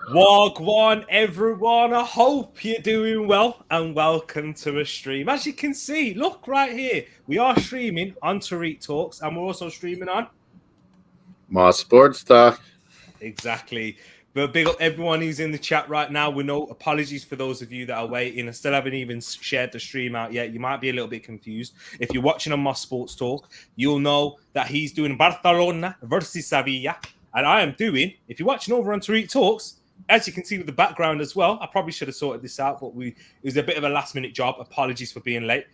Wagwan, everyone. I hope you're doing well and welcome to a stream. As you can see, look right here. We are streaming on Tereak Talks and we're also streaming on Moss Sports Talk. Exactly. But big up everyone who's in the chat right now. We know apologies for those of you that are waiting and still haven't even shared the stream out yet. You might be a little bit confused. If you're watching on Moss Sports Talk, you'll know that he's doing Barcelona versus Sevilla. And I am doing, if you're watching over on Tereak Talks, as you can see with the background as well, I probably should have sorted this out, but it was a bit of a last minute job. Apologies for being late.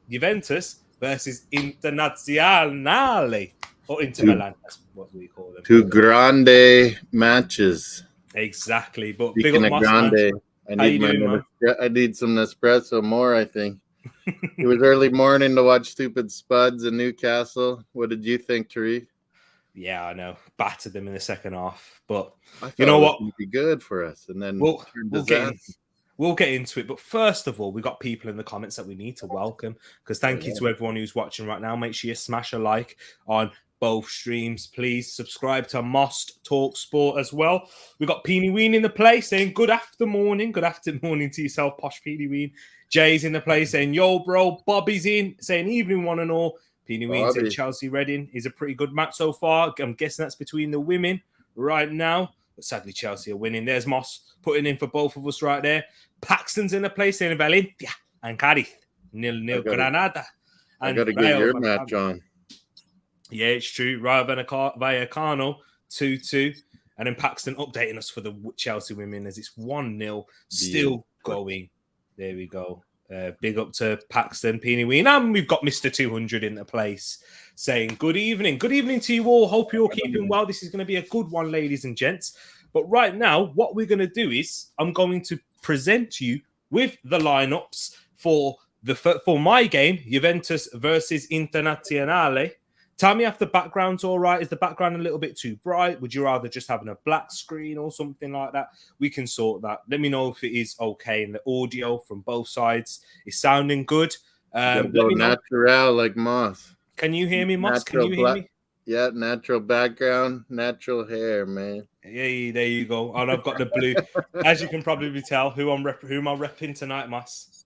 Juventus versus Internazionale. Or Inter Milan, that's what we call them. Two grande matches. Exactly. But Speaking big up grande, man. I need some Nespresso more, I think. It was early morning to watch stupid Spuds in Newcastle. What did you think, Tereak? Yeah, I know. Battered them in the second half. But you know what? Would be good for us. And then we'll get into it. But first of all, we got people in the comments that we need to welcome. Because thank you to everyone who's watching right now. Make sure you smash a like on both streams. Please subscribe to Moss Talk Sport as well. We got Peeny Ween in the place saying good afternoon to yourself, posh Peeny Ween. Jay's in the place saying yo bro. Bobby's in saying evening one and all. Peeny Ween said Chelsea Reading is a pretty good match so far. I'm guessing that's between the women right now, but sadly Chelsea are winning. There's Moss putting in for both of us right there. Paxton's in the place saying Valencia and Cádiz 0-0 Granada. I gotta get your match on. Yeah, it's true. Rayo Vallecano 2-2. And then Paxton updating us for the Chelsea women as it's 1-0 still going. There we go. Big up to Paxton, Peeny Ween. And we've got Mr. 200 in the place saying good evening. Good evening to you all. Hope you're all keeping well. This is going to be a good one, ladies and gents. But right now, what we're going to do is I'm going to present you with the lineups for my game, Juventus versus Internazionale. Tell me if the background's all right. Is the background a little bit too bright? Would you rather just having a black screen or something like that? We can sort that. Let me know if it is okay. And the audio from both sides is sounding good. Let me know. Natural like Moss. Can you hear me, Moss? Can you hear me? Yeah, natural background, natural hair, man. Yeah, there you go. And I've got the blue. As you can probably tell, who am I repping tonight, Moss?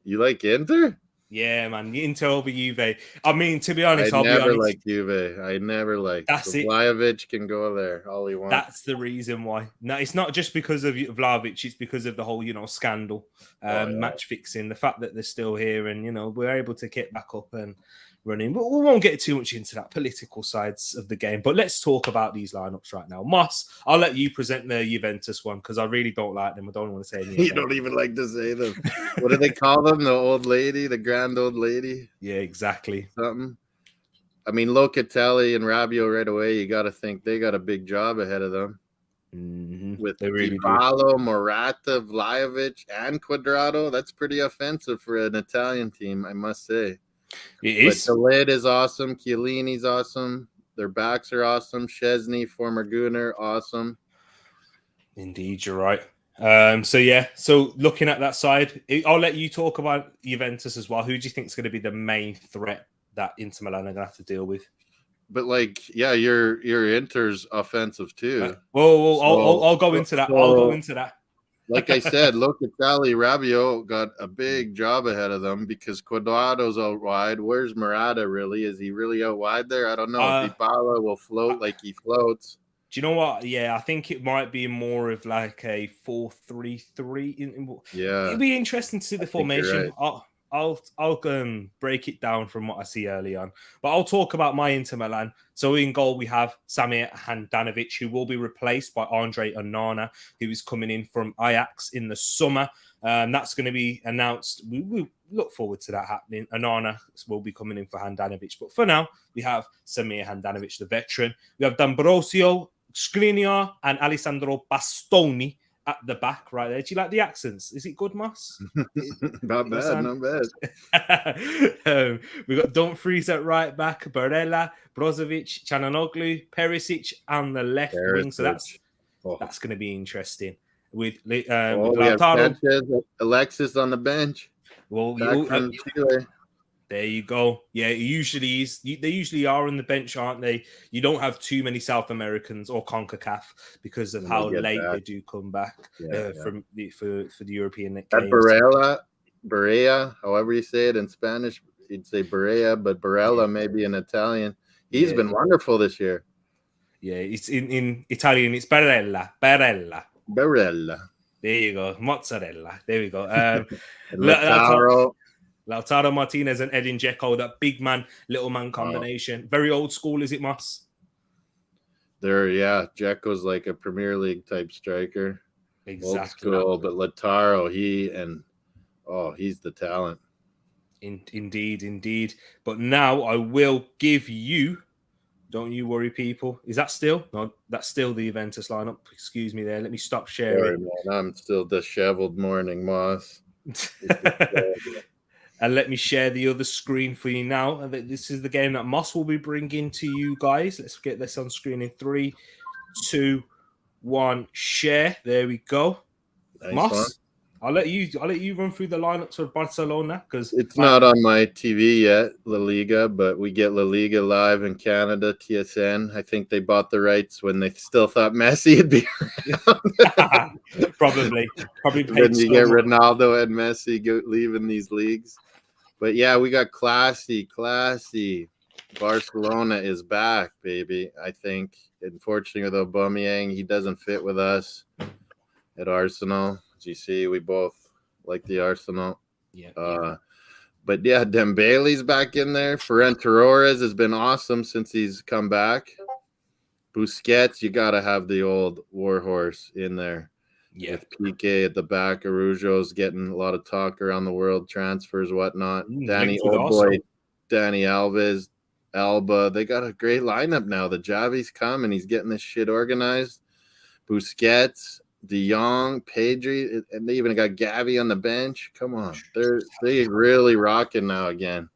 You like Inter? Yeah, man. Inter over Juve. I mean, to be honest, I never liked Juve. I never liked. That's it. Vlahovic can go there all he wants. That's the reason why. No, it's not just because of Vlahovic. It's because of the whole, scandal, match fixing. The fact that they're still here, and we're able to get back up and running. But we won't get too much into that political sides of the game. But let's talk about these lineups right now. Moss, I'll let you present the Juventus one because I really don't like them. I don't want to say anything. You don't even like to say them. What do they call them? The old lady, the grand old lady? Yeah, exactly. Something. I mean, Locatelli and Rabiot right away, you got to think they got a big job ahead of them. Mm-hmm. With Dybala, Morata, Vlahovic, and Cuadrado. That's pretty offensive for an Italian team, I must say. It is. But the lid is awesome. Chiellini's awesome. Their backs are awesome. Chesney, former Gooner, awesome. Indeed, you're right. So looking at that side, I'll let you talk about Juventus as well. Who do you think is going to be the main threat that Inter Milan are going to have to deal with? But your Inter's offensive too. I'll go into that. I'll go into that. Like I said, Locatelli, Rabiot got a big job ahead of them because Cuadrado's out wide. Where's Morata really? Is he really out wide there? I don't know. Dybala will float like he floats. Do you know what? Yeah, I think it might be more of like a 4-3-3. Yeah. It'd be interesting to see the formation. Right. I'll break it down from what I see early on. But I'll talk about my Inter Milan. So in goal, we have Samir Handanovic, who will be replaced by Andre Onana, who is coming in from Ajax in the summer. That's going to be announced. We look forward to that happening. Onana will be coming in for Handanovic. But for now, we have Samir Handanovic, the veteran. We have D'Ambrosio, Skriniar, and Alessandro Bastoni at the back right there. Do you like the accents? Is it good, Moss? Not bad. We've got Dumfries at right back, Barella, Brozovic, Çalhanoğlu, Perisic on the left wing. So that's going to be interesting. With Lautaro. Alexis on the bench. Well, There you go. Yeah, it usually is. They usually are on the bench, aren't they? You don't have too many South Americans or CONCACAF because of When how they get late back. they do come back from for the European That games. Barea, however you say it in Spanish, you'd say Barea, but Barella maybe in Italian. He's been wonderful this year. Yeah, it's in Italian. It's Barella. Barella. There you go. Mozzarella. There we go. Lautaro Martinez and Edin Dzeko, that big man, little man combination. Very old school, is it, Moss? Dzeko's like a Premier League type striker. Exactly. Old school, but Lautaro, he's the talent. Indeed. But now I will give you, don't you worry, people. Is that still? No, that's still the Juventus lineup. Excuse me there. Let me stop sharing. Sorry, man. I'm still disheveled morning, Moss. And let me share the other screen for you now. This is the game that Moss will be bringing to you guys. Let's get this on screen in 3, 2, 1. Share. There we go. Nice Moss, one. I'll let you run through the lineups for Barcelona because it's not on my TV yet, La Liga, but we get La Liga live in Canada, TSN. I think they bought the rights when they still thought Messi would be around. Probably. Then you get Ronaldo and Messi leaving these leagues. But yeah, we got classy. Barcelona is back, baby. I think, unfortunately, with Aubameyang, he doesn't fit with us at Arsenal. As you see, we both like the Arsenal. But yeah, Dembele's back in there. Ferran Torres has been awesome since he's come back. Busquets, you got to have the old warhorse in there. Yeah. With Piqué at the back, Araujo's getting a lot of talk around the world, transfers, whatnot. Dani Alves, Alba. They got a great lineup now. The Javi's come and he's getting this shit organized. Busquets, De Jong, Pedri, and they even got Gavi on the bench. Come on. They're really rocking now again.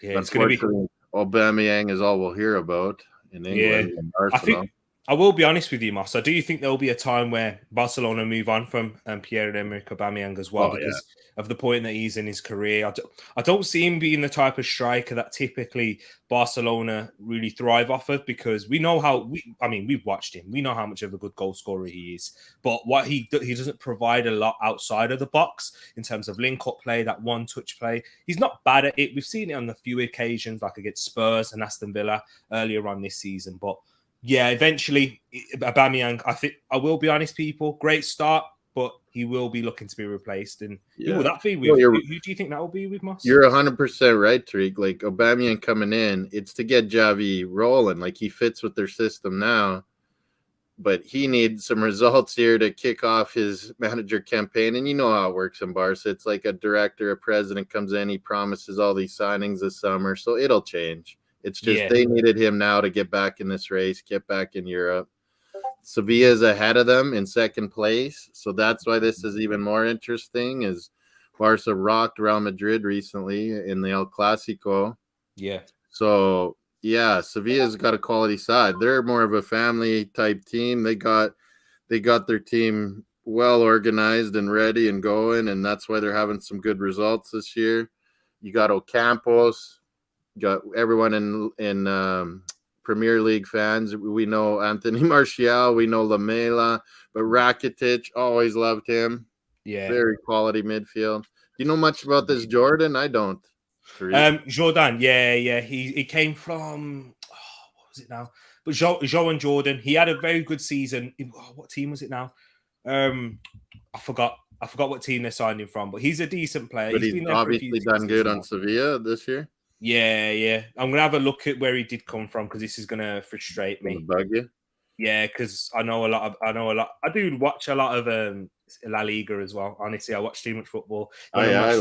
Yeah, unfortunately, Aubameyang is all we'll hear about in England and Arsenal. I will be honest with you, Moss. I do think there will be a time where Barcelona move on from Pierre-Emerick Aubameyang as well because of the point that he's in his career. I don't see him being the type of striker that typically Barcelona really thrive off of because we know how we've watched him. We know how much of a good goal scorer he is. But what he doesn't provide a lot outside of the box in terms of link-up play, that one-touch play. He's not bad at it. We've seen it on a few occasions, like against Spurs and Aston Villa earlier on this season. But yeah, eventually, Aubameyang, I think, I will be honest, people, great start, but he will be looking to be replaced. And who will that be with? Who do you think that will be with, Moss? You're 100% right, Tereak. Like, Aubameyang coming in, it's to get Javi rolling. Like, he fits with their system now, but he needs some results here to kick off his manager campaign. And you know how it works in Barca. It's like a director, a president comes in, he promises all these signings this summer, so it'll change. It's just they needed him now to get back in this race, get back in Europe. Sevilla's ahead of them in second place, so that's why this is even more interesting. Is Barca rocked Real Madrid recently in the El Clasico? Yeah. So yeah, Sevilla's got a quality side. They're more of a family type team. They got their team well organized and ready and going, and that's why they're having some good results this year. You got Ocampos. Got everyone in Premier League fans. We know Anthony Martial. We know Lamela. But Rakitic, always loved him. Yeah. Very quality midfield. Do you know much about this Jordan? I don't. Jordan, yeah. He came from, what was it now? But Joe and Jordan, he had a very good season. What team was it now? I forgot what team they signed him from, but he's a decent player. But he's obviously done good on Sevilla this year. Yeah. I'm gonna have a look at where he did come from because this is gonna frustrate me. Bug you? Yeah, because I know a lot. I do watch a lot of La Liga as well. Honestly, I watch too much football. I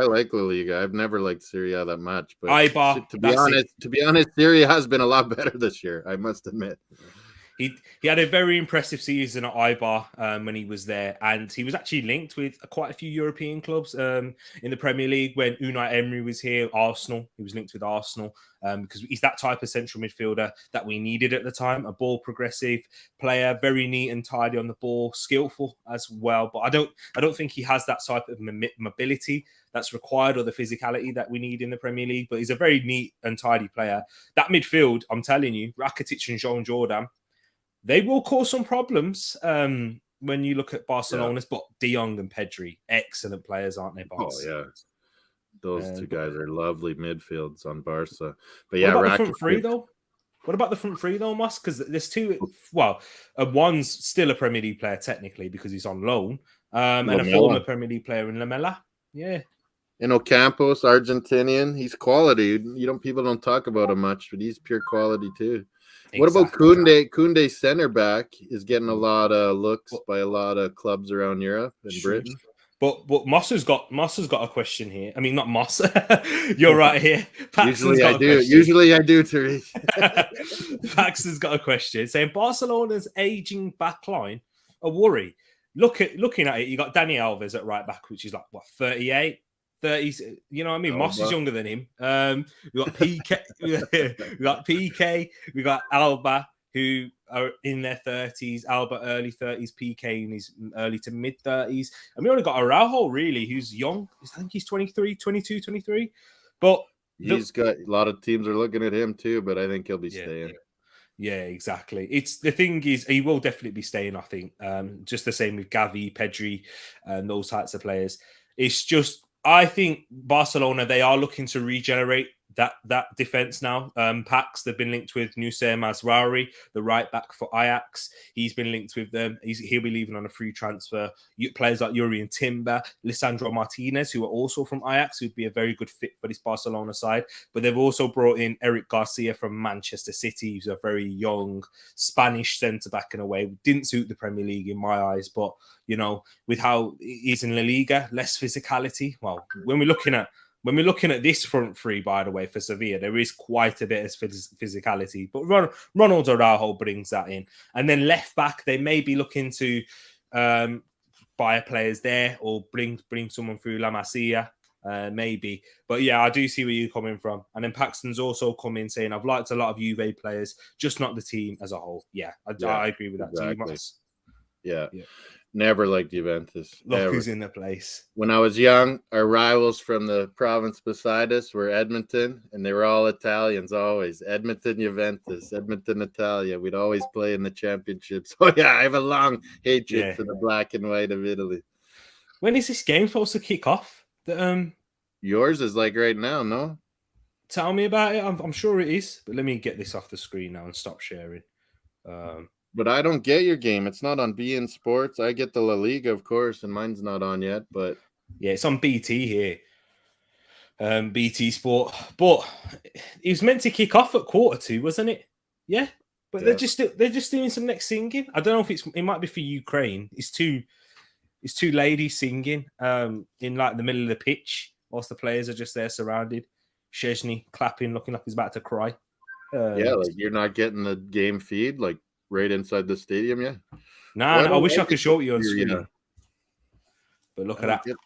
like La Liga. I've never liked Serie that much, but to be honest, Serie has been a lot better this year. I must admit. He had a very impressive season at Eibar when he was there, and he was actually linked with quite a few European clubs in the Premier League when Unai Emery was here. Arsenal, he was linked with Arsenal because he's that type of central midfielder that we needed at the time. A ball progressive player, very neat and tidy on the ball, skillful as well. But I don't think he has that type of mobility that's required or the physicality that we need in the Premier League. But he's a very neat and tidy player. That midfield, I'm telling you, Rakitic and Jean Jordan, they will cause some problems when you look at Barcelona's, but De Jong and Pedri, excellent players, aren't they, boss? Oh, yeah. Those two guys are lovely midfields on Barca. But yeah, what about the front three, though? What about the front three, though, Moss? Because there's two. Well, one's still a Premier League player, technically, because he's on loan, and a former Premier League player in Lamela. Yeah. Campos, Argentinian. He's quality. People don't talk about him much, but he's pure quality, too. What about Koundé? Koundé center back is getting a lot of looks by a lot of clubs around Europe and Britain. But Moss has got a question here. I mean, not Moss. You're right here. Usually I do, Tereak. Paxton's got a question saying Barcelona's aging backline a worry. Looking at it, you got Dani Alves at right back, which is like what 38. 30s, you know what I mean? Moss is younger than him. We got PK, we got Alba, who are in their 30s, Alba early 30s, PK in his early to mid 30s. And we only got Araujo, really, who's young. I think he's 23. But he's got a lot of teams are looking at him too, but I think he'll be staying. Yeah, exactly. It's the thing is he will definitely be staying, I think. Just the same with Gavi, Pedri, and those types of players. It's just I think Barcelona, they are looking to regenerate that defense now. Pax, they've been linked with Nusayr Mazraoui, the right back for Ajax. He's been linked with them. He'll be leaving on a free transfer. Players like Yuri and Timber, Lisandro Martinez, who are also from Ajax, who'd be a very good fit for this Barcelona side. But they've also brought in Eric Garcia from Manchester City, who's a very young Spanish centre-back in a way. Didn't suit the Premier League in my eyes, but, with how he's in La Liga, less physicality. Well, when we're looking at this front three, by the way, for Sevilla, there is quite a bit of physicality. But Ronald Araujo brings that in. And then left back, they may be looking to buy players there or bring someone through La Masia, maybe. But yeah, I do see where you're coming from. And then Paxton's also come in saying, I've liked a lot of Juve players, just not the team as a whole. Yeah, I agree with that. Exactly. Yeah. Never liked Juventus. Look who's in the place. When I was young, our rivals from the province beside us were Edmonton, and they were all Italians always. Edmonton, Juventus, Edmonton, Italia. We'd always play in the championships. Oh, yeah, I have a long hatred for the black and white of Italy. When is this game supposed to kick off? Yours is like right now, no? Tell me about it. I'm sure it is. But let me get this off the screen now and stop sharing. But I don't get your game. It's not on beIN Sports. I get the La Liga, of course, and mine's not on yet. But yeah, it's on BT here. BT Sport. But it was meant to kick off at 1:45, wasn't it? Yeah. But they're just doing some next singing. I don't know if it might be for Ukraine. It's two ladies singing in like the middle of the pitch whilst the players are just there surrounded. Szczesny clapping, looking like he's about to cry. Like you're not getting the game feed, like right inside the stadium, yeah. Nah, I wish I could show you on screen. But look at that.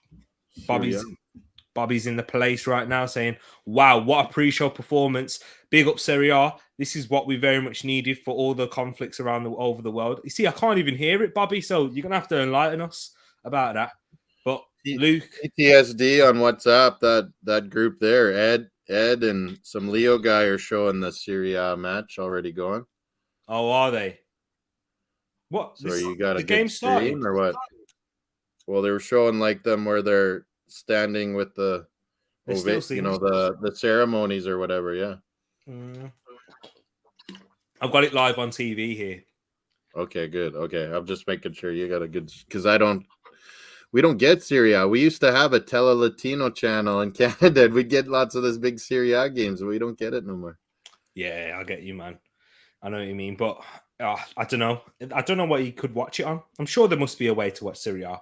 Bobby's in the place right now saying, wow, what a pre-show performance. Big up Serie A. This is what we very much needed for all the conflicts around over the world. You see, I can't even hear it, Bobby, so you're going to have to enlighten us about that. But Luke. PTSD on WhatsApp, that group there, Ed and some Leo guy are showing the Serie A match already going. Oh, are they? What? So you got the game started or what? Well, they were showing like them where they're standing with the the ceremonies or whatever. Yeah. I've got it live on TV here. Okay, good. Okay, I'm just making sure you got a good because we don't get Serie A. We used to have a Tele Latino channel in Canada. And we'd get lots of those big Serie A games, but we don't get it no more. Yeah, I get you, man. I know what you mean, but I don't know. I don't know what you could watch it on. I'm sure there must be a way to watch Serie A.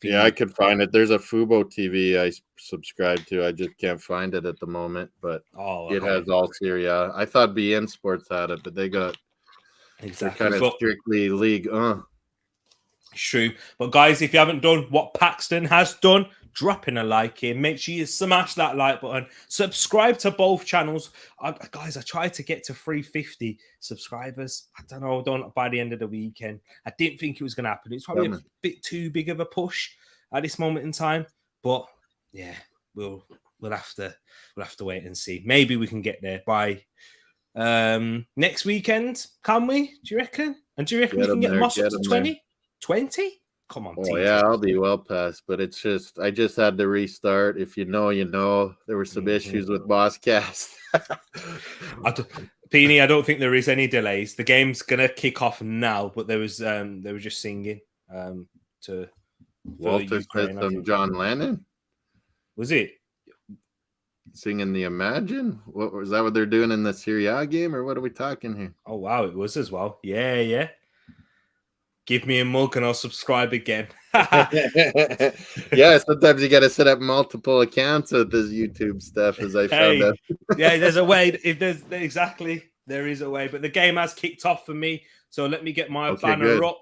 Yeah, I could find it. There's a Fubo TV I subscribe to. I just can't find it at the moment, but it has all Serie A. I thought beIN Sports had it, but they got Exactly. They're kind of strictly league. It's true. But guys, if you haven't done what Paxton has done, drop in a like here. Make sure you smash that like button. Subscribe to both channels. Guys, I tried to get to 350 subscribers. I don't know, by the end of the weekend. I didn't think it was going to happen. It's probably a bit too big of a push at this moment in time. But yeah, we'll have to wait and see. Maybe we can get there by next weekend. Can we? Do you reckon? And do you reckon we can get Moss up to 20? 20? Come on, TJ. Yeah, I'll be well past, but it's just I just had to restart. If you know, you know. There were some issues with Bosscast. Peony, I don't think there is any delays. The game's gonna kick off now, but they were just singing to Walter said some John Lennon. Was it? Singing the Imagine? What was that? What they're doing in the Serie game, or what are we talking here? Oh wow, it was as well. Yeah. Give me a mug and I'll subscribe again. Yeah, sometimes you got to set up multiple accounts with this YouTube stuff, as I found out. Yeah, there's a way. There is a way. But the game has kicked off for me, so let me get my banner up.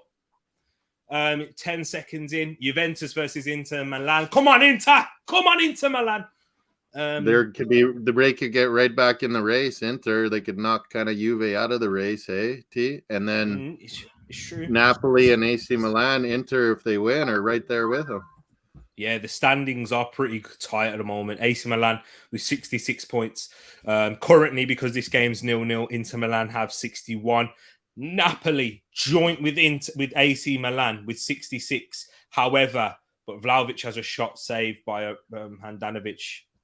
10 seconds in, Juventus versus Inter Milan. Come on, Inter! Come on, Inter Milan! There could be the break could get right back in the race. Inter, they could knock kind of Juve out of the race, hey T, and then it's true. Napoli and AC Milan, Inter, if they win, are right there with them. Yeah, the standings are pretty tight at the moment. AC Milan with 66 points currently, because this game's 0-0. Inter Milan have 61. Napoli joint with AC Milan with 66. However, but Vlahovic has a shot saved by Handanovic.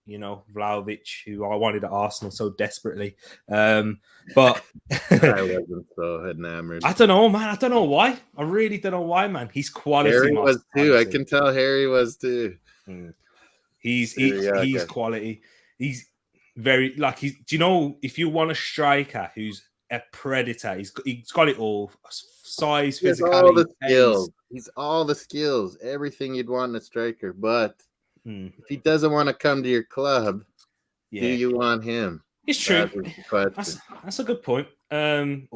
You know, Vlahovic, who I wanted at Arsenal so desperately. But I wasn't so enamored. I don't know, man. I don't know why. I really don't know why, man. He's quality. Harry was too. I can tell Harry was too. He's quality. He's very do you know, if you want a striker who's a predator, he's got it all. Size, physicality, all the skills. He's all the skills. Everything you'd want in a striker, but if he doesn't want to come to your club, do you want him? It's true. That's a good point. Boot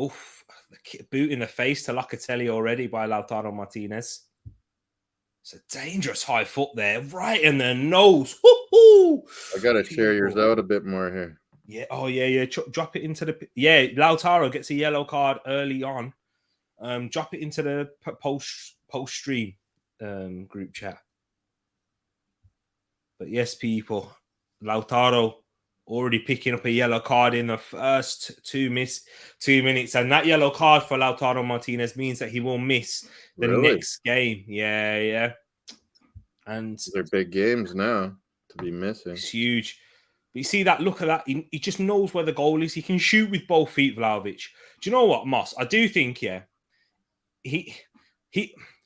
in the face to Locatelli already by Lautaro Martinez. It's a dangerous high foot there, right in the nose. Woo-hoo! I gotta share yours out a bit more here. Yeah. Oh yeah. Drop it into the. Yeah, Lautaro gets a yellow card early on. Drop it into the post stream group chat. But yes, people, Lautaro already picking up a yellow card in the first 2 minutes. And that yellow card for Lautaro Martinez means that he will miss the next game. Yeah. And they're big games now to be missing. It's huge. But you see that, look at that. He just knows where the goal is. He can shoot with both feet, Vlahovic. Do you know what, Moss? I do think, he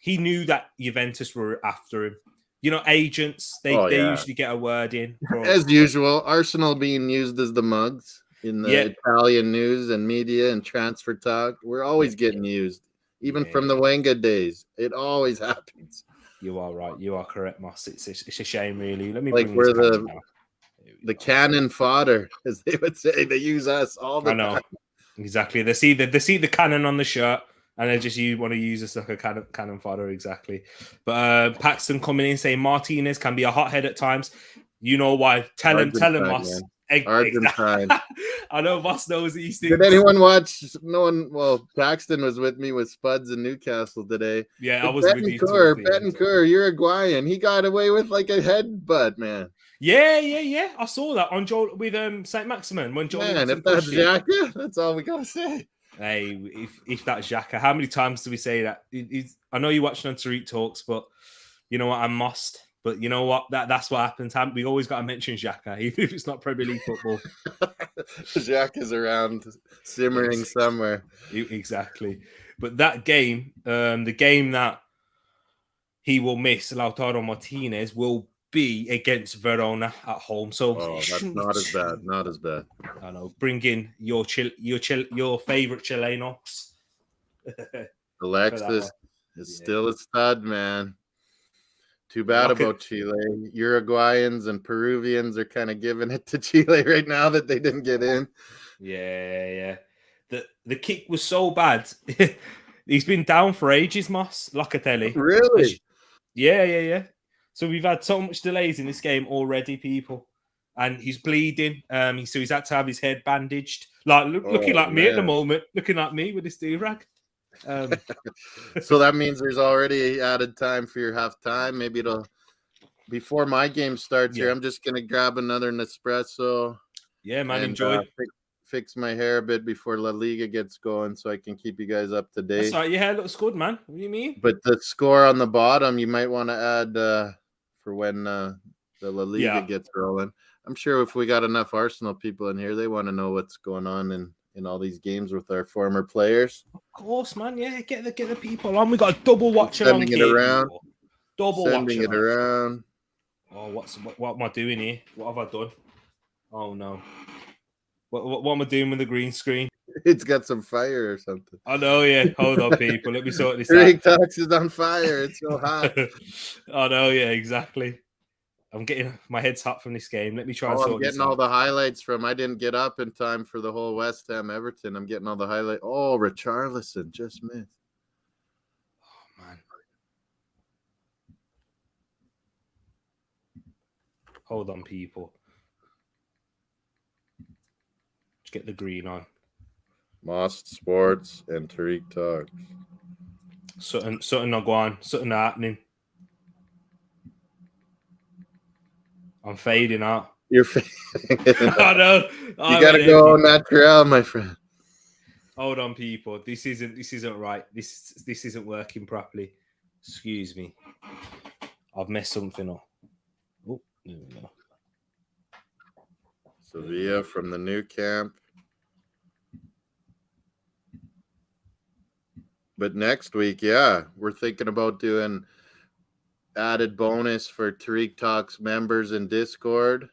knew that Juventus were after him. You know, agents, they usually get a word in. As usual, Arsenal being used as the mugs in the Italian news and media and transfer talk. We're always getting used, even from the Wenger days. It always happens. You are right. You are correct, Moss. It's a shame, really. Let me bring we're the cannon fodder, as they would say. They use us all the time. Exactly. They see the cannon on the shirt. And they just want to use us like a cannon fodder, exactly. But Paxton coming in saying Martinez can be a hothead at times. You know why? Tell him, Moss. Argentine. I know Moss knows these things. Did anyone watch? No one. Well, Paxton was with me with Spuds in Newcastle today. Yeah, but I was with you too. Betancourt, Uruguayan. He got away with like a headbutt, man. Yeah. I saw that on Joel with Saint Maximin when Joel. Man, if that's Xhaka, that's all we gotta say. Hey, if that's Xhaka, how many times do we say that? I know you're watching on Tereak Talks, but you know what? I must. But you know what? That's what happens. We always got to mention Xhaka, even if it's not Premier League football. Xhaka's around, simmering somewhere. Exactly. But that game, the game that he will miss, Lautaro Martinez, will be against Verona at home. So that's not as bad. Not as bad. I know. Bring in your favorite Chilenos. Alexis is still a stud, man. Too bad about Chile. Uruguayans and Peruvians are kind of giving it to Chile right now that they didn't get in. Yeah. the kick was so bad. He's been down for ages, Moss Locatelli. Really? Yeah. So we've had so much delays in this game already, people. And he's bleeding. So he's had to have his head bandaged. Like looking like me at the moment. Looking like me with this do-rag. So that means there's already added time for your half time. Maybe it'll before my game starts here. I'm just gonna grab another Nespresso. Yeah, man, enjoy. Fix my hair a bit before La Liga gets going, so I can keep you guys up to date. That's right. Your hair looks good, man. What do you mean? But the score on the bottom, you might want to add for when the La Liga gets rolling. I'm sure if we got enough Arsenal people in here, they want to know what's going on in all these games with our former players. Of course, man. Yeah, get the people on. We got a double Watchalong here. Sending it around. Oh, what am I doing here? What have I done? Oh no. What am I doing with the green screen? It's got some fire or something. I know, yeah. Hold on, people. Let me sort this Tereak Talks is on fire. It's so hot. I know, yeah, exactly. I'm getting my head's hot from this game. Let me try and sort this out. I'm getting all the highlights from. I didn't get up in time for the whole West Ham Everton. I'm getting all the highlights. Oh, Richarlison just missed. Oh man. Hold on, people. Let's get the green on. Most Sports and Tereak Talks. Something not going. Something not happening. I'm fading out. You're fading. I know. You gotta go natural, my friend. Hold on, people. This isn't right. This isn't working properly. Excuse me. I've messed something up. Oh, there we go. Sevilla from the new camp. But next week, we're thinking about doing added bonus for Tereak Talks members in Discord,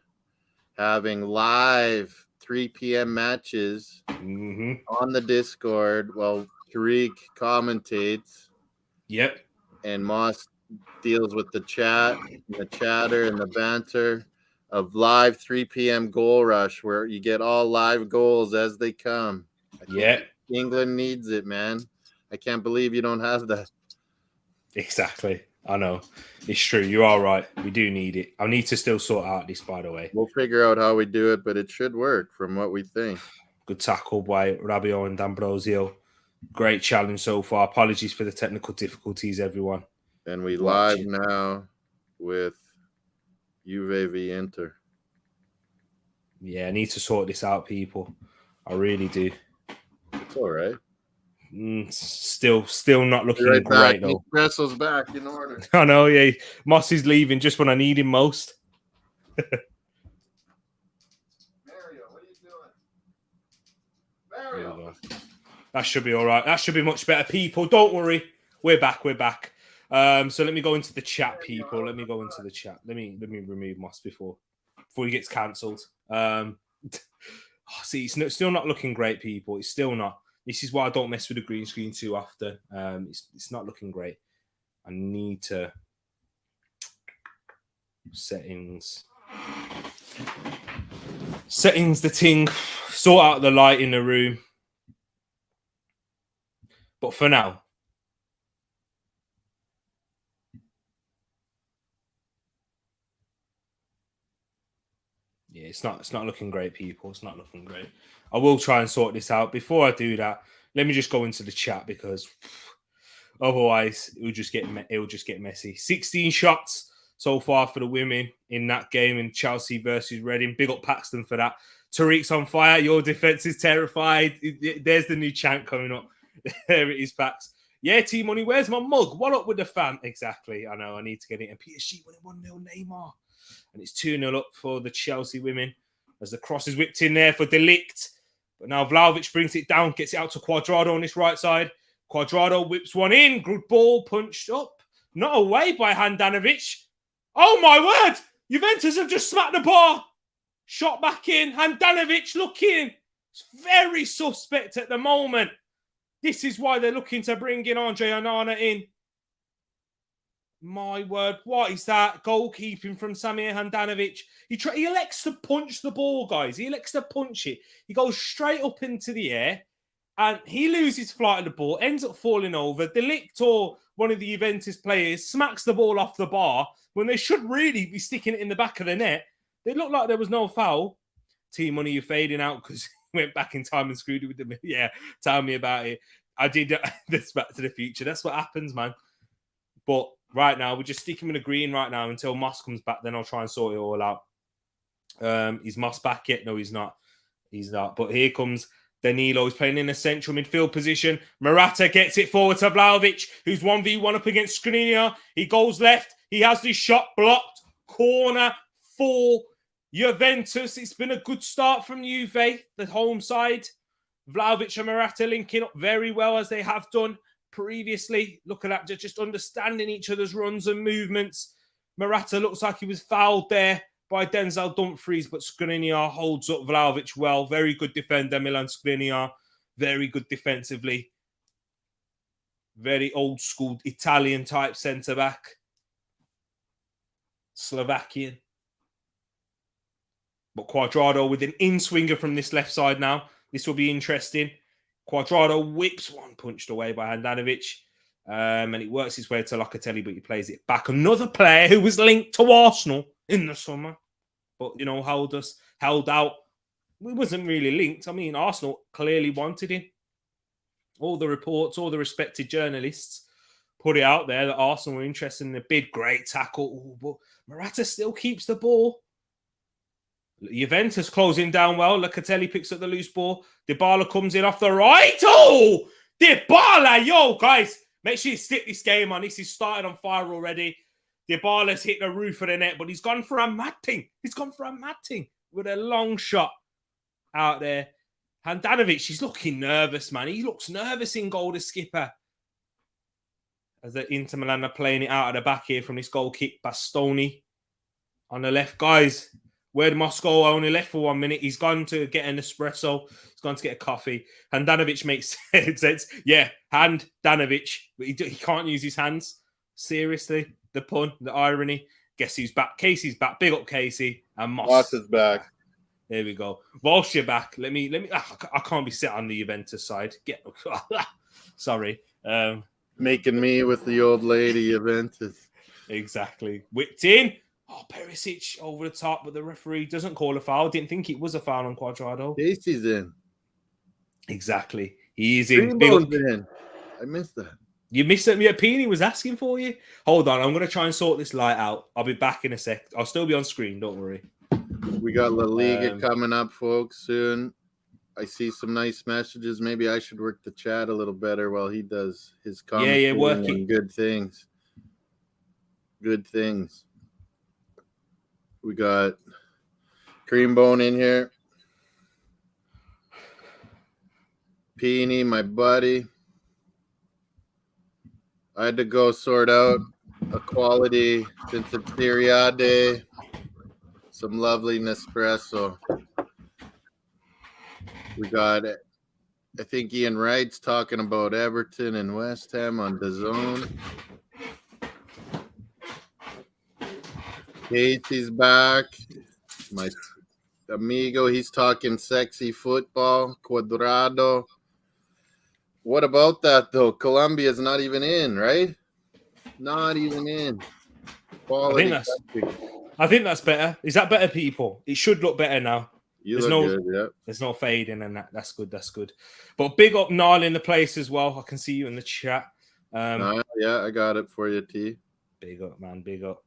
having live 3 p.m. matches on the Discord while Tereak commentates. Yep. And Moss deals with the chat, and the chatter, and the banter of live 3 p.m. goal rush where you get all live goals as they come. Yeah. England needs it, man. I can't believe you don't have that. Exactly. I know. It's true. You are right. We do need it. I need to still sort out this, by the way. We'll figure out how we do it, but it should work from what we think. Good tackle by Rabiot and D'Ambrosio. Great challenge so far. Apologies for the technical difficulties, everyone. And we live now with Juve v Inter. Yeah, I need to sort this out, people. I really do. It's all right. Still not looking great, though. Espresso's back in order. I know, yeah. Moss is leaving just when I need him most. Mario, what are you doing? Mario. That should be all right. That should be much better, people. Don't worry. We're back. So let me go into the chat, people. Let me go into the chat. Let me remove Moss before he gets cancelled. See, it's still not looking great, people. It's still not. This is why I don't mess with the green screen too often. It's not looking great. I need to settings the thing, sort out the light in the room. But for now, yeah, it's not looking great, people. It's not looking great. I will try and sort this out. Before I do that, let me just go into the chat because otherwise it will just get messy. 16 shots so far for the women in that game in Chelsea versus Reading. Big up Paxton for that. Tereak's on fire. Your defense is terrified. There's the new chant coming up. There it is, Pax. Yeah, T-Money, where's my mug? What up with the fam? Exactly. I know. I need to get it. And PSG winning 1-0 Neymar. And it's 2-0 up for the Chelsea women as the cross is whipped in there for De Ligt. But now Vlahovic brings it down, gets it out to Cuadrado on this right side. Cuadrado whips one in. Good ball punched up. Not away by Handanovic. Oh, my word. Juventus have just smacked the bar. Shot back in. Handanovic looking. It's very suspect at the moment. This is why they're looking to bring in Andre Onana in. My word, what is that? Goalkeeping from Samir Handanovic. He elects to punch the ball, guys. He elects to punch it. He goes straight up into the air. and he loses flight of the ball, ends up falling over. De Ligt or one of the Juventus players smacks the ball off the bar when they should really be sticking it in the back of the net. It looked like there was no foul. Team Money, you're fading out because he went back in time and screwed it with them. Yeah, tell me about it. I did this Back to the Future. That's what happens, man. But right now, we're just sticking with the green right now until Moss comes back. Then I'll try and sort it all out. Is Moss back yet? No, he's not. He's not. But here comes Danilo. He's playing in a central midfield position. Morata gets it forward to Vlahovic, who's 1v1 up against Skriniar. He goes left. He has this shot blocked. Corner for Juventus. It's been a good start from Juve, the home side. Vlahovic and Morata linking up very well as they have done previously. Look at that, just understanding each other's runs and movements. Morata looks like he was fouled there by Denzel Dumfries, but Skriniar holds up Vlahovic well. Very good defender, Milan Skriniar. Very good defensively. Very old school Italian type centre back. Slovakian. But Cuadrado with an in-swinger from this left side now. This will be interesting. Cuadrado whips one punched away by Handanovic. And it works his way to Locatelli, but he plays it back. Another player who was linked to Arsenal in the summer. But, you know, held out. He wasn't really linked. I mean, Arsenal clearly wanted him. All the reports, all the respected journalists put it out there that Arsenal were interested in the bid. Great tackle. But Morata still keeps the ball. Juventus closing down well. Locatelli picks up the loose ball. Dybala comes in off the right. Oh! Dybala! Yo, guys, make sure you stick this game on. This is started on fire already. Dybala's hit the roof of the net, but he's gone for a mad thing. He's gone for a mad thing with a long shot out there. Handanovic, he's looking nervous, man. He looks nervous in goal, the skipper. As the Inter Milan are playing it out of the back here from this goal kick. Bastoni on the left. Guys, where'd Moscow only left for 1 minute? He's gone to get an espresso. He's gone to get a coffee. Handanovic makes sense. Yeah, Handanovic. But he can't use his hands. Seriously. The pun, the irony. Guess who's back? Casey's back. Big up Casey. And Moss is back. There we go. Walsh, you're back. Let me. I can't be set on the Juventus side. Sorry. Making me with the old lady Juventus. Exactly. Whipped in. Oh, Perisic over the top, but the referee doesn't call a foul. Didn't think it was a foul on Cuadrado. Casey's in. Exactly. He is in. In. I missed that. You missed it. Yeah, Pini was asking for you. Hold on. I'm going to try and sort this light out. I'll be back in a sec. I'll still be on screen. Don't worry. We got La Liga coming up, folks, soon. I see some nice messages. Maybe I should work the chat a little better while he does his comments. Yeah, working. Good things. Good things. We got Creambone in here. Peony, my buddy. I had to go sort out a quality since it's Serie day. Some lovely Nespresso. We got, I think Ian Wright's talking about Everton and West Ham on DAZN. Casey's back. My amigo, he's talking sexy football. Cuadrado. What about that, though? Colombia's not even in, right? Not even in. Quality. I think that's better. Is that better, people? It should look better now. There's good, yeah. There's no fading and that. That's good. That's good. But big up Niall in the place as well. I can see you in the chat. Yeah, I got it for you, T. Big up, man. Big up.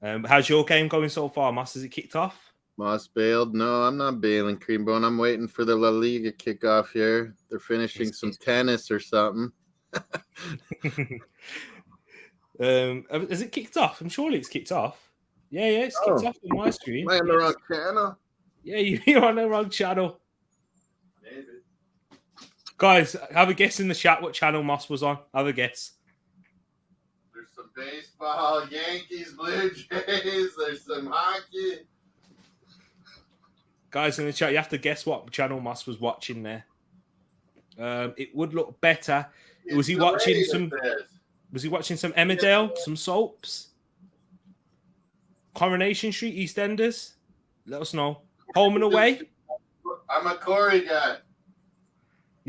How's your game going so far, Moss? Has it kicked off? Moss bailed. No, I'm not bailing, Creambone. I'm waiting for the La Liga kickoff here. They're finishing some tennis or something. Has it kicked off? I'm surely it's kicked off. Yeah, it's kicked off on my screen. Am I on the wrong channel? Yeah, you're on the wrong channel. Maybe. Guys, have a guess in the chat what channel Moss was on. Have a guess. There's some baseball, Yankees, Blue Jays. There's some hockey. Guys in the chat, you have to guess what channel Moss was watching there. It would look better. Was he watching some Emmerdale, some soaps? Coronation Street, EastEnders? Let us know. Home and Away? I'm a Corey guy.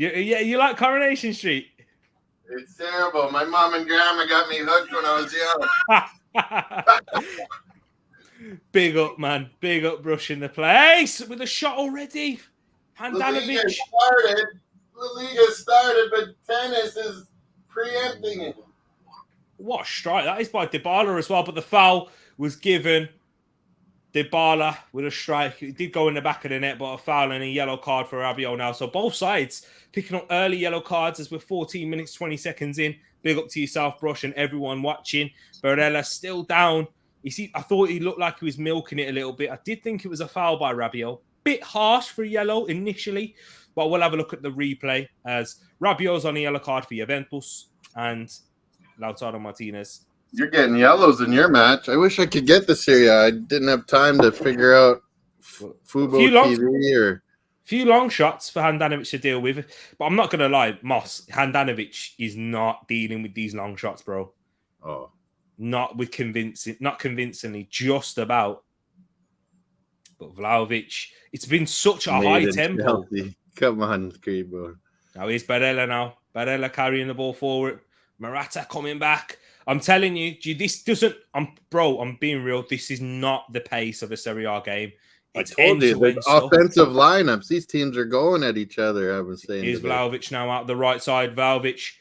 You like Coronation Street? It's terrible. My mom and grandma got me hooked when I was young. Big up, man. Big up, rushing the place with a shot already. Handanovic. The league has started, but tennis is preempting it. What a strike. That is by Dybala as well, but the foul was given. Dybala with a strike. It did go in the back of the net, but a foul and a yellow card for Rabiot now. So both sides picking up early yellow cards as we're 14 minutes, 20 seconds in. Big up to yourself, Brush, and everyone watching. Barella still down. You see, I thought he looked like he was milking it a little bit. I did think it was a foul by Rabiot. Bit harsh for yellow initially, but we'll have a look at the replay as Rabiot's on a yellow card for Juventus and Lautaro Martinez. You're getting yellows in your match. I wish I could get the Serie. I didn't have time to figure out Fubo TV or... Few long shots for Handanovic to deal with, but I'm not going to lie, Moss, Handanovic is not dealing with these long shots, bro. Oh. Not convincingly, just about. But Vlahovic, it's been such a high tempo. Come on, Greenboard. Now here's Barella now. Barella carrying the ball forward. Morata coming back. I'm telling you, this doesn't... I'm being real. This is not the pace of a Serie A game. It's I told you, the offensive lineups. These teams are going at each other, I was saying. Here's Vlahovic now out the right side. Vlahovic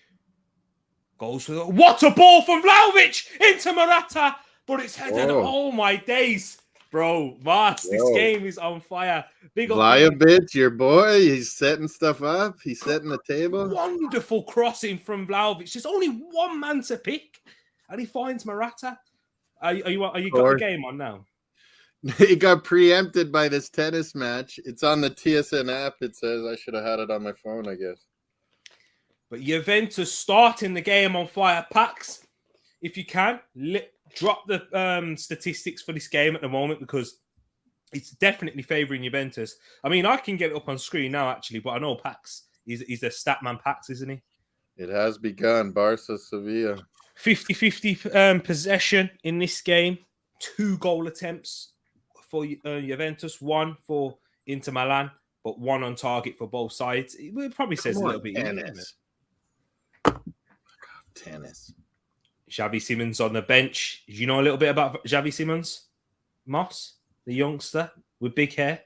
goes for the... What a ball from Vlahovic into Morata! But it's headed. Oh, my days. Bro, Mars, this game is on fire. Big Vlahovic, your boy, he's setting stuff up. He's setting the table. Wonderful crossing from Vlahovic. There's only one man to pick, and he finds Morata. Are you got the game on now? He got preempted by this tennis match. It's on the TSN app. It says I should have had it on my phone, I guess. But Juventus starting the game on fire. Pax, if you can, drop the statistics for this game at the moment because it's definitely favouring Juventus. I mean, I can get it up on screen now, actually, but I know Pax. He's a stat man, Pax, isn't he? It has begun. Barca, Sevilla. 50-50 possession in this game. 2 goal attempts for Juventus, 1 for Inter Milan, but 1 on target for both sides. It probably says a little bit. Tennis. Xavi Simons on the bench. Do you know a little bit about Xavi Simons? Moss, the youngster with big hair?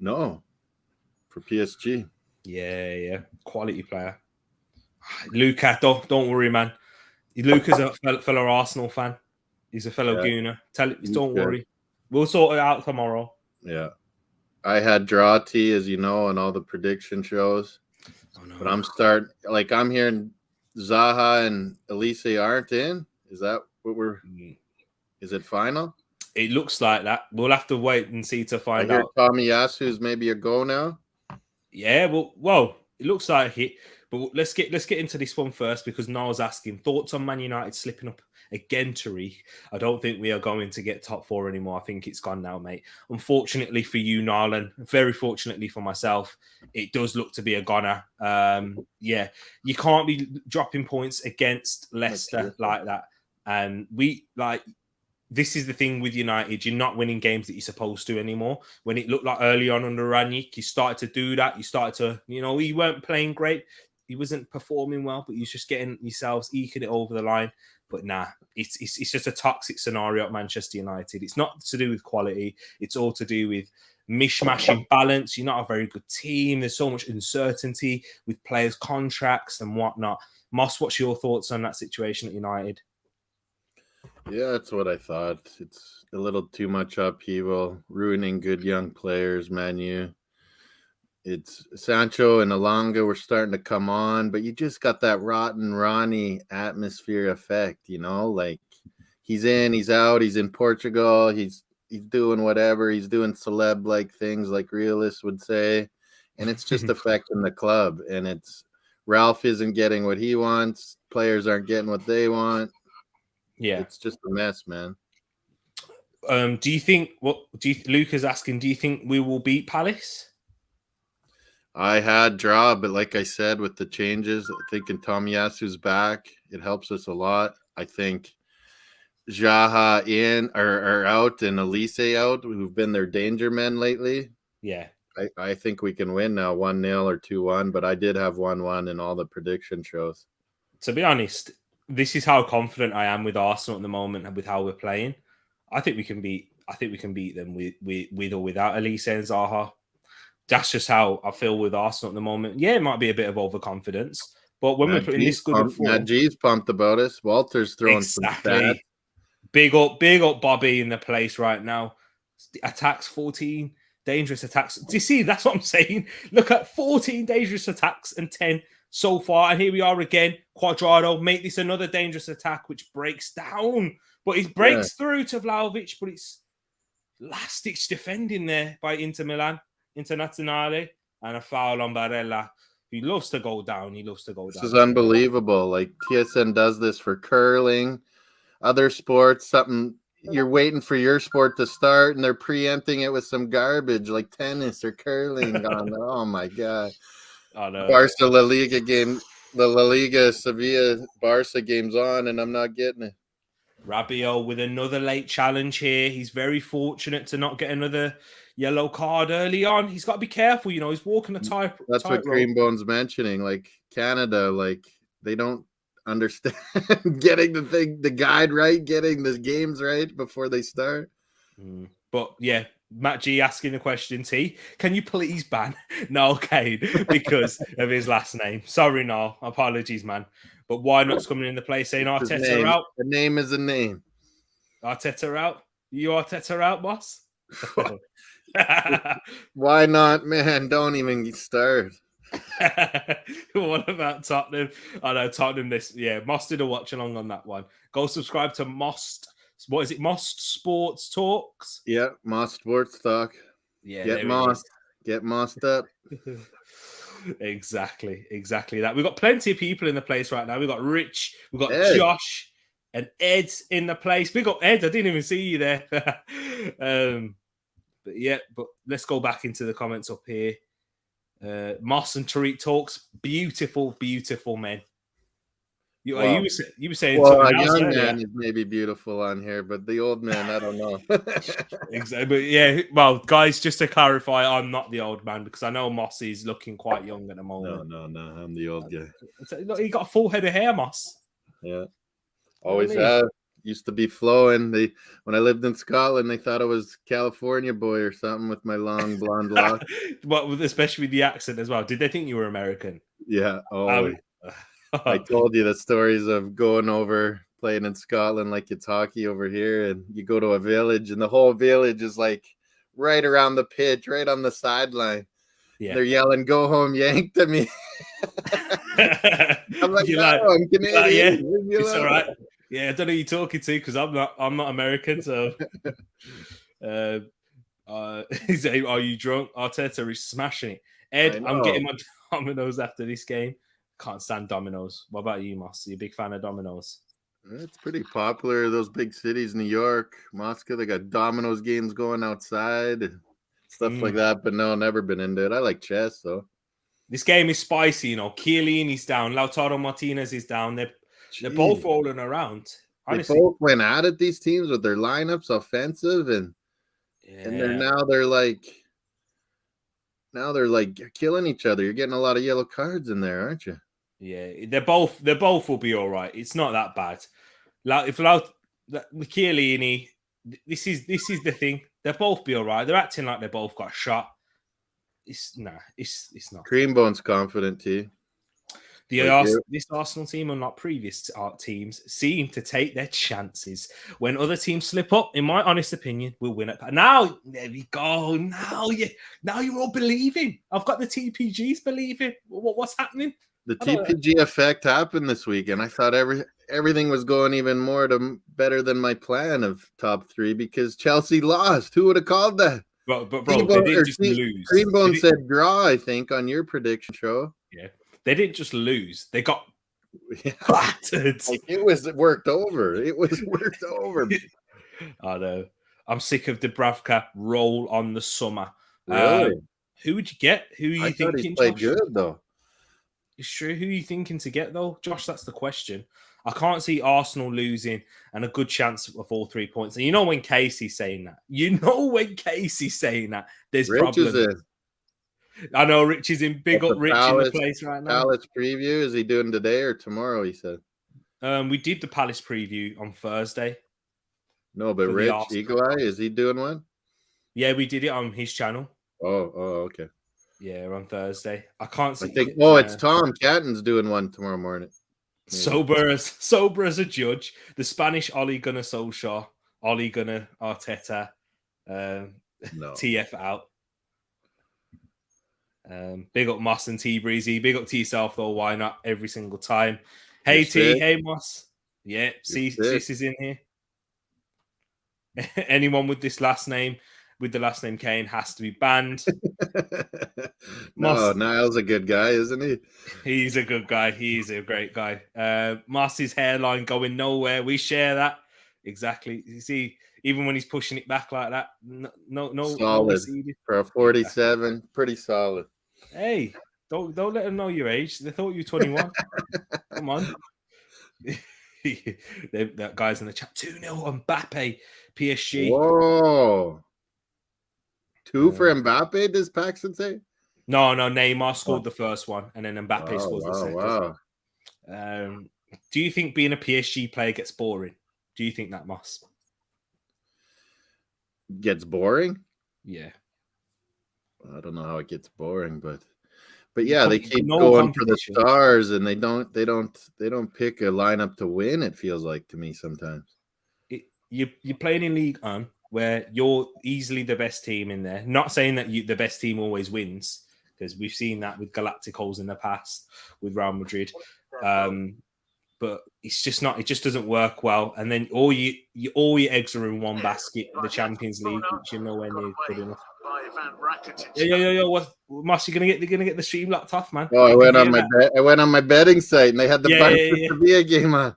No. For PSG. Yeah. Quality player. Luca, don't worry, man. Luca's a fellow Arsenal fan. He's a fellow Gooner. Don't worry. We'll sort it out tomorrow. Yeah. I had Drati, as you know, and all the prediction shows. Oh, no. But I'm hearing Zaha and Elise aren't in. Is that what is it final? It looks like that. We'll have to wait and see to find out. Tommy Yasu's maybe a go now. Yeah, well, it looks like it. But let's get into this one first because Niall's asking thoughts on Man United slipping up again, Tereak. I don't think we are going to get top 4 anymore. I think it's gone now, mate. Unfortunately for you, Niall, and very fortunately for myself, it does look to be a goner. You can't be dropping points against Leicester like that. And this is the thing with United. You're not winning games that you're supposed to anymore. When it looked like early on under Ranić, you started to do that. You started to, he weren't playing great. He wasn't performing well, but he was just getting yourselves eking it over the line. But nah, it's just a toxic scenario at Manchester United. It's not to do with quality. It's all to do with mishmash in balance. You're not a very good team. There's so much uncertainty with players' contracts and whatnot. Moss, what's your thoughts on that situation at United? Yeah, that's what I thought. It's a little too much upheaval, ruining good young players, Man U. It's Sancho and Alonga were starting to come on, but you just got that rotten Ronnie atmosphere effect, like he's in, he's out, he's in Portugal, he's doing whatever, he's doing celeb-like things like realists would say, and it's just affecting the club, and it's Ralph isn't getting what he wants, players aren't getting what they want. Yeah, it's just a mess, man. Do you think Luke is asking, do you think we will beat Palace? I had draw, but like I said, with the changes, I think Tomiyasu's back, it helps us a lot. I think Zaha in or out and Elise out, who've been their danger men lately. Yeah. I think we can win now 1-0 or 2-1, but I did have 1-1 in all the prediction shows. To be honest, this is how confident I am with Arsenal at the moment and with how we're playing. I think we can beat them with or without Elise and Zaha. That's just how I feel with Arsenal at the moment. Yeah, it might be a bit of overconfidence, but when we're putting this good of form, Matt G's pumped about us. Walter's throwing some stats. Big up Bobby in the place right now. Attacks 14, dangerous attacks. Do you see? That's what I'm saying. Look at 14 dangerous attacks and 10 so far. And here we are again. Cuadrado, make this another dangerous attack, which breaks down. But it breaks through to Vlahovic, but it's last-ditch defending there by Inter Milan, Internazionale, and a foul on Barella. He loves to go down. This is unbelievable. Like, TSN does this for curling, other sports, something you're waiting for your sport to start, and they're preempting it with some garbage like tennis or curling. Oh, my God. Oh, no. Barca La Liga game, the La Liga Sevilla Barca game's on, and I'm not getting it. Rabiot with another late challenge here. He's very fortunate to not get another yellow card early on. He's got to be careful, you know. He's walking a tight. That's what Greenbone's mentioning. Like Canada, like they don't understand getting the guide right, getting the games right before they start. But yeah, Matt G asking the question, T, can you please ban Noel Kane because of his last name? Sorry, Noel. Apologies, man. But why not's coming into play saying Arteta out? The name is a name. Arteta out? You Arteta out, boss? Why not, man? Don't even start. What about Tottenham? I know Tottenham Most did a watch along on that one. Go subscribe to Most. What is it? Most Sports Talks? Yeah, Most Sports Talk. Yeah, get Mossed up. Exactly that. We've got plenty of people in the place right now. We've got Rich, we've got Ed. Josh and Ed in the place. Big up Ed, I didn't even see you there. But let's go back into the comments up here. Moss and Tereak Talks, beautiful men. You were saying a young man is maybe beautiful on here, but the old man, I don't know. Exactly. But yeah, well, guys, just to clarify, I'm not the old man because I know Moss is looking quite young at the moment. No, I'm the old guy. Look, he got a full head of hair, Moss. Yeah. Always have. Used to be flowing. When I lived in Scotland, they thought I was California boy or something with my long blonde locks. But especially with the accent as well. Did they think you were American? Yeah, always. I told you the stories of going over playing in Scotland like it's hockey over here, and you go to a village, and the whole village is like right around the pitch, right on the sideline. Yeah. They're yelling, "Go home, Yank!" to me. I'm like, I'm Canadian. It's all right. Yeah, I don't know who you're talking to because I'm not American. So, are you drunk? Arteta is smashing it. Ed, I'm getting my Dominoes after this game. Can't stand Dominoes. What about you, Moss? Are you a big fan of Dominoes? It's pretty popular. Those big cities, New York, Moscow, they got Dominoes games going outside and stuff like that. But no, never been into it. I like chess, though. This game is spicy, you know. Chiellini's down. Lautaro Martinez is down. They're both rolling around. Honestly. They both went at it, these teams, with their lineups, offensive, and they're like killing each other. You're getting a lot of yellow cards in there, aren't you? Yeah, they both will be all right. It's not that bad. Like Chiellini, this is the thing. They'll both be all right. They're acting like they both got shot. It's not. Creambone's confident, T. This Arsenal team, unlike previous teams, seem to take their chances. When other teams slip up, in my honest opinion, we'll win it. Now, there we go. Now you're all believing. I've got the TPGs believing. What's happening? The TPG effect happened this week, and I thought everything was going even more better than my plan of top three because Chelsea lost. Who would have called that? But bro, they didn't just lose. Greenbone said draw, I think, on your prediction show. Yeah. They didn't just lose. They got battered. Like it was worked over. I know. I'm sick of Dubravka roll on the summer. Really? Who would you get? Who are you thinking? He played good, though. It's true. Who are you thinking to get, though? Josh, that's the question. I can't see Arsenal losing and a good chance of all 3 points. And you know when Casey's saying that, there's Rich problems. I know Rich is in big At up the Rich in the place right now. Palace preview. Is he doing today or tomorrow? He said. We did the Palace preview on Thursday. No, but Rich Eagle Eye, is he doing one? Yeah, we did it on his channel. Oh, okay. Yeah, on Thursday. I can't see. I think. Oh, it's Tom Catton's doing one tomorrow morning. Maybe. Sober as a judge. The Spanish Ole Gunnar Solskjaer, Ole Gunnar Arteta, TF out. Big up Moss and T Breezy. Big up to yourself though. Why not every single time? Hey T, hey Moss. Yeah, see, sis is in here. Anyone with this last name, with the last name Kane, has to be banned. No, Niall's a good guy, isn't he? He's a good guy. He's a great guy. Moss's hairline going nowhere. We share that. Exactly. You see, even when he's pushing it back like that, no solid for a 47, pretty solid. Hey, don't let them know your age. They thought you were 21. Come on. That guy's in the chat. 2-0 Mbappe, PSG. Whoa. 2 for Mbappe, does Paxton say? No, Neymar scored the first one, and then Mbappe scores the second. Wow. Do you think being a PSG player gets boring? Do you think that must? Gets boring? Yeah. I don't know how it gets boring, but yeah, they keep going for the stars, and they don't pick a lineup to win. It feels like to me sometimes. You're playing in League One where you're easily the best team in there. Not saying that the best team always wins, because we've seen that with Galacticos in the past with Real Madrid. But it's just not. It just doesn't work well. And then all your eggs are in one basket. The Champions League, which you're nowhere near good enough. Yeah. What, Moss? You're gonna get the stream locked off, man. Oh, I went on my betting site, and they had the Sevilla game on.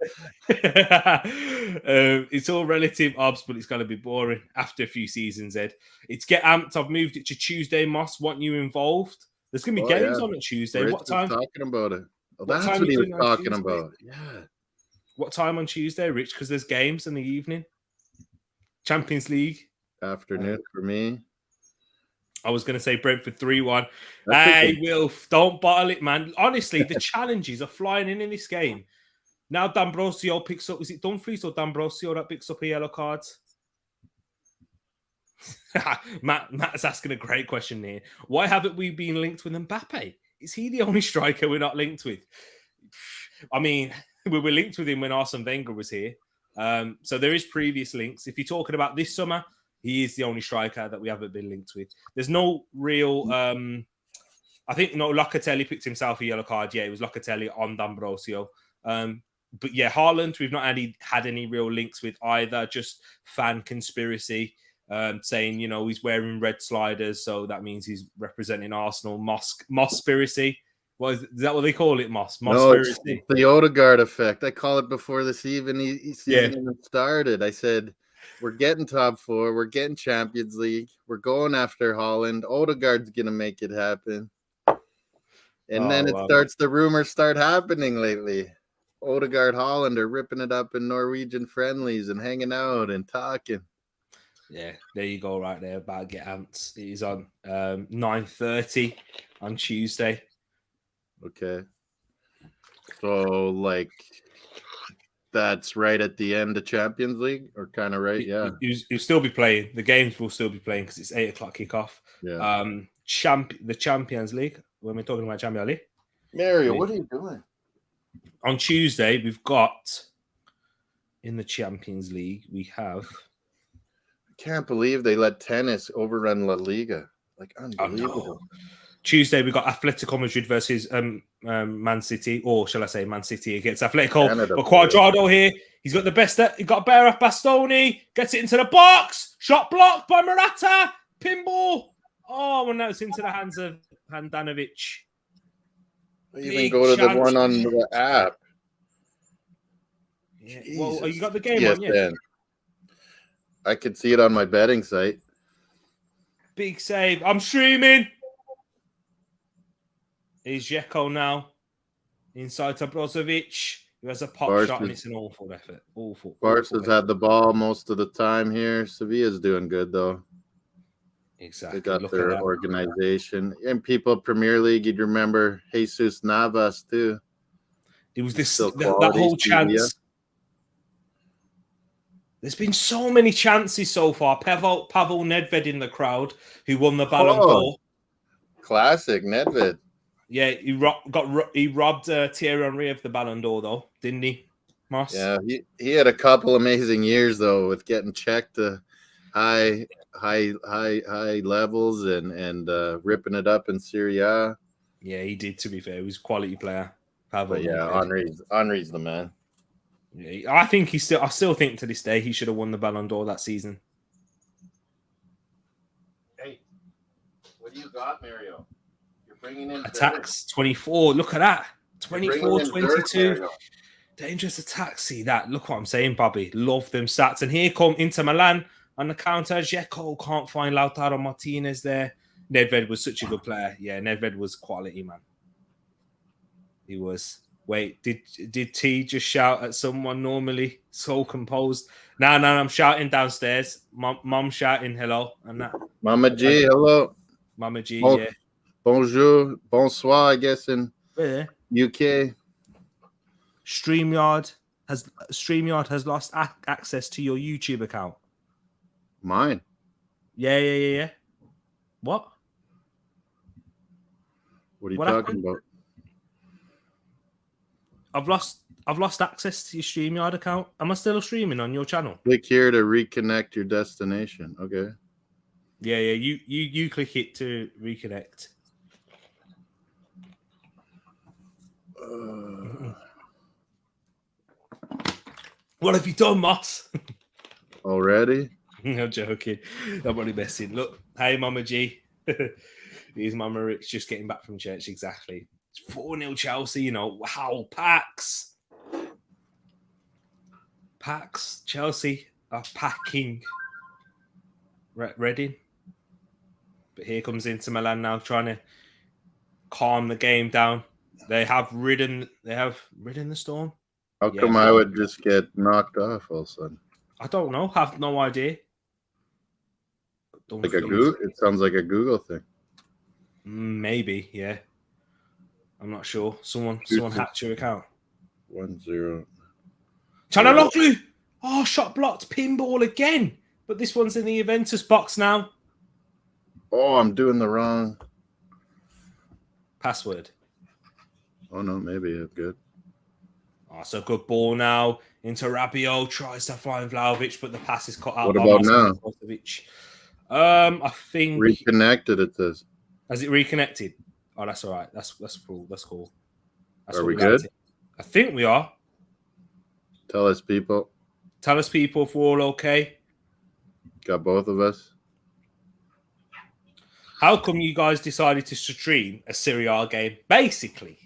It's all relative, Obs, but it's gonna be boring after a few seasons, Ed. It's get amped. I've moved it to Tuesday, Moss. Want you involved? There's gonna be games on Tuesday. Rich what time? Talking about it. Well, that's what he was talking about. Yeah. What time on Tuesday, Rich? Because there's games in the evening. Champions League. Afternoon for me. I was going to say Brentford 3-1. Hey, Wilf, don't bottle it, man. Honestly, the challenges are flying in this game. Now D'Ambrosio picks up. Is it Dumfries or D'Ambrosio that picks up a yellow card? Matt's asking a great question here. Why haven't we been linked with Mbappe? Is he the only striker we're not linked with? I mean, we were linked with him when Arsene Wenger was here. So there is previous links. If you're talking about this summer, he is the only striker that we haven't been linked with. There's no real... I think, Locatelli picked himself a yellow card. Yeah, it was Locatelli on D'Ambrosio. But yeah, Haaland, we've not had any real links with either. Just fan conspiracy. Saying, he's wearing red sliders, so that means he's representing Arsenal. Moss-spiracy. Is that what they call it, Moss? Moss-spiracy. No, it's the Odegaard effect. I call it before this even started. I said, we're getting top 4. We're getting Champions League. We're going after Haaland. Odegaard's going to make it happen. And then the rumors start happening lately. Odegaard, Haaland are ripping it up in Norwegian friendlies and hanging out and talking. Yeah, there you go, right there. About to get ants. It is on 9:30 on Tuesday. Okay. So, that's right at the end of Champions League, or kind of right? Yeah. You'll still be playing. The games will still be playing because it's 8 o'clock kickoff. Yeah. The Champions League. When we're talking about Champions League, Mario, what are you doing? On Tuesday, we've got in the Champions League, we have. Can't believe they let tennis overrun La Liga. Unbelievable. Oh, no. Tuesday, we got Atletico Madrid versus Man City, or shall I say Man City against Atletico. But Cuadrado here, he's got the best. He got a bear off Bastoni, gets it into the box, shot blocked by Morata, pinball. Oh, and now it's into the hands of Handanovic. Even go to the one on the app. Yeah. Well, you got the game on, yeah. I could see it on my betting site. Big save. I'm streaming. Here's Dzeko now. Inside to Brozovic, who has a pop shot, and it's an awful effort. Awful. Barca's had the ball most of the time here. Sevilla's doing good, though. Exactly. They got Look their at that. organization. And people, Premier League, you'd remember Jesus Navas too. It was He's this still that quality, whole Sevilla. chance. There's been so many chances so far. Pavel Nedved in the crowd, who won the Ballon d'Or. Classic Nedved. Yeah, he robbed Thierry Henry of the Ballon d'Or, though, didn't he, Moss? Yeah, he had a couple amazing years though, with getting checked to high levels and ripping it up in Serie. Yeah, he did. To be fair, he was a quality player. Pavel But yeah, Nedved. Henry's the man. Yeah, I still think to this day he should have won the Ballon d'Or that season. Hey, what do you got, Mario? You're bringing in attacks 24. Look at that. 24, 22. Dirt, Dangerous attacks. See that? Look what I'm saying, Bobby. Love them stats. And here come Inter Milan on the counter. Dzeko can't find Lautaro Martinez there. Nedved was such a good player. Yeah, Nedved was quality, man. He was. Wait, did T just shout at someone normally? So composed. No, I'm shouting downstairs. Mom shouting hello and that. Mama G, hello. Mama G, yeah. Bonjour, bonsoir, I guess in UK. StreamYard has lost access to your YouTube account. Mine. Yeah. What? What are you talking about? I've lost access to your StreamYard account. Am I still streaming on your channel? Click here to reconnect your destination. Okay. Yeah. You click it to reconnect. What have you done, Moss? Already? I'm joking. I'm only messing. Look, hey, Mama G. Here's Mama Rich just getting back from church. Exactly. It's 4-0 Chelsea, you know. Wow, Packs. Chelsea are packing. Reading. But here comes Inter Milan now, trying to calm the game down. They have ridden the storm. How come I would just get knocked off all of a sudden? I don't know. Have no idea. Like a Google? It sounds like a Google thing. Maybe, yeah. I'm not sure. Someone hacked your account. 1-0. Chanaloglu! Oh, shot blocked. Pinball again. But this one's in the Juventus box now. Oh, I'm doing the wrong password. Oh, no, maybe it's good. Oh, it's a good ball now. Into Rabiot. Tries to find Vlahovic, but the pass is cut out. What about now? I think... Reconnected, it says. Has it reconnected? Oh, that's all right. That's cool. That's cool. Are we good? I think we are. Tell us, people. Tell us, people, if we're all okay. Got both of us. How come you guys decided to stream a Serie A game? Basically,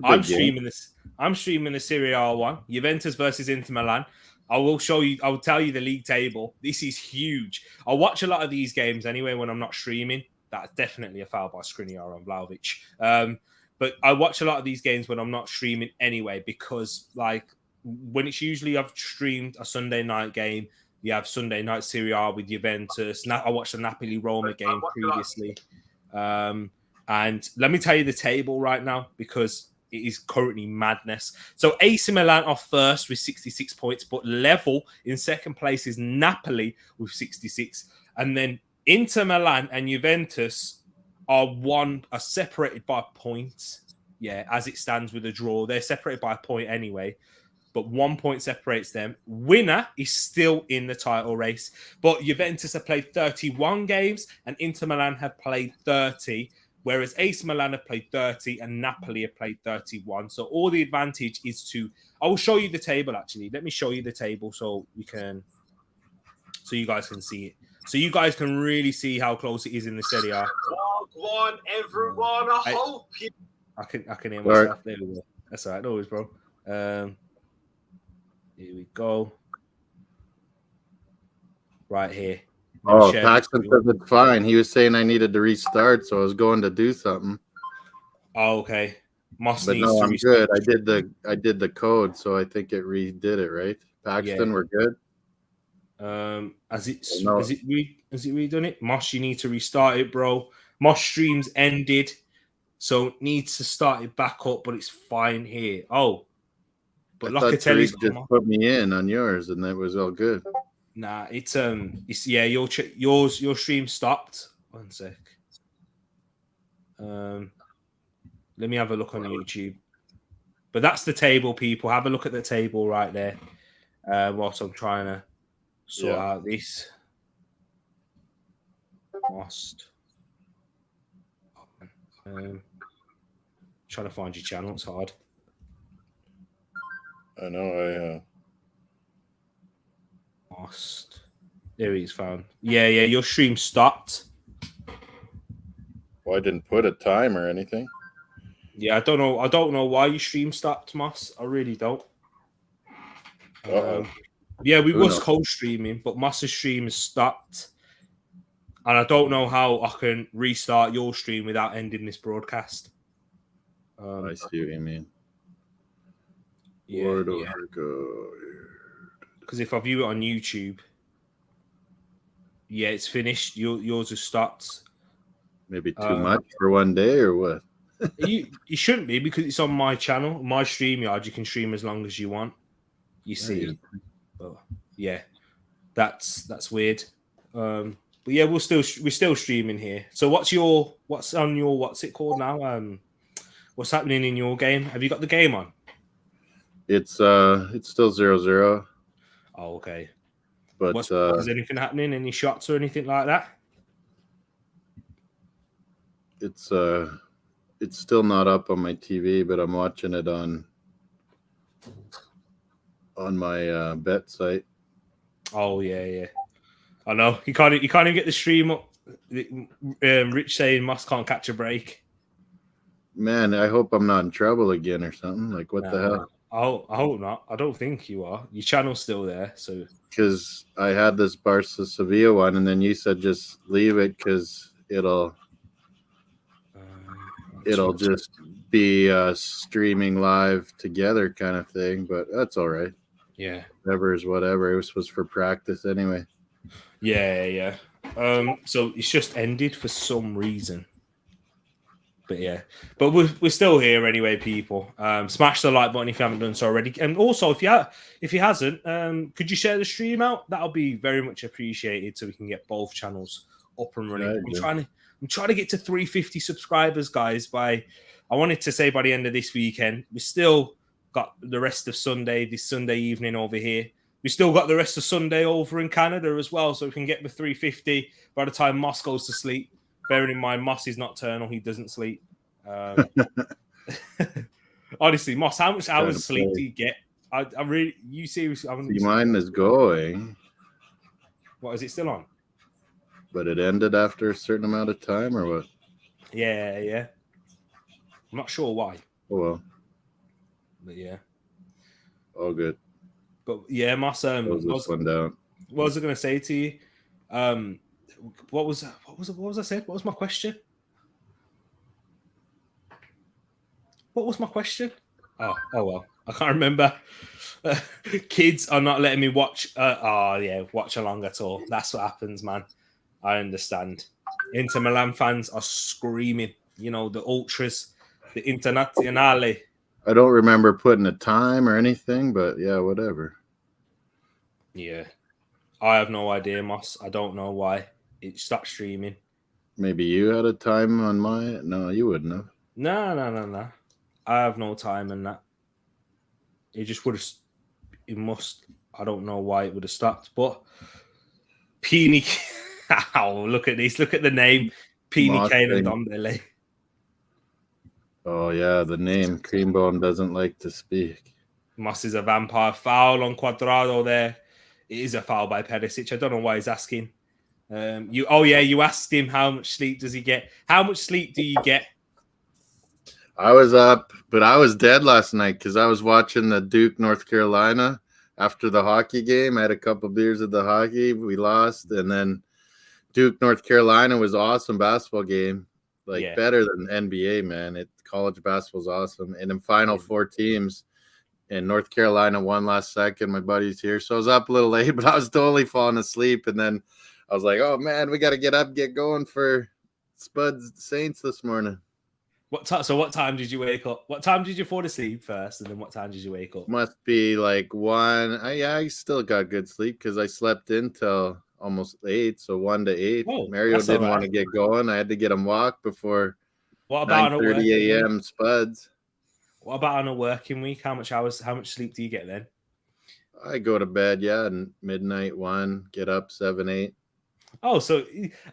I'm streaming the Serie A one, Juventus versus Inter Milan. I will tell you the league table. This is huge. I watch a lot of these games anyway when I'm not streaming. That's definitely a foul by Skriniar on Vlahovic. But I watch a lot of these games when I'm not streaming anyway, because like when it's usually I've streamed a Sunday night game, you have Sunday night Serie A with Juventus. Now I watched the Napoli-Roma game previously. And let me tell you the table right now, because it is currently madness. So AC Milan are first with 66 points, but level in second place is Napoli with 66. And then Inter Milan and Juventus are separated by points. Yeah, as it stands with a draw. They're separated by a point anyway, but 1 point separates them. Winner is still in the title race, but Juventus have played 31 games and Inter Milan have played 30, whereas AC Milan have played 30 and Napoli have played 31. So all the advantage is I will show you the table, actually. Let me show you the table so you guys can see it. So you guys can really see how close it is in the Serie A. One, everyone. I hope you. I can hear myself. Right. There we go. That's all right. No worries, bro. Here we go. Right here. Paxton says it's fine. He was saying I needed to restart, so I was going to do something. Oh, okay. But no, I'm good. I did the code, so I think it redid it, right? Paxton, yeah. We're good. Has it redone it? Moss, you need to restart it, bro. Moss streams ended, so needs to start it back up, but it's fine here. Oh, but I thought Locatelli's Tereak just put me in on yours, and that was all good. Nah, it's yeah, your stream stopped. One sec. Let me have a look on YouTube. But that's the table, people. Have a look at the table right there. Whilst I'm trying to sort out this. Lost. Trying to find your channel. It's hard. I know. Lost. There he's found. Yeah. Your stream stopped. Well, I didn't put a time or anything. Yeah, I don't know why your stream stopped, Moss. I really don't. Yeah, we was co-streaming, but Moss's stream has stopped. And I don't know how I can restart your stream without ending this broadcast. I see what you mean. Yeah, Where do I go? Because if I view it on YouTube, yeah, it's finished. Yours has stopped. Maybe too much for one day, or what? you shouldn't be, because it's on my channel, my StreamYard. You can stream as long as you want. You see, but yeah, that's weird. But yeah, we're still streaming here. So what's it called now? What's happening in your game? Have you got the game on? It's still 0-0. Oh, okay. But is anything happening? Any shots or anything like that? It's still not up on my TV, but I'm watching it on my bet site. Oh yeah. I know you can't even get the stream up. Rich saying Moss can't catch a break. Man, I hope I'm not in trouble again or something. Like, what the hell? I hope not. I don't think you are. Your channel's still there, so. Because I had this Barca Sevilla one, and then you said just leave it because it'll just be streaming live together kind of thing. But that's all right. Yeah. Whatever is whatever. It was for practice anyway. Yeah. So it's just ended for some reason. But yeah, but we're still here anyway, people. Smash the like button if you haven't done so already, and also if you hasn't, could you share the stream out? That'll be very much appreciated, so we can get both channels up and running. I'm trying to get to 350 subscribers, guys. I wanted to say by the end of this weekend. We still got the rest of Sunday, this Sunday evening over here. We still got the rest of Sunday over in Canada as well, so we can get the 350 by the time Moss goes to sleep. Bearing in mind, Moss is nocturnal; he doesn't sleep. Honestly, Moss, how much hours of sleep do you get? I really, you seriously? Mine is going. What, is it still on? But it ended after a certain amount of time, or what? Yeah. I'm not sure why. Oh well. But yeah. All good. But yeah, Moss. Close this one down. What was I going to say to you? What was I saying? What was my question? What was my question? Oh well, I can't remember. Kids are not letting me watch. Watchalong at all. That's what happens, man. I understand. Inter Milan fans are screaming. You know, the ultras, the Internazionale. I don't remember putting a time or anything, but yeah, whatever. Yeah, I have no idea, Moss. I don't know why it stopped streaming. Maybe you had a time on my. No, you wouldn't have. No. I have no time in that. It just would have. It must. I don't know why it would have stopped, but Peony. Oh, look at this! Look at the name, Peony Kane and Dombele. Oh yeah, the name Creambone doesn't like to speak. Moss is a vampire. Foul on Cuadrado there. It is a foul by Perisic. I don't know why he's asking. You asked him how much sleep does he get? How much sleep do you get? I was up, but I was dead last night because I was watching the Duke, North Carolina after the hockey game. I had a couple beers at the hockey. We lost, and then Duke, North Carolina was an awesome basketball game. Better than NBA, man. College basketball's awesome. And in Final Four teams, and North Carolina won last second. My buddy's here, so I was up a little late, but I was totally falling asleep. And then I was like, "Oh man, we got to get up, get going for Spuds Saints this morning." So what time did you wake up? What time did you fall asleep first, and then what time did you wake up? Must be like 1. I still got good sleep because I slept in till almost 8, so 1 to 8. Oh, Mario that's didn't all want to right. get going. I had to get him walk before What about 9:30 a.m. Spuds. What about on a working week? How much sleep do you get then? I go to bed, and midnight 1, get up 7, 8. Oh, so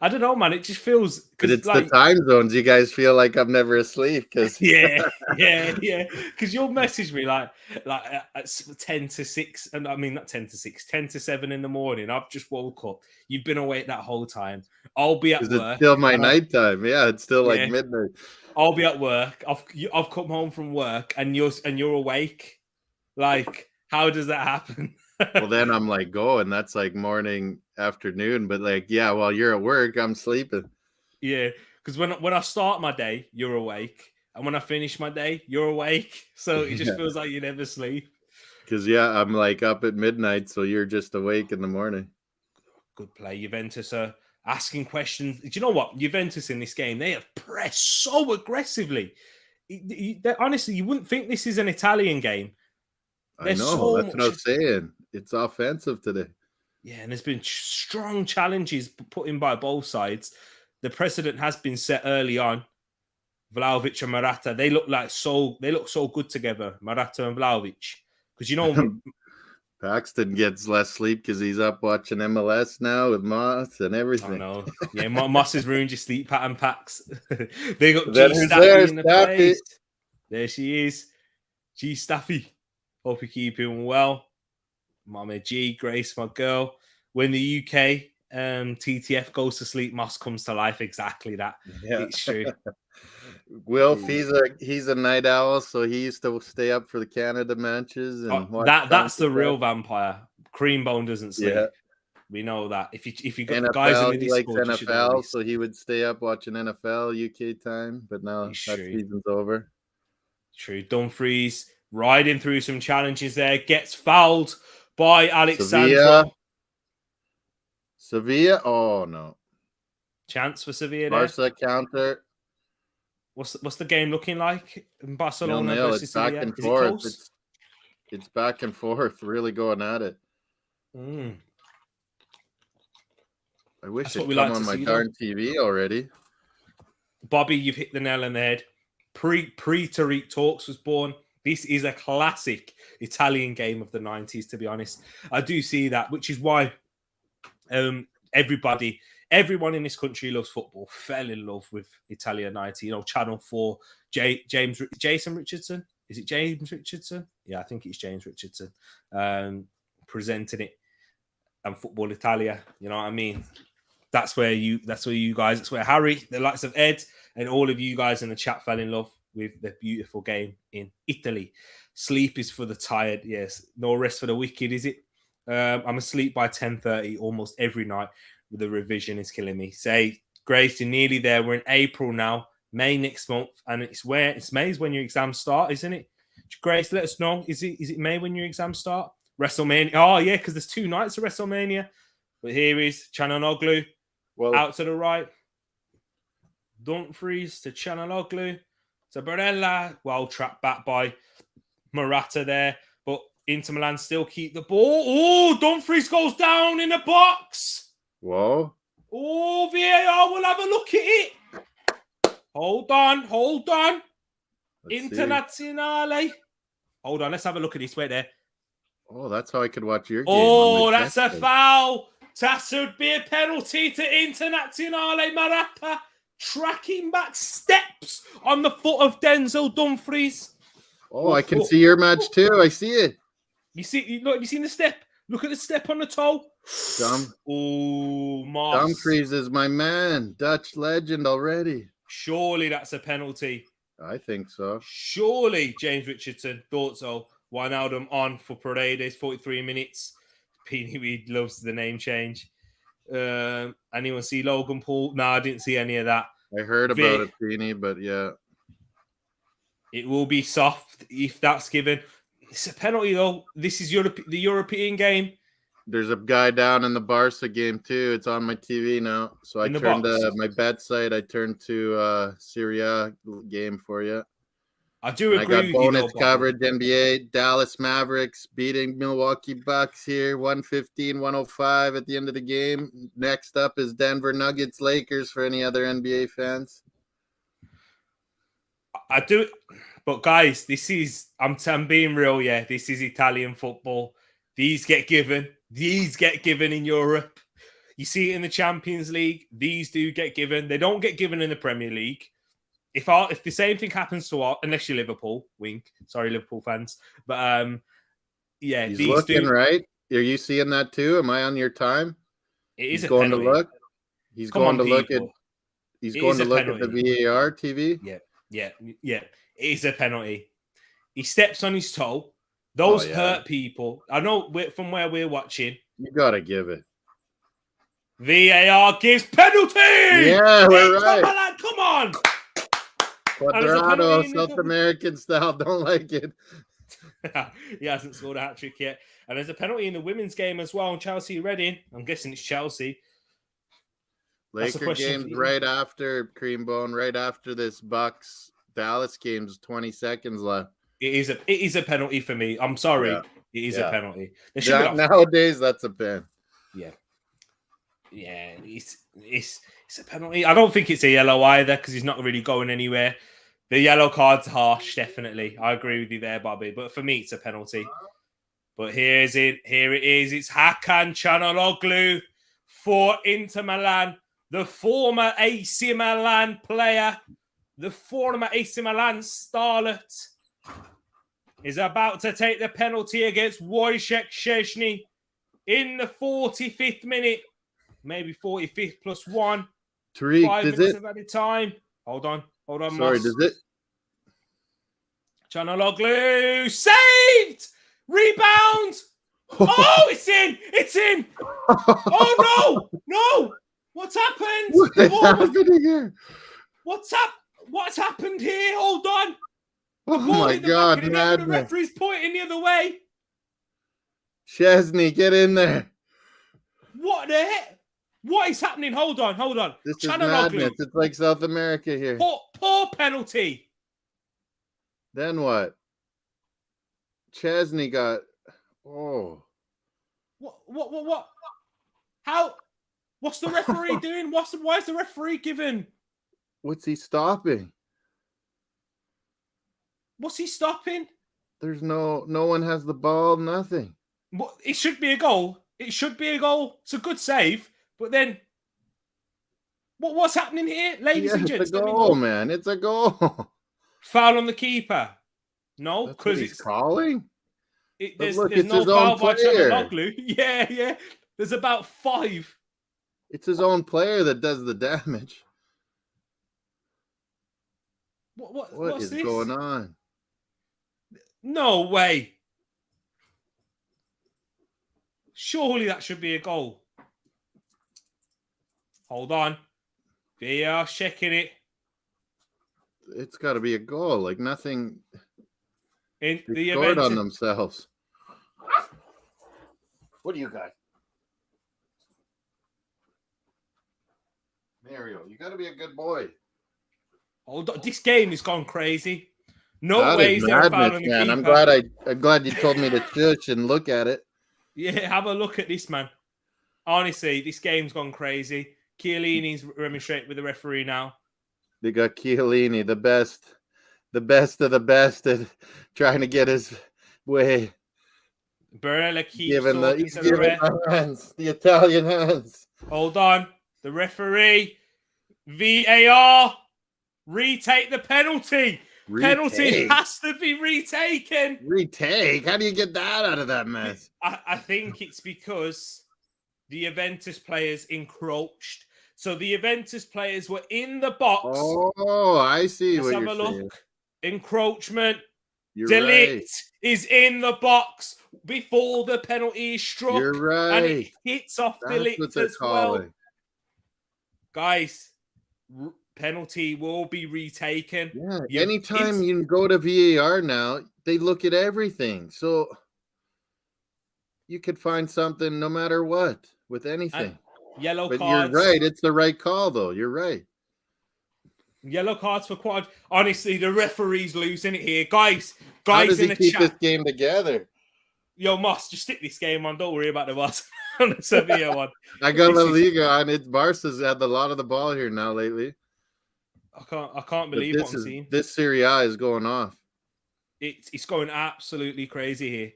I don't know, man. It just feels But it's like the time zones. You guys feel like I'm never asleep because yeah. Because you'll message me like at 10 to 6, and I mean not 10 to 6, 10 to 7 in the morning. I've just woke up. You've been awake that whole time. I'll be at work. It's still my nighttime. Yeah, it's still like midnight. I'll be at work. I've come home from work, and you're awake. Like, how does that happen? Well, then I'm like going. That's like morning, afternoon. But like, yeah, while you're at work, I'm sleeping. Yeah, because when I start my day, you're awake, and when I finish my day, you're awake. So it just feels like you never sleep. Because I'm like up at midnight, so you're just awake in the morning. Good play, Juventus are asking questions. Do you know what? Juventus in this game, they have pressed so aggressively. Honestly, you wouldn't think this is an Italian game. I know. That's what I was saying. It's offensive today. Yeah, and there's been strong challenges put in by both sides. The precedent has been set early on. Vlahovic and Morata, they look so good together, Morata and Vlahovic. Because you know Paxton gets less sleep because he's up watching MLS now with Moss and everything. I know. Yeah, Moss has ruined your sleep pattern, Pax. They got G Staffy in the place. There she is. G Staffy. Hope you're keeping well. Mama G, Grace, my girl. When the UK TTF goes to sleep, Moss comes to life. Exactly that. Yeah. It's true. Wilf, he's a night owl, so he used to stay up for the Canada matches and that's the real vampire. Creambone doesn't sleep. Yeah. We know that. If you got NFL, guys in the Discord, he likes NFL, so he would stay up watching NFL UK time, but now that season's over. True. Dumfries riding through some challenges there, gets fouled by Alexandro. Sevilla. Oh no. Chance for Sevilla there. Barca counter. What's the game looking like in Barcelona versus it's back Sevilla? and forth. It's back and forth, really going at it. I wish it'd come on my darn TV already. Bobby, you've hit the nail on the head. Pre-Tereak Talks was born. This is a classic Italian game of the 90s, to be honest. I do see that, which is why everyone in this country loves football, fell in love with Italia 90. You know, Channel 4, Jason Richardson. Is it James Richardson? Yeah, I think it's James Richardson. Presenting it, and Football Italia. You know what I mean? That's where you guys, that's where Harry, the likes of Ed, and all of you guys in the chat fell in love with the beautiful game in Italy. Sleep is for the tired. Yes. No rest for the wicked, is it? I'm asleep by 10:30 almost every night. The revision is killing me. Say, Grace, you're nearly there. We're in April now, May next month, and it's May is when your exams start, isn't it? Grace, let us know. Is it May when your exams start? WrestleMania. Oh yeah, because there's 2 nights of WrestleMania. But here is Chananoglu out to the right. Dumfries to Chananoglu to Barella. Well trapped back by Morata there, but Inter Milan still keep the ball. Oh, Dumfries goes down in the box. Whoa. Oh, VAR will have a look at it. Hold on. Internazionale. Hold on, let's have a look at this. Wait there. Oh, that's how I could watch your game. Oh, that's a foul. That should be a penalty to Internazionale. Morata tracking back steps on the foot of Denzel Dumfries. Oh, I can see your match too. I see it. You see, look, have you seen the step? Look at the step on the toe. Oh, Mars. Dumfries is my man. Dutch legend already. Surely that's a penalty. I think so. Surely, James Richardson thought so. Wijnaldum on for Paredes, 43 minutes. Peony Weed loves the name change. Anyone see Logan Paul? No, I didn't see any of that. I heard about it, Peony, but yeah. It will be soft if that's given. It's a penalty, though. This is the European game. There's a guy down in the Barca game too. It's on my TV now. So I turned my bet site. I turned to Serie game for you. I do agree I got with bonus you, though, coverage. NBA Dallas Mavericks beating Milwaukee Bucks here, 115-105 at the end of the game. Next up is Denver Nuggets Lakers for any other NBA fans. I do, but guys, this is I'm being real. Yeah, this is Italian football. These get given in Europe. You see it in the Champions League. These do get given. They don't get given in the Premier League. If the same thing happens to us, unless you're Liverpool, wink. Sorry, Liverpool fans. But yeah, he's these looking right. Are you seeing that too? Am I on your time? He's going penalty. To look. He's Come going on, to look people. at. He's going to look at the VAR TV. Yeah. It is a penalty. He steps on his toe. Those hurt people. I know from where we're watching. You gotta give it. VAR gives penalty. Yeah, we're right. Milan, come on. Quadrado, South American style. Don't like it. He hasn't scored a hat-trick yet. And there's a penalty in the women's game as well. Chelsea Reading. I'm guessing it's Chelsea. Laker game's right after Creambone, right after this Bucks Dallas game's 20 seconds left. It is a penalty for me. I'm sorry. Yeah. It is a penalty. Nowadays, that's a pen. Yeah. Yeah, it's a penalty. I don't think it's a yellow either because he's not really going anywhere. The yellow card's harsh, definitely. I agree with you there, Bobby. But for me, it's a penalty. But here it is. It's Hakan Çalhanoğlu for Inter Milan, the former AC Milan player, the former AC Milan starlet, is about to take the penalty against Wojciech Szczesny in the 45th minute. Maybe 45th plus one. Tereak, 5 minutes of added time. Hold on. Sorry, Moss. does it? Çalhanoğlu saved! Rebound! Oh, it's in! Oh, no! What's happened? What is happening here? What's happened here? Hold on. Oh, my God, the referee's pointing the other way. Szczesny, get in there. What the heck? What is happening? Hold on. This is madness. It's like South America here. Poor penalty. Then what? Szczesny got... Oh. What? How? What's the referee doing? Why is the referee giving? What's he stopping? What's he stopping? There's no one has the ball, nothing. It should be a goal. It's a good save. But then, what's happening here, ladies and gents? It's a goal, man. It's a goal. Foul on the keeper. No, because it's calling. There's no foul by Çalhanoğlu. Yeah. There's about 5. It's his own player that does the damage. What is going on? No way. Surely that should be a goal. Hold on. VAR checking it. It's got to be a goal. Like nothing. In they the scored event on themselves. What do you got? Mario, you got to be a good boy. Hold on. This game has gone crazy. No way is there a foul on the keeper. I'm glad you told me to shush and look at it. Yeah, have a look at this, man. Honestly, this game's gone crazy. Chiellini's remonstrating with the referee now. They got Chiellini, the best of the best at trying to get his way. Barella keeps giving the hands, the Italian hands. Hold on. The referee, VAR, retake the penalty. Penalty has to be retaken. Retake? How do you get that out of that mess? I think it's because the Juventus players encroached. So the Juventus players were in the box. Oh, I see. Let's have a look. Saying. Encroachment. De Ligt is in the box before the penalty is struck. You're right. And it hits off De Ligt as well. Guys, Penalty will be retaken. Yeah, anytime you go to VAR now, they look at everything. So you could find something no matter what with anything. Yellow but cards. You're right. It's the right call, though. You're right. Yellow cards for quad. Honestly, the referee's losing it here. Guys How does in he the keep chat. this game together? Yo, Moss, just stick this game on. Don't worry about the Moss on the Sevilla one. I got La Liga on it. Barca's had a lot of the ball here now lately. I can't believe what I'm seeing. This Serie A is going off. It's going absolutely crazy here.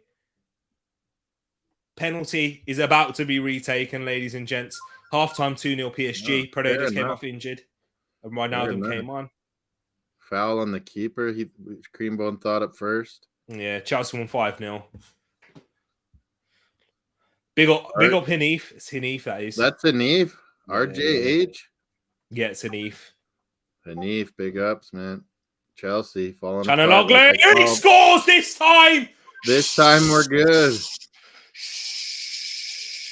Penalty is about to be retaken, ladies and gents. Halftime 2-0 PSG. Paredes came off injured. And Wijnaldum came on. Foul on the keeper. Creambone thought it first. Yeah, Chelsea won 5-0. Big up Hanif. It's Hanif, that is. That's Hanif. RJH. Yeah, it's Hanif. Hanif, big ups, man. Chelsea falling. Chanaloglu, he scores this time. This time we're good.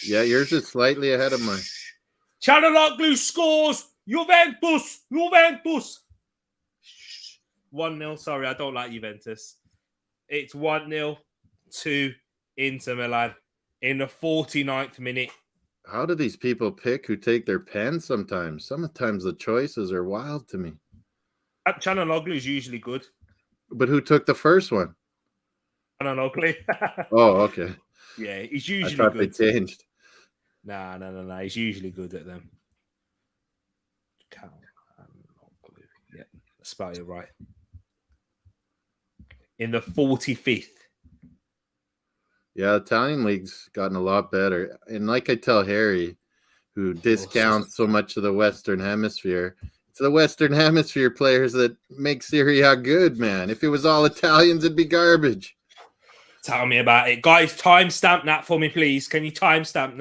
Yeah, yours is slightly ahead of mine. Chanaloglu scores. Juventus. 1-0. Sorry, I don't like Juventus. It's 1-0 to Inter Milan in the 49th minute. How do these people pick who take their pen sometimes? Sometimes the choices are wild to me. Chanaloglu is usually good. But who took the first one? Chanaloglu. Oh, okay. Yeah, he's usually I thought good. They changed. No. He's usually good at them. Yeah, spell it right. In the 45th. Yeah, Italian league's gotten a lot better. And like I tell Harry, who discounts so much of the Western Hemisphere, it's the Western Hemisphere players that make Serie A good, man. If it was all Italians, it'd be garbage. Tell me about it. Guys, timestamp that for me, please. Can you timestamp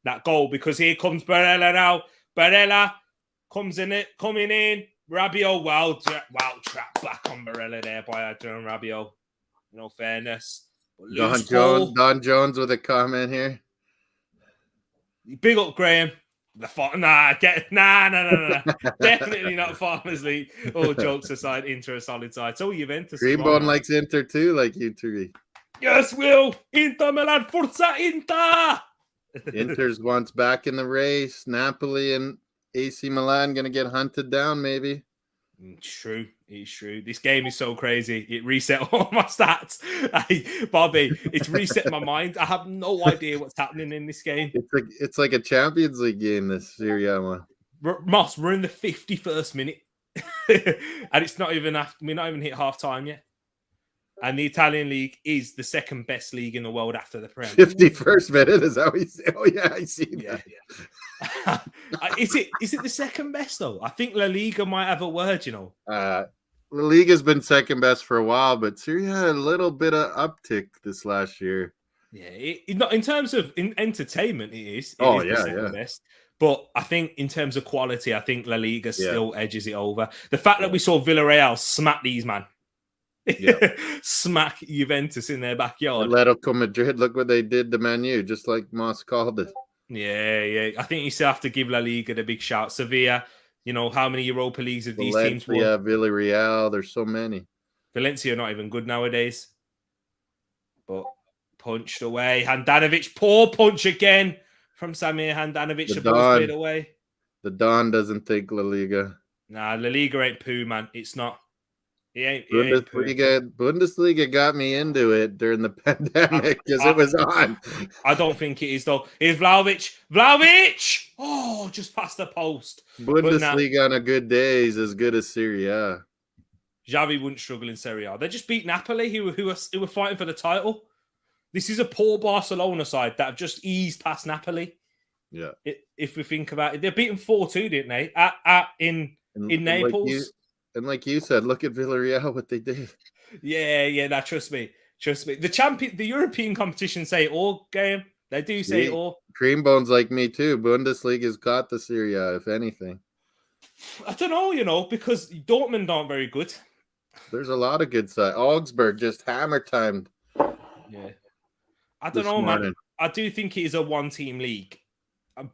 that goal? Because here comes Barella now. Barella coming in. Rabiot, wow, trap back on Barella there by Adrian Rabiot. No fairness. Don Jones with a comment here. Big up, Graham. Nah. Definitely not Farmers League. All jokes aside, Inter a solid side. So Juventus. Greenbone likes Inter too, like you three. Yes, Will. Inter Milan, Forza Inter. Inter's once back in the race. Napoli and AC Milan going to get hunted down, maybe. It's true. This game is so crazy. It reset all my stats. Hey, Bobby, it's reset my mind. I have no idea what's happening in this game. It's like a Champions League game, this Serie A one. Moss, we're in the 51st minute. And it's not even we're not even hit half time yet. And the Italian league is the second best league in the world after the Premier. 51st minute, is that what you say? Oh yeah, I see that. Yeah. Is it the second best though? I think La Liga might have a word, you know. La Liga's been second best for a while, but Serie had a little bit of uptick this last year. Yeah, not in terms of entertainment, it is. The second best. But I think in terms of quality, I think La Liga still edges it over. The fact that we saw Villarreal smack these man. Smack Juventus in their backyard. Atletico Madrid, look what they did to Man U, just like Moss called it. Yeah. I think you still have to give La Liga the big shout. Sevilla, you know, how many Europa Leagues have these teams won? Yeah, Villarreal, there's so many. Valencia are not even good nowadays. But punched away. Handanovic, poor punch again from Samir Handanovic. The ball's played away. The Don doesn't think La Liga. Nah, La Liga ain't poo, man. It's not. Bundesliga got me into it during the pandemic because it was on. I don't think it is though. Is Vlahovic? Oh, just past the post. Bundesliga on a good day is as good as Serie A. Xavi wouldn't struggle in Serie A. They just beat Napoli, who were fighting for the title. This is a poor Barcelona side that have just eased past Napoli. Yeah. If we think about it, they beat them 4-2, didn't they? In Naples. And like you said, look at Villarreal, what they did. Yeah. Now, trust me. The European competitions say all game. They do say all. Creambones like me too. Bundesliga's got the Serie A, if anything. I don't know, you know, because Dortmund aren't very good. There's a lot of good side. Augsburg just hammer timed. Yeah. I don't know, man. I do think it is a one-team league.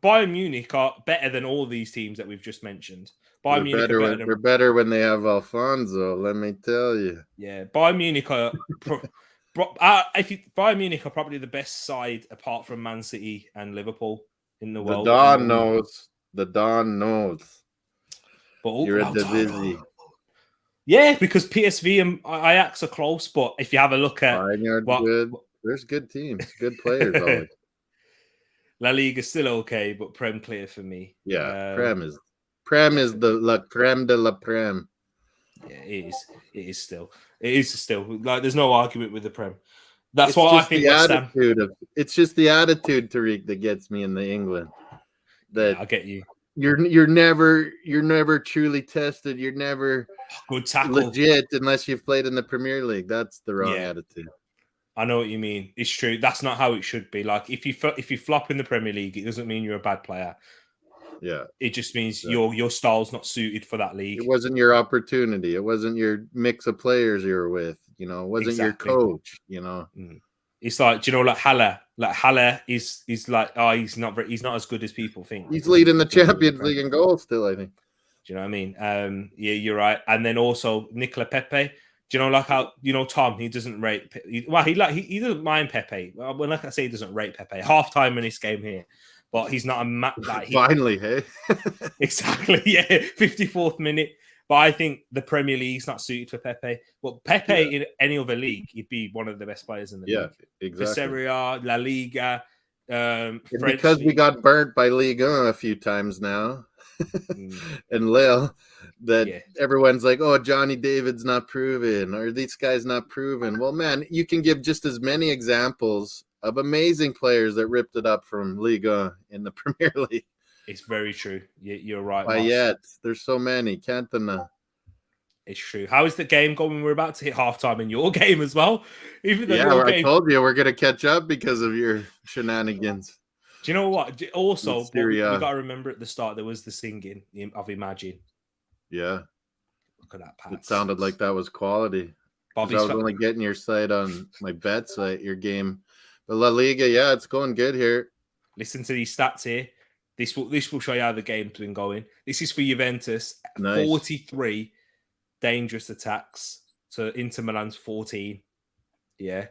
Bayern Munich are better than all these teams that we've just mentioned. Bayern Munich are better they're better when they have Alfonso. Let me tell you. Yeah, Bayern Munich are. Bayern Munich are probably the best side apart from Man City and Liverpool in the world. The Don knows. But You're a divisi. Yeah, because PSV and Ajax are close. But if you have a look at good, there's good teams, good players always. La Liga still okay, but Prem clear for me. Yeah, Prem is the la creme de la Prem. Yeah, it is still. It is still. Like, there's no argument with the Prem. That's what I think. It's just the attitude, Tereak, that gets me in the England. That I get you. You're never truly tested. You're never good tackle legit unless you've played in the Premier League. That's the wrong attitude. I know what you mean. It's true. That's not how it should be. Like, if you flop in the Premier League, it doesn't mean you're a bad player. Yeah, it just means your style's not suited for that league. It wasn't your opportunity. It wasn't your mix of players you were with. You know, it wasn't your coach. You know, it's like, you know, like Haller. Like Haller is like, he's not as good as people think. He's leading the Champions League in goals still, I think. Do you know what I mean? Yeah, you're right. And then also Nicola Pepe. Do you know, like how, you know, Tom, he doesn't rate. He doesn't mind Pepe. Well, like I say, he doesn't rate Pepe. Half time in this game here. But he's not a finally, hey? Exactly, yeah. 54th minute. But I think the Premier League's not suited for Pepe. But Pepe in any other league, he'd be one of the best players in the league. Yeah, exactly. For Serie, La Liga, because we got burnt by Ligue 1 a few times now, and Lille, everyone's like, oh, Johnny David's not proven, or these guys not proven. Well, man, you can give just as many examples of amazing players that ripped it up from Liga in the Premier League. It's very true. You're right. Yet there's so many. Cantona. It's true. How is the game going? We're about to hit halftime in your game as well. Even though I told you we're going to catch up because of your shenanigans. Do you know what? Also, you got to remember at the start there was the singing of Imagine. Yeah. Look at that pass. It sounded like that was quality. I was only getting your site on my bet site, your game. But La Liga, it's going good here. Listen to these stats here. This will show you how the game's been going. This is for Juventus. Nice. 43 dangerous attacks to Inter Milan's 14. Yeah.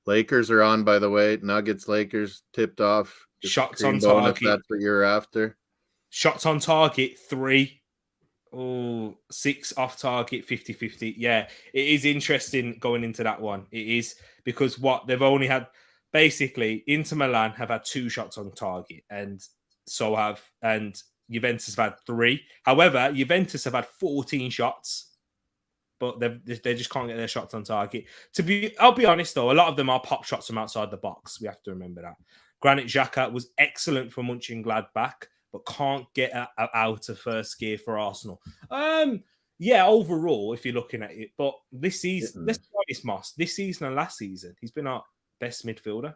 Lakers are on, by the way. Nuggets, Lakers tipped off. Just shots on target. That's what you're after. Shots on target, 3. 6 off target, 50-50. Yeah, it is interesting going into that one. It is, because they've only had, basically, Inter Milan have had 2 shots on target, and Juventus have had 3. However, Juventus have had 14 shots, but they just can't get their shots on target. I'll be honest though, a lot of them are pop shots from outside the box. We have to remember that. Granit Xhaka was excellent for Mönchengladbach, but can't get out of first gear for Arsenal. Overall, if you're looking at it, but this season, let's be honest, Moss, this season and last season, he's been our best midfielder.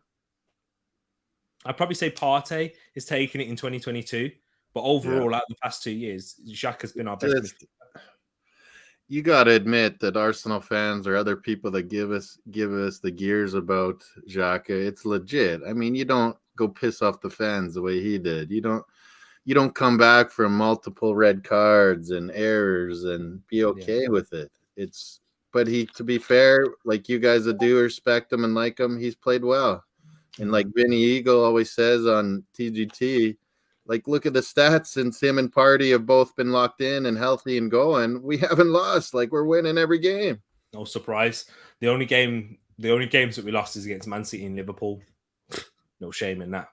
I'd probably say Partey is taking it in 2022, but overall, out the past 2 years, Xhaka's been our best midfielder. You got to admit that Arsenal fans or other people that give us the gears about Xhaka, it's legit. I mean, you don't go piss off the fans the way he did. You don't come back from multiple red cards and errors and be okay with it. But to be fair, like you guys that do respect him and like him, he's played well. And like Vinny Eagle always says on TGT, like, look at the stats since him and Party have both been locked in and healthy and going. We haven't lost. Like, we're winning every game. No surprise. The only games that we lost is against Man City and Liverpool. No shame in that.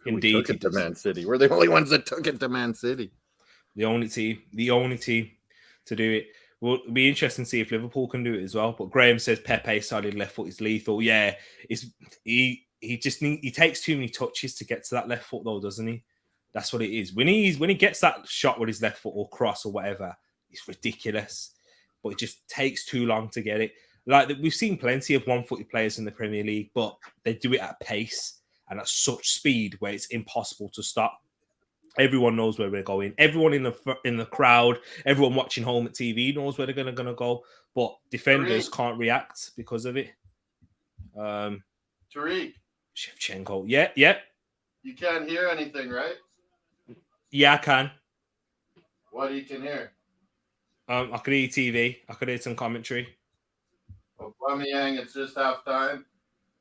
Indeed, we took it to Man City. We're the only ones that took it to Man City. The only team to do it. Well, it'll be interesting to see if Liverpool can do it as well. But Graham says Pepe solid left foot is lethal. Yeah, he takes too many touches to get to that left foot though, doesn't he? That's what it is. When he gets that shot with his left foot or cross or whatever, it's ridiculous. But it just takes too long to get it. Like, we've seen plenty of one-footed players in the Premier League, but they do it at pace and at such speed where it's impossible to stop. Everyone knows where we're going. Everyone in the crowd, everyone watching home at TV knows where they're going to go. But defenders can't react because of it. Tereak. Shevchenko. Yeah. You can't hear anything, right? Yeah, I can. What you can hear? I could hear TV. I could hear some commentary. Oh, Yang, it's just half time.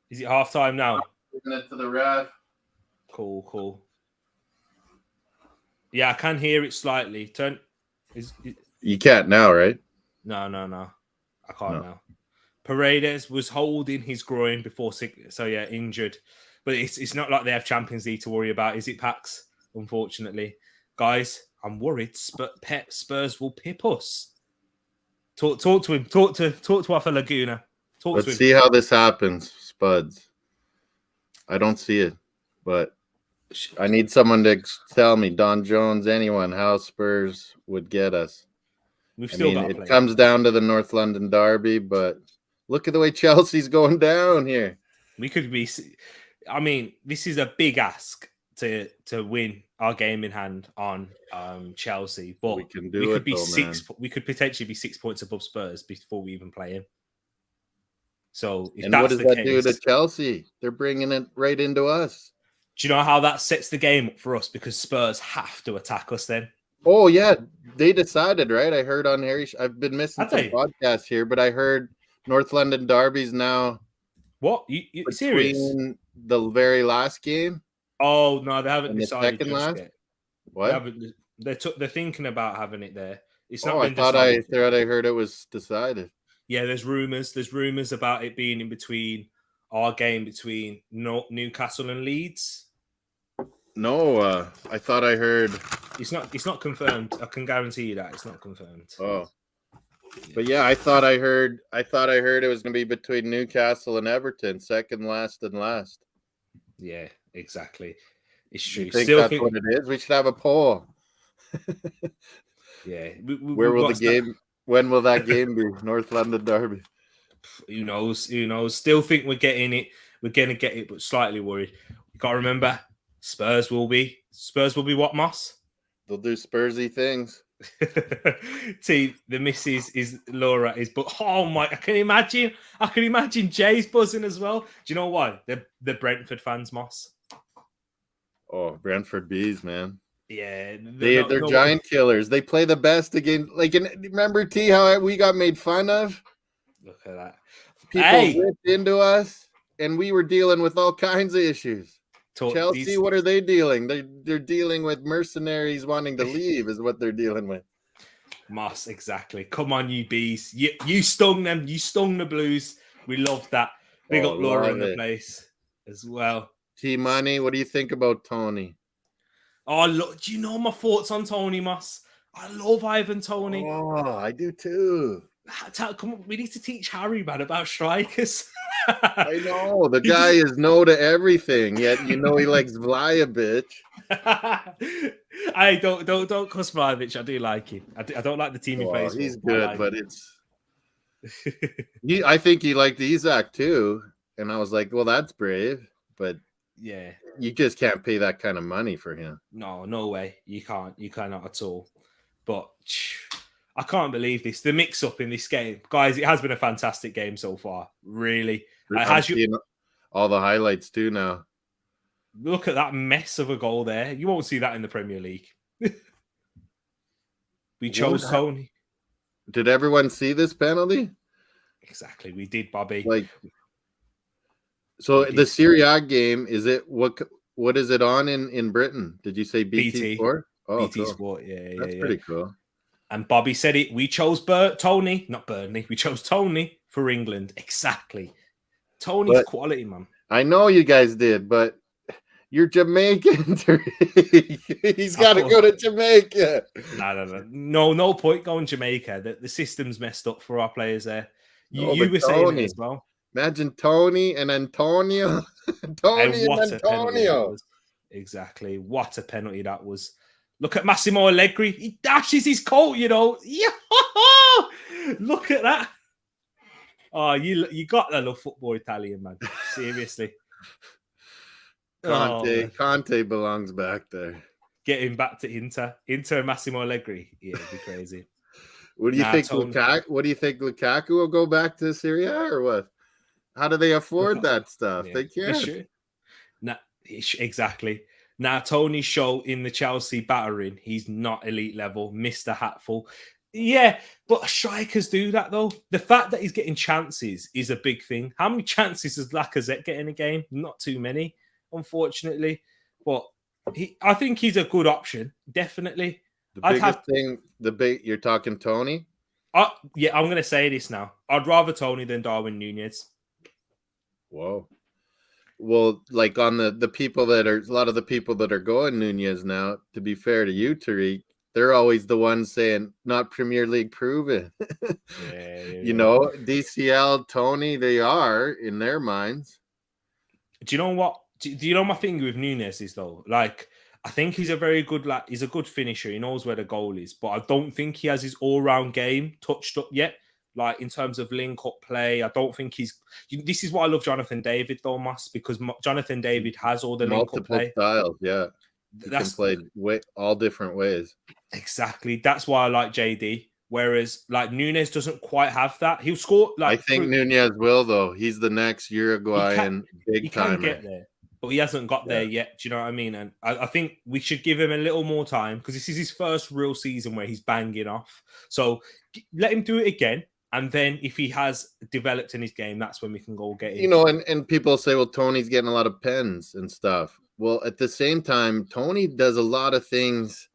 Is it half time now? Giving it to the ref. Cool. Yeah, I can hear it slightly. You can't now, right? No. I can't now. Paredes was holding his groin before injured. But it's not like they have Champions League to worry about, is it, Pax? Unfortunately. Guys, I'm worried Spurs will pip us. Talk to him. Talk to our fellow Laguna. Let's see how this happens, Spuds. I don't see it, but I need someone to tell me, Don Jones, anyone, how Spurs would get us. It comes down to the North London derby, but look at the way Chelsea's going down here. We could be. I mean, this is a big ask to win our game in hand on Chelsea, but we could potentially be 6 points above Spurs before we even play him. So, what does that do to Chelsea? They're bringing it right into us. Do you know how that sets the game up for us? Because Spurs have to attack us then. Oh yeah, they decided, right? I heard on Harry. I've been missing some podcasts here, but I heard North London derbies now. What? You serious? The very last game. Oh no, they haven't decided. The second last. Yet. What? They're thinking about having it there. It's not. I thought I heard it was decided. Yeah, there's rumors. There's rumors about it being in between our game between Newcastle and Leeds. No, I thought I heard. It's not confirmed. I can guarantee you that it's not confirmed. Oh, but yeah, I thought I heard it was going to be between Newcastle and Everton, second last and last. Yeah, exactly. It's true. You think that's what it is? We should have a poll. Yeah. Where will the game? When will that game be? North London derby. Who knows? Still think we're getting it. We're going to get it, but slightly worried. You got to remember, Spurs will be what, Moss? They'll do Spursy things. The missus is Laura but oh my, I can imagine Jay's buzzing as well. Do you know why? They're Brentford fans, Moss. Oh, Brentford bees, man. Yeah, they're giant killers. They play the best again. Remember T how we got made fun of? Look at that. People ripped into us, and we were dealing with all kinds of issues. Chelsea, what are they dealing? They're dealing with mercenaries wanting to leave, is what they're dealing with. Moss, exactly. Come on, you bees. You stung them. You stung the Blues. We love that. Big up Laura in the place as well. T-Money, what do you think about Tony? Oh, look, do you know my thoughts on Tony, Moss? I love Ivan Tony. Oh, I do too. Come on, we need to teach Harry, man, about strikers. I know. The guy is no to everything, yet he likes Vlahovic. Hey, don't cuss Vlahovic. I do like him. I don't like the team he plays for. He's good, but it's... I think he liked Isak too. And I was like, well, that's brave. But yeah, you just can't pay that kind of money for him. No way. You cannot at all. But I can't believe this. The mix-up in this game. Guys, it has been a fantastic game so far. Really. All the highlights too now. Look at that mess of a goal there. You won't see that in the Premier League. We chose Tony. Did everyone see this penalty? Exactly. We did, Bobby. So the Serie A game, is it what is it on in Britain? Did you say BT Sport? Oh, BT Sport, yeah. That's pretty cool. And Bobby said it. We chose Tony, not Burnley. We chose Tony for England. Exactly. Tony's quality, man. I know you guys did, but you're Jamaican. He's got to go to Jamaica. No point going Jamaica. The system's messed up for our players there. You were saying it as well. Imagine Tony and Antonio. Tony and Antonio. Exactly. What a penalty that was. Look at Massimo Allegri. He dashes his coat, Yeah. Look at that. Oh, you got to love football Italian, man. Seriously. Conte belongs back there. Get him back to Inter. Inter and Massimo Allegri. Yeah, it'd be crazy. What do you think, Lukaku? What do you think, Lukaku will go back to Serie A or what? How do they afford that stuff? Yeah, they can't. Sure. Nah, exactly. Now, Tony showed in the Chelsea battering, he's not elite level, missed a hatful. Yeah, but strikers do that though. The fact that he's getting chances is a big thing. How many chances does Lacazette get in a game? Not too many, unfortunately. But I think he's a good option, definitely. You're talking Tony? Yeah, I'm going to say this now. I'd rather Tony than Darwin Núñez. Whoa. Well, like on the people that are, a lot of the people that are going Núñez now, to be fair to you, Tereak, they're always the ones saying not Premier League proven. Yeah, you know, DCL, Tony, they are in their minds. Do you know what? Do you know my thing with Núñez is though? Like, I think he's a very good he's a good finisher. He knows where the goal is, but I don't think he has his all-round game touched up yet. Like in terms of link-up play, I don't think he's. This is why I love Jonathan David though, Mas, because Jonathan David has all the link-up play. Styles, yeah. He can play all different ways. Exactly. That's why I like JD. Whereas, like Núñez doesn't quite have that. He'll score. Like I think Núñez will though. He's the next Uruguayan big timer. He can get there, but he hasn't got there yet. Do you know what I mean? And I think we should give him a little more time because this is his first real season where he's banging off. So let him do it again. And then if he has developed in his game, that's when we can go get him. You know, and people say, well, Tony's getting a lot of pens and stuff. Well, at the same time, Tony does a lot of things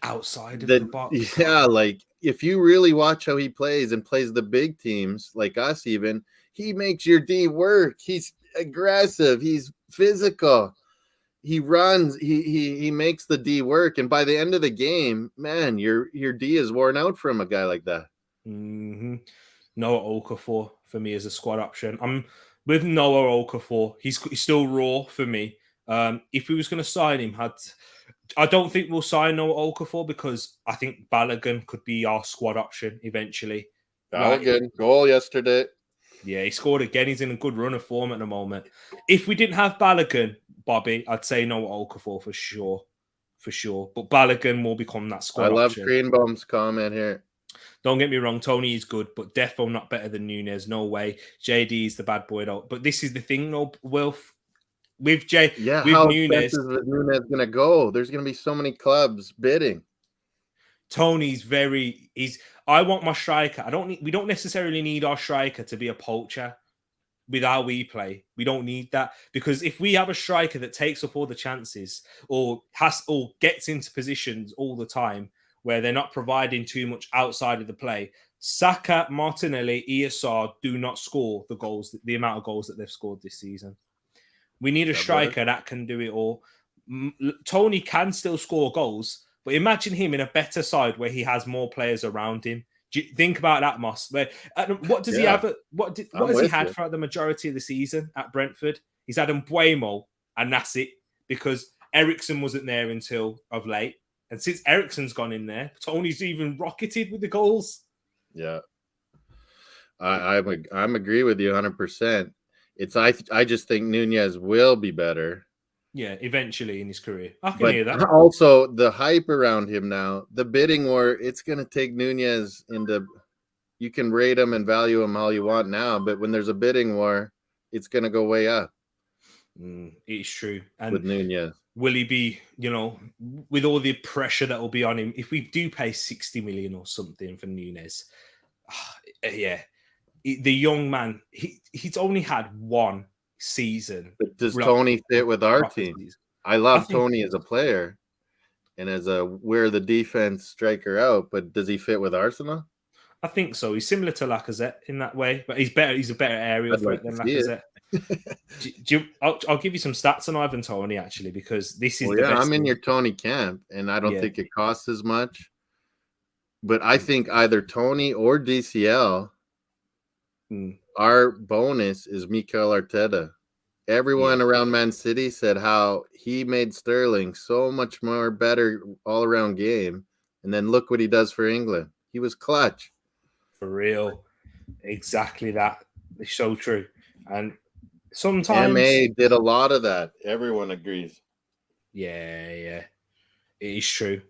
outside of the box. Yeah, like if you really watch how he plays and plays the big teams, like us even, he makes your D work. He's aggressive. He's physical. He runs. He makes the D work. And by the end of the game, man, your D is worn out from a guy like that. Mm-hmm. Noah Okafor for me as a squad option. I'm with Noah Okafor. He's still raw for me. If we was going to sign him, I don't think we'll sign Noah Okafor because I think Balogun could be our squad option eventually. Balogun, goal yesterday. Yeah, he scored again. He's in a good run of form at the moment. If we didn't have Balogun, Bobby, I'd say Noah Okafor for sure. For sure. But Balogun will become that squad option. I love Greenbaum's comment here. Don't get me wrong, Tony is good, but defo not better than Núñez. No way. JD is the bad boy though. But this is the thing, though, Wilf. With how Núñez is Núñez gonna go? There's gonna be so many clubs bidding. Tony's I want my striker. We don't necessarily need our striker to be a poacher with how we play. We don't need that because if we have a striker that takes up all the chances or gets into positions all the time where they're not providing too much outside of the play, Saka, Martinelli, ESR do not score the amount of goals that they've scored this season. We need a striker that can do it all. Tony can still score goals, but imagine him in a better side where he has more players around him. Think about that, Moss. What does he have? What has he had throughout the majority of the season at Brentford? He's had Mbeumo, and that's it, because Eriksen wasn't there until of late. And since Eriksen's gone in there, Tony's even rocketed with the goals. Yeah. I'm agree with you 100%. I just think Núñez will be better. Yeah, eventually in his career. I can hear that. Also, the hype around him now, the bidding war, it's going to take Núñez into... You can rate him and value him all you want now, but when there's a bidding war, it's going to go way up. It's true. And with Núñez. Will he be, with all the pressure that will be on him, if we do pay 60 million or something for Núñez, the young man, he's only had one season. But does Tony fit with our team? I love Tony as a player and as we're the defense striker out, but does he fit with Arsenal? I think so. He's similar to Lacazette in that way, but he's better. He's a better aerial threat than Lacazette. I'll give you some stats on Ivan Toney actually, because this is the best I'm in your Tony camp, and I don't think it costs as much. But I think either Tony or DCL, our bonus is Mikel Arteta. Everyone around Man City said how he made Sterling so much more better all-around game, and then look what he does for England. He was clutch. For real. Exactly that. It's so true. And sometimes MA did a lot of that. Everyone agrees. Yeah. It is true.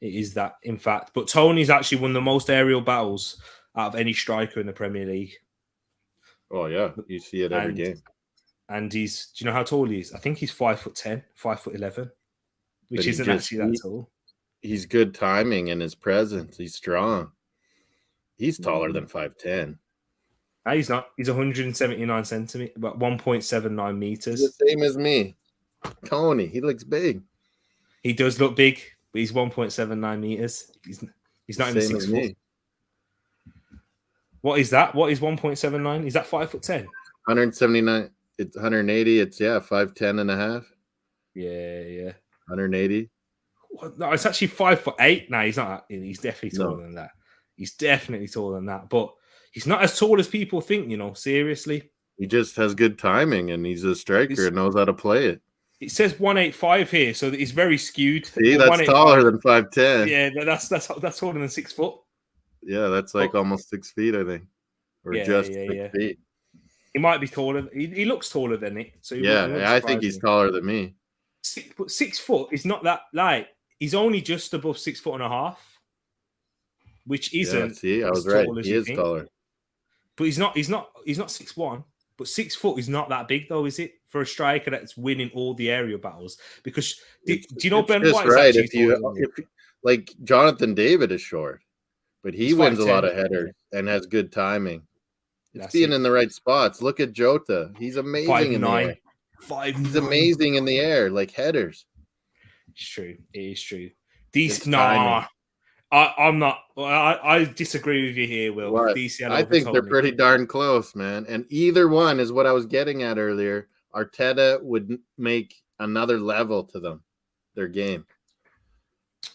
It is that, in fact. But Tony's actually won the most aerial battles out of any striker in the Premier League. Oh, yeah. You see it every game. And do you know how tall he is? I think he's 5'10", 5'11". which isn't actually that tall. He's good timing and his presence. He's strong. He's taller than 5'10". No, he's not. He's 179 centimeters, about 1.79 meters. He's the same as me. Tony, he looks big. He does look big, but he's 1.79 meters. He's not even 6 foot. Me. What is that? What is 1.79? Is that 5'10"? 179. It's 180. It's 5'10" and a half. Yeah. 180. No, it's actually 5'8". No, he's not. He's definitely taller than that. He's definitely taller than that. But he's not as tall as people think, seriously. He just has good timing and he's a striker and knows how to play it. It says 185 here, so he's very skewed. See, that's taller than 5'10". Yeah, that's taller than 6 foot. Yeah, that's like almost 6 feet, I think. Or just 6 feet. He might be taller. He looks taller than it. So I think he's taller than me. 6 foot is not that light. He's only just above 6'1.5", which isn't. I was right. He is taller, but he's not 6'1". But 6 foot is not that big, though, is it, for a striker that's winning all the area battles? Because do you know Ben White? Right. If like Jonathan David is short, but he wins a lot of headers and has good timing. It's being in the right spots. Look at Jota. He's amazing in the air. 5'9". He's amazing in the air, like headers. It's true. It is true. I'm not. I disagree with you here, Will. DCL I think they're pretty darn close, man. And either one is what I was getting at earlier. Arteta would make another level to them, their game.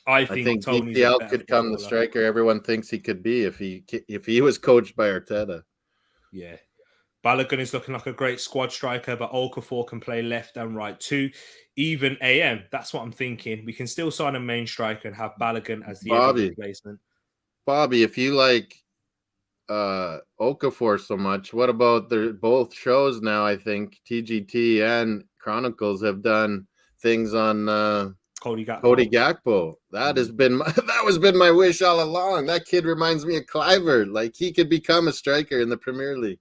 I think DCL could come the striker everyone thinks he could be if he was coached by Arteta. Yeah. Balogun is looking like a great squad striker, but Okafor can play left and right too. Even AM, that's what I'm thinking. We can still sign a main striker and have Balogun as the replacement. Bobby, if you like Okafor so much, what about both shows now? I think TGT and Chronicles have done things on Cody Gakpo. That has been my wish all along. That kid reminds me of Kluivert. Like he could become a striker in the Premier League.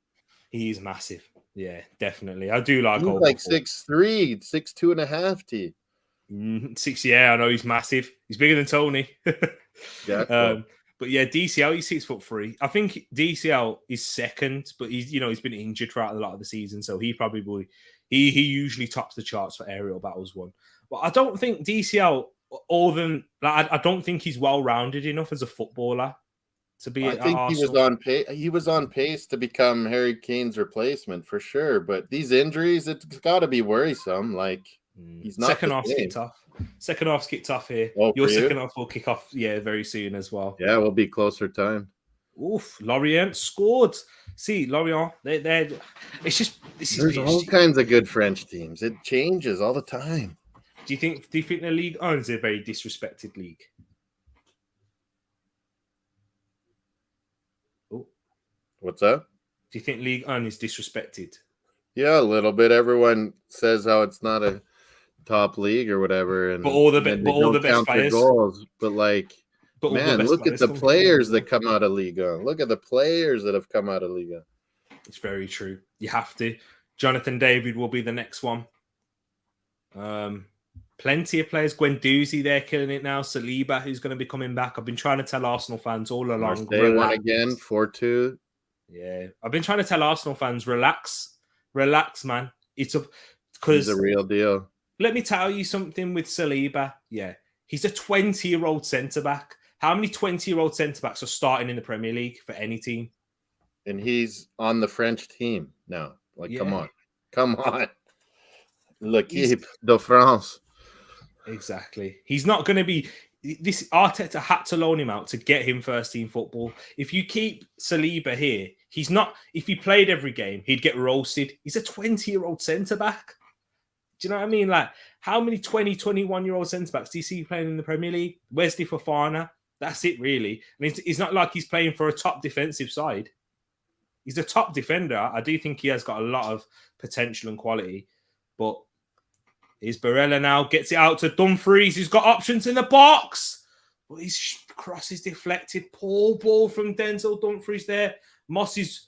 He's massive. Yeah, definitely. I do like. He's like 6'3", 6'2.5". T. 6. Yeah, I know he's massive. He's bigger than Tony. But yeah, DCL he's 6'3". I think DCL is second, but he's been injured throughout a lot of the season, so he probably will. He usually tops the charts for aerial battles one. But I don't think DCL, I don't think he's well rounded enough as a footballer. I think he was on pace to become Harry Kane's replacement for sure. But these injuries, it's got to be worrisome. Like he's not. Second half's kicked off. Second half's kicked off here. Your second half will kick off, very soon as well. Yeah, we'll be closer time. Oof, Lorient scored. See, Lorient, they're. It's just there's all kinds of good French teams. It changes all the time. Do you think the Ligue 1 is a very disrespected league? What's that? Do you think Ligue 1 is disrespected? Yeah, a little bit. Everyone says how it's not a top league or whatever, and all the best players. Goals, but look at the players that come out of Ligue 1. Look at the players that have come out of Ligue 1. It's very true. You have to. Jonathan David will be the next one. Plenty of players. Guendouzi, they're killing it now. Saliba, who's going to be coming back. I've been trying to tell Arsenal fans all along. They won again, 4-2. Yeah, I've been trying to tell Arsenal fans, relax, man. It's a real deal. Let me tell you something with Saliba. Yeah, he's a 20-year-old centre-back. How many 20-year-old centre-backs are starting in the Premier League for any team? And he's on the French team now. Come on. L'équipe de France. Exactly. He's not going to be... This Arteta had to loan him out to get him first team football. If you keep Saliba here, he's not. If he played every game, he'd get roasted. He's a 20-year-old centre back. Do you know what I mean? Like, how many 20, 21-year-old centre backs do you see playing in the Premier League? Wesley Fofana. That's it, really. I mean, it's not like he's playing for a top defensive side. He's a top defender. I do think he has got a lot of potential and quality, but. Is Barella now, gets it out to Dumfries. He's got options in the box. But his cross is deflected. Poor ball from Denzel Dumfries there. Moss is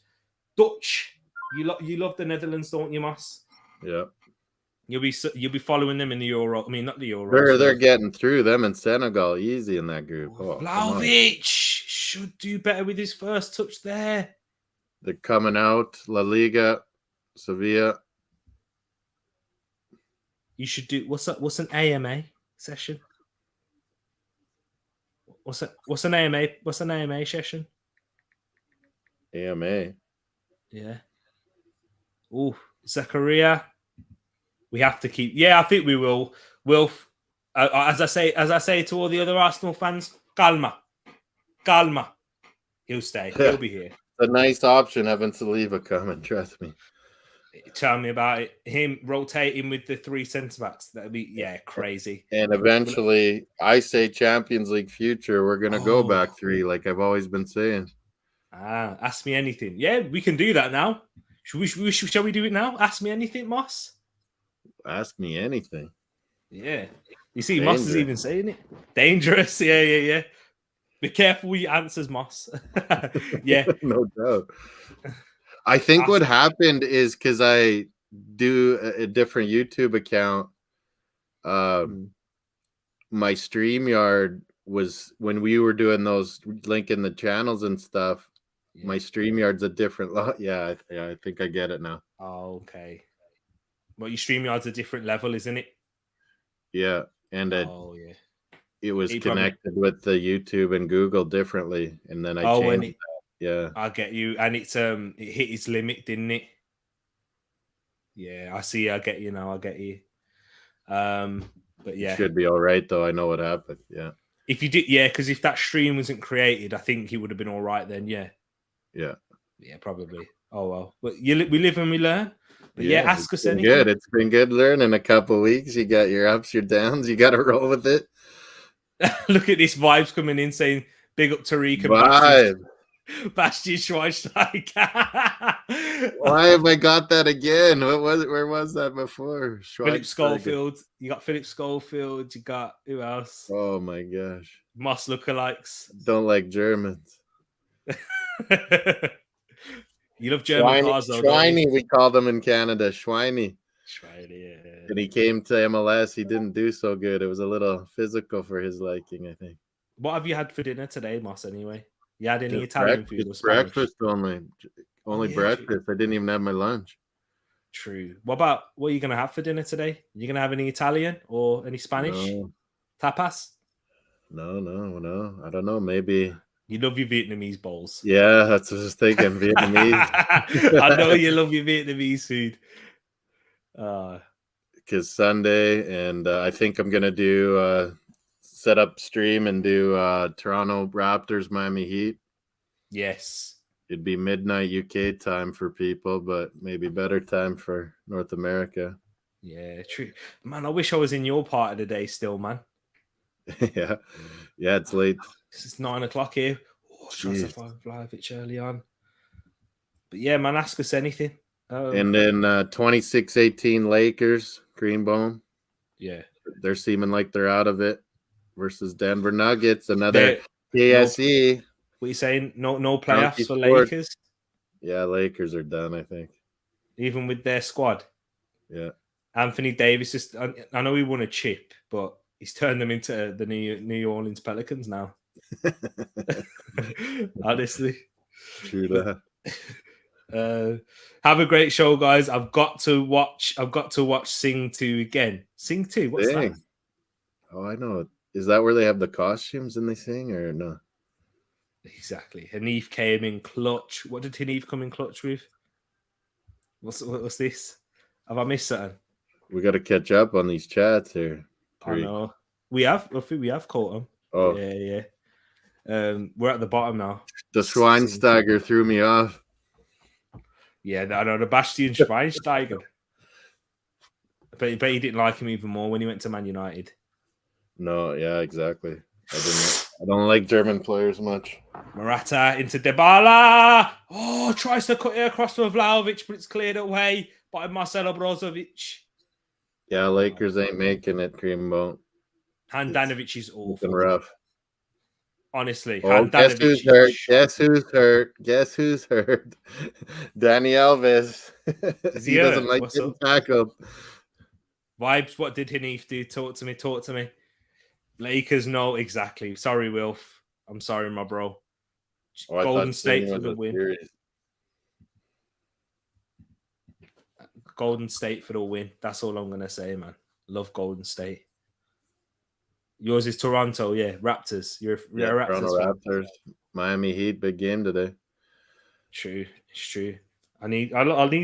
Dutch. You love the Netherlands, don't you, Moss? Yeah. You'll be following them in the Euro. I mean, not the Euro. They're getting through them in Senegal easy in that group. Oh, Vlahovic should do better with his first touch there. They're coming out. La Liga, Sevilla. You should do what's an AMA session? What's an AMA? What's an AMA session? AMA. Yeah. Oh, Zakaria. We have to keep. Yeah, I think we will. As I say to all the other Arsenal fans, calma. He'll stay. He'll be here. A nice option having Saliba coming. Trust me. Tell me about it. Him rotating with the 3 centre backs. That'd be crazy. And eventually, I say Champions League future. We're gonna go back 3, like I've always been saying. Ask me anything. Yeah, we can do that now. Shall we do it now? Ask me anything, Moss. Ask me anything. Yeah. You see, Moss is even saying it. Dangerous. Yeah. Be careful with your answers, Moss. Yeah. No doubt. I think what happened is because I do a different YouTube account. My StreamYard was when we were doing those linking the channels and stuff. Yeah. My StreamYard's a different lot. Yeah, I think I get it now. Oh, okay. Well, your StreamYard's a different level, isn't it? Yeah, and it was connected with the YouTube and Google differently, and then I changed that. Yeah, I get you, and it hit its limit, didn't it? Yeah, I see. I get you now. I get you. But yeah, it should be all right though. I know what happened. Yeah, if you did, because if that stream wasn't created, I think he would have been all right then. Yeah, probably. Oh well, but we live and we learn. But ask us anything. Good. It's been good learning a couple of weeks. You got your ups, your downs. You got to roll with it. Look at this vibes coming in saying big up Tereak and Bastian Schweinsteiger. Why have I got that again? What was it? Where was that before? Philip Schofield. You got Philip Schofield. You got who else? Oh my gosh. Moss lookalikes. Don't like Germans. You love German cars, though. Schweiny, we call them in Canada. Schweiny. Yeah. And he came to MLS. He didn't do so good. It was a little physical for his liking, I think. What have you had for dinner today, Moss, anyway? You had any Italian food or Spanish? Breakfast only. Only breakfast. True. I didn't even have my lunch. True. What are you going to have for dinner today? You going to have any Italian or any Spanish? No. Tapas? No. I don't know. Maybe... You love your Vietnamese bowls. Yeah, that's what I was thinking. Vietnamese. I know you love your Vietnamese food. Because Sunday, and I think I'm going to do set up stream and do Toronto Raptors, Miami Heat. Yes. It'd be midnight UK time for people, but maybe better time for North America. Yeah, true. Man, I wish I was in your part of the day still, man. Yeah, it's late. It's 9 o'clock here. Shots of Vlahovic early on. But yeah, man, ask us anything. And then 26-18 Lakers, Greenbone. Yeah. They're seeming like they're out of it versus Denver Nuggets. Another KSE. What are you saying? No playoffs for Lakers? Yeah, Lakers are done, I think. Even with their squad? Yeah. Anthony Davis, I know he won a chip, but he's turned them into the New Orleans Pelicans now. Honestly. True that. Have a great show, guys. I've got to watch Sing 2 again. Sing 2, what's that? Oh, I know. Is that where they have the costumes and they sing or no? Exactly. Hanif came in clutch. What did Hanif come in clutch with? What's this? Have I missed something? We got to catch up on these chats here. I know. I think we have caught them. Oh. Yeah. We're at the bottom now. The Schweinsteiger threw me off. Yeah, I know the Bastian Schweinsteiger. But he didn't like him even more when he went to Man United. No, yeah, exactly. I don't like German players much. Morata into Dybala. Oh, tries to cut it across to Vlahovic, but it's cleared away by Marcelo Brozovic. Yeah, Lakers ain't making it, Creamboat. Handanovic is awful. Rough. Honestly. Oh, guess who's hurt? Guess who's hurt? Danny Alves. He doesn't like getting tackled. Vibes, what did Hanif do? Talk to me. Lakers, no, exactly. Sorry, Wilf. I'm sorry, my bro. Oh, Golden State for the win. Series. Golden State for the win. That's all I'm going to say, man. Love Golden State. Yours is Toronto, yeah. Raptors. You're a Raptors Toronto fan. Raptors. Miami Heat, big game today. True, it's true. I'll need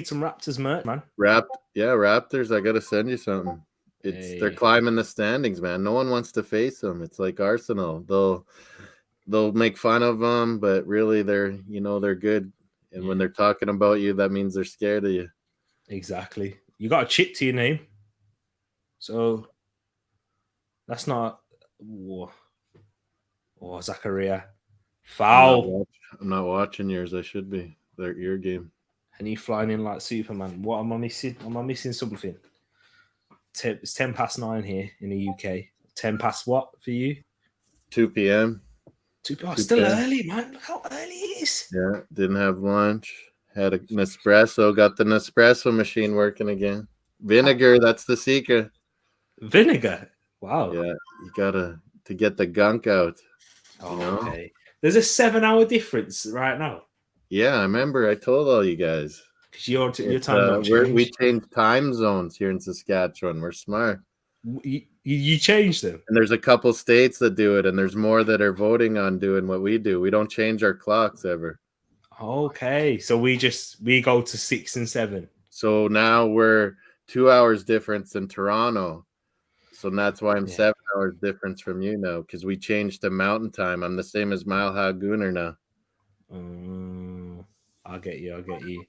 some Raptors merch, man. Raptors. I gotta send you something. They're climbing the standings, man. No one wants to face them. It's like Arsenal. They'll make fun of them, but really they're good. And when they're talking about you, that means they're scared of you. Exactly. You got a chip to your name, so that's not. Oh, Zachariah. Foul. I'm not watching yours. I should be. They're your game. And you flying in like Superman. What am I missing? Am I missing something? It's 10 past 9 here in the UK. 10 past what for you? 2 p.m. 2 p.m. Still early, man. Look how early it is. Yeah, didn't have lunch. Had a Nespresso. Got the Nespresso machine working again. Vinegar, that's the secret. Vinegar? Wow. Yeah, you gotta to get the gunk out. Okay. There's a 7-hour difference right now. Yeah, I remember. I told all you guys. Because your time we changed time zones here in Saskatchewan. We're smart. You changed them. And there's a couple states that do it, and there's more that are voting on doing what we do. We don't change our clocks ever. Okay, so we go to 6 and 7. So now we're 2 hours difference in Toronto. So that's why I'm 7 hours difference from you now, because we changed to mountain time. I'm the same as Malha Gunnar now. I get you.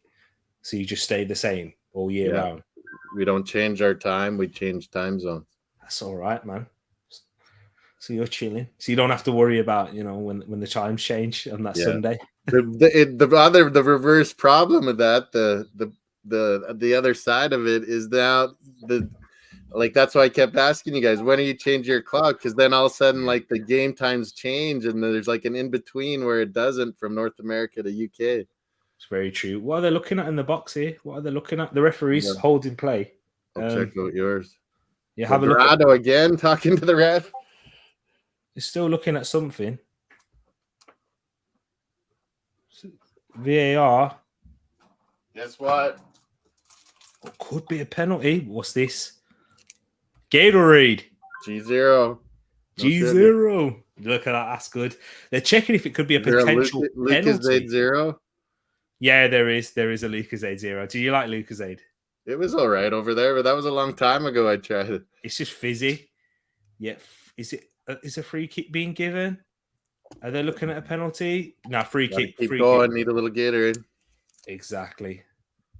So you just stay the same all year round. We don't change our time. We change time zones. That's all right, man. So you're chilling. So you don't have to worry about when the times change on that Sunday. The reverse problem with that, the other side of it is now that's why I kept asking you guys, when do you change your clock? Because then all of a sudden, the game times change, and there's an in between where it doesn't from North America to UK. It's very true. What are they looking at in the box here? What are they looking at? The referee's holding play. I'll check out yours. Yeah, have a look. Dorado again talking to the ref. He's still looking at something. VAR. Guess what? Could be a penalty. What's this? Gatorade. G0. G0. Look at that. That's good. They're checking if it could be a potential penalty. Lucozade 0? Yeah, there is. There is a Lucozade 0. Do you like Lucozade? It was all right over there, but that was a long time ago I tried it. It's just fizzy. Yeah. Is a free kick being given? Are they looking at a penalty? No, free kick. Keep going. Need a little Gatorade. Exactly.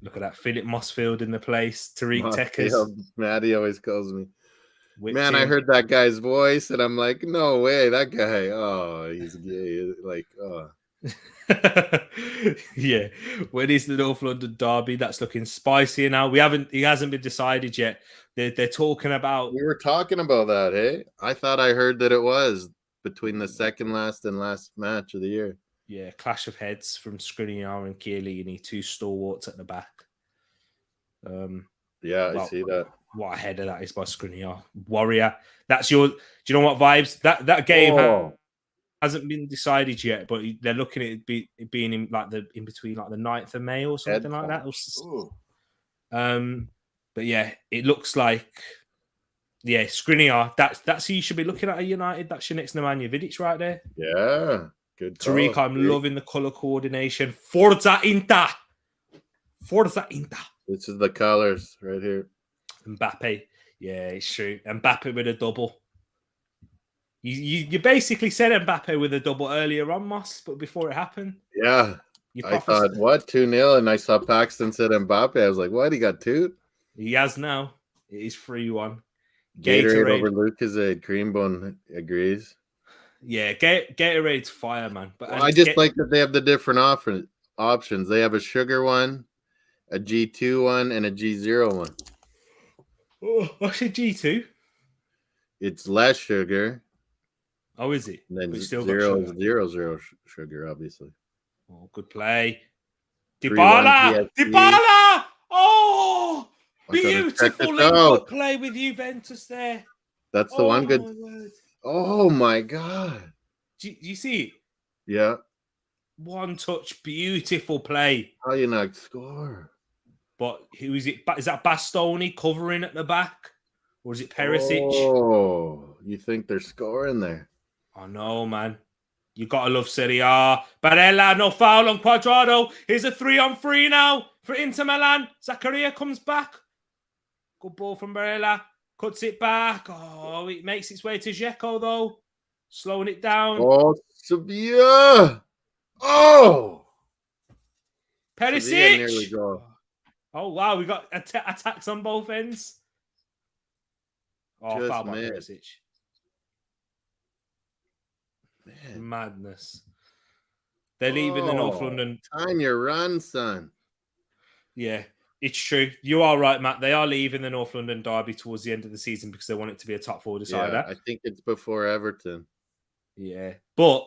Look at that. Philip Mossfield in the place. Tereak Talks. Maddie always calls me. Man, I heard that guy's voice, and I'm like, no way, that guy. Oh, he's gay. Yeah. When is the North London derby? That's looking spicier now. He hasn't been decided yet. They're talking about. We were talking about that, hey? I thought I heard that it was between the second last and last match of the year. Yeah, clash of heads from Skriniar and Chiellini, 2 stalwarts at the back. I see that. What a header that is by Skriniar. Warrior. That's your. Do you know what vibes? That game hasn't been decided yet, but they're looking at it being in between the 9th of May or something like that. But yeah, it looks like Skriniar. That's who you should be looking at United. That's your next Nemanja Vidic right there. Yeah, good. Tereak, I'm loving the color coordination. Forza Inter. This is the colors right here. Mbappe. Yeah, it's true. Mbappe with a double. You basically said Mbappe with a double earlier on, Moss, but before it happened. Yeah. I thought, what, 2-0? And I saw Paxton said Mbappe. I was like, what? He got 2? He has now. It is 3-1. Gatorade over Lucozade. Creambone agrees. Yeah, Gatorade's fire, man. But I just like that they have the different options. They have a sugar one, a G2 one, and a G0 one. Oh, what's a G2? It's less sugar. Oh, is it? And then zero sugar, obviously. Oh, good play. Dybala! Oh! Beautiful link-up play with Juventus there. That's the one good. My word. Oh my god! Do you see it? Yeah. One touch, beautiful play. How you not score? But who is it? Is that Bastoni covering at the back? Or is it Perisic? Oh, you think they're scoring there? I know, man. You gotta love Serie A. Barella, no foul on Quadrado. Here's a 3-on-3 now for Inter Milan. Zakaria comes back. Good ball from Barella. Cuts it back. Oh, it makes its way to Dzeko, though. Slowing it down. Oh, Sevilla. Oh. Perisic. Nearly go. Oh, wow. We got attacks on both ends. Oh, Just foul by missed. Perisic. Man. Madness. They're leaving the North London. Time your run, son. Yeah, it's true. You are right, Matt. They are leaving the North London derby towards the end of the season because they want it to be a top 4 decider. Yeah, I think it's before Everton. Yeah. But,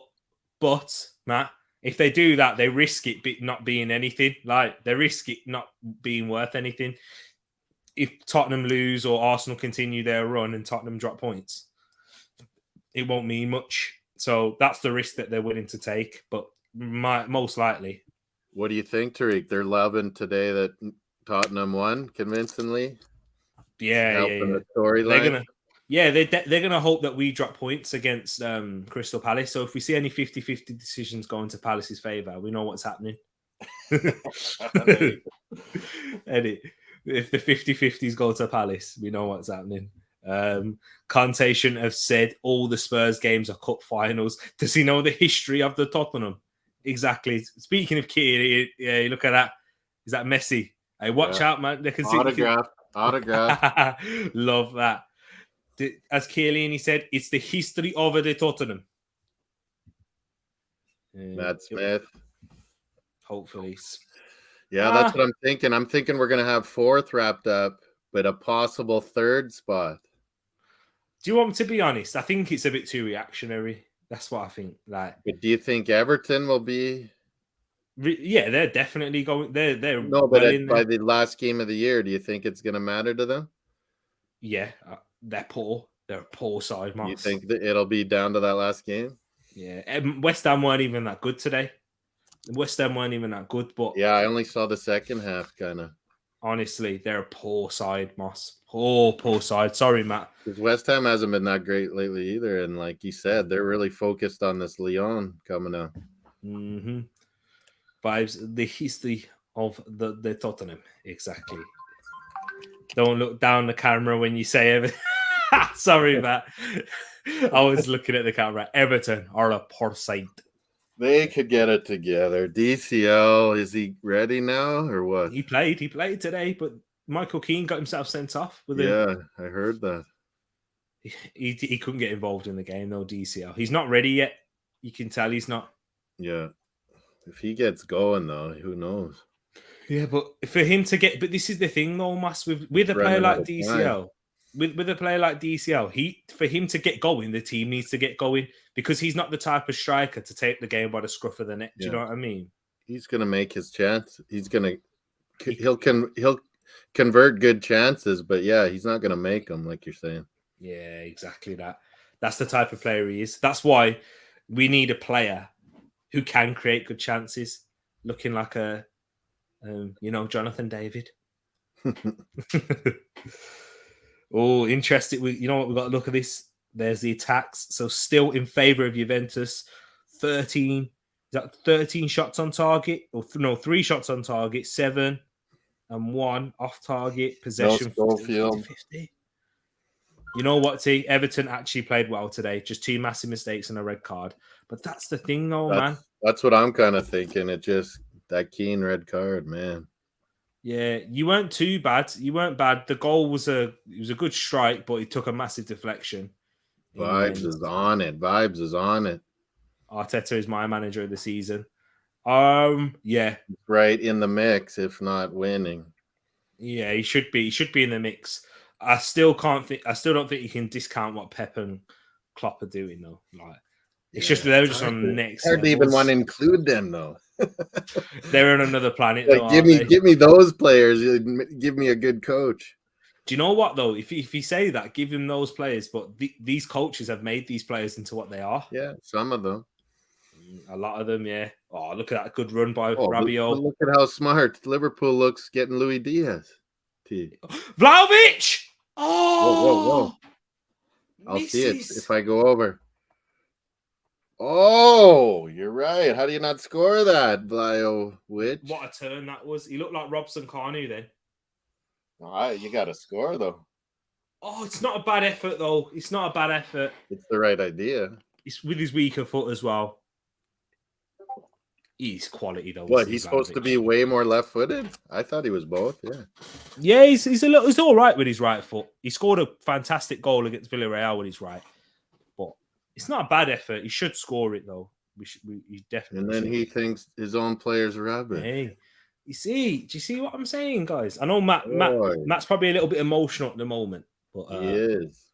Matt, if they do that, they risk it not being anything. Like, they risk it not being worth anything. If Tottenham lose or Arsenal continue their run and Tottenham drop points, it won't mean much. So that's the risk that they're willing to take, but most likely. What do you think, Tereak? They're loving today that Tottenham won convincingly. Yeah. The storyline. They're gonna hope that we drop points against Crystal Palace. So if we see any 50-50 decisions going to Palace's favour, we know what's happening. Eddie, if the 50-50s go to Palace, we know what's happening. Conte shouldn't have said all the Spurs games are cup finals. Does he know the history of the Tottenham? Exactly. Speaking of Key, yeah, look at that. Is that Messi? Hey, watch out, man. They can see Autograph. Love that. As Chiellini said, it's the history of the Tottenham. Matt Smith. Hopefully. Yeah, that's what I'm thinking. I'm thinking we're going to have 4th wrapped up, but a possible 3rd spot. Do you want me to be honest? I think it's a bit too reactionary. That's what I think. But do you think Everton will be? Yeah, they're definitely going. They're no, but by the last game of the year, do you think it's going to matter to them? Yeah, they're poor. They're a poor side, Moss. You think that it'll be down to that last game? Yeah, West Ham weren't even that good today. West Ham weren't even that good, but yeah, I only saw the second half, kind of. Honestly, they're a poor side, Moss. Poor side. Sorry, Matt. Because West Ham hasn't been that great lately either. And like you said, they're really focused on this Lyon coming up. Mm-hmm. Vibes, the history of the Tottenham. Exactly. Don't look down the camera when you say everything. Sorry, Matt. I was looking at the camera. Everton are a poor side. They could get it together. DCL, is he ready now or what? He played today, but Michael Keane got himself sent off. I heard that. He couldn't get involved in the game, though, DCL. He's not ready yet. You can tell he's not. Yeah. If he gets going, though, who knows? Yeah, but for him to get... But this is the thing, though, Mas, with a player like DCL... With a player like DCL, for him to get going, the team needs to get going because he's not the type of striker to take the game by the scruff of the neck. Do you know what I mean? He's gonna make his chance. He'll convert good chances, but yeah, he's not gonna make them like you're saying. Yeah, exactly that. That's the type of player he is. That's why we need a player who can create good chances, looking like a, Jonathan David. Oh, interesting. You know what? We've got to look at this. There's the attacks. So still in favour of Juventus. 13 shots on target? Or 3 shots on target. 7 and 1 off target. Possession 50-50. You know what, T? Everton actually played well today. Just 2 massive mistakes and a red card. But that's the thing, though, man. That's what I'm kind of thinking. That Keane red card, man. Yeah, you weren't too bad. You weren't bad. The goal was a good strike, but it took a massive deflection. Vibes is on it. Arteta is my manager of the season. Yeah, right in the mix, if not winning. Yeah, he should be. He should be in the mix. I still don't think you can discount what Pep and Klopp are doing, though. Like, It's just they're just on the next. Hard to even want to include them though. They're on another planet. Like, though, give me those players. Give me a good coach. Do you know what though? If you say that, give him those players. But these coaches have made these players into what they are. Yeah, some of them. A lot of them, yeah. Oh, look at that good run by Rabiot. But look at how smart Liverpool looks getting Luis Diaz. Vlahovic! Oh! Whoa. I'll see it if I go over. Oh, you're right. How do you not score that, Vlahovic? What a turn that was. He looked like Robson Carnu then. All right, you got to score, though. Oh, it's not a bad effort, though. It's not a bad effort. It's the right idea. It's with his weaker foot as well. He's quality, though. What, he's supposed to be way more left-footed? I thought he was both, yeah. Yeah, he's all right with his right foot. He scored a fantastic goal against Villarreal with his right. But it's not a bad effort. He should score it, though. He definitely And then he thinks his own players are rubbish. Hey. Do you see what I'm saying, guys? I know Matt's probably a little bit emotional at the moment, but he is.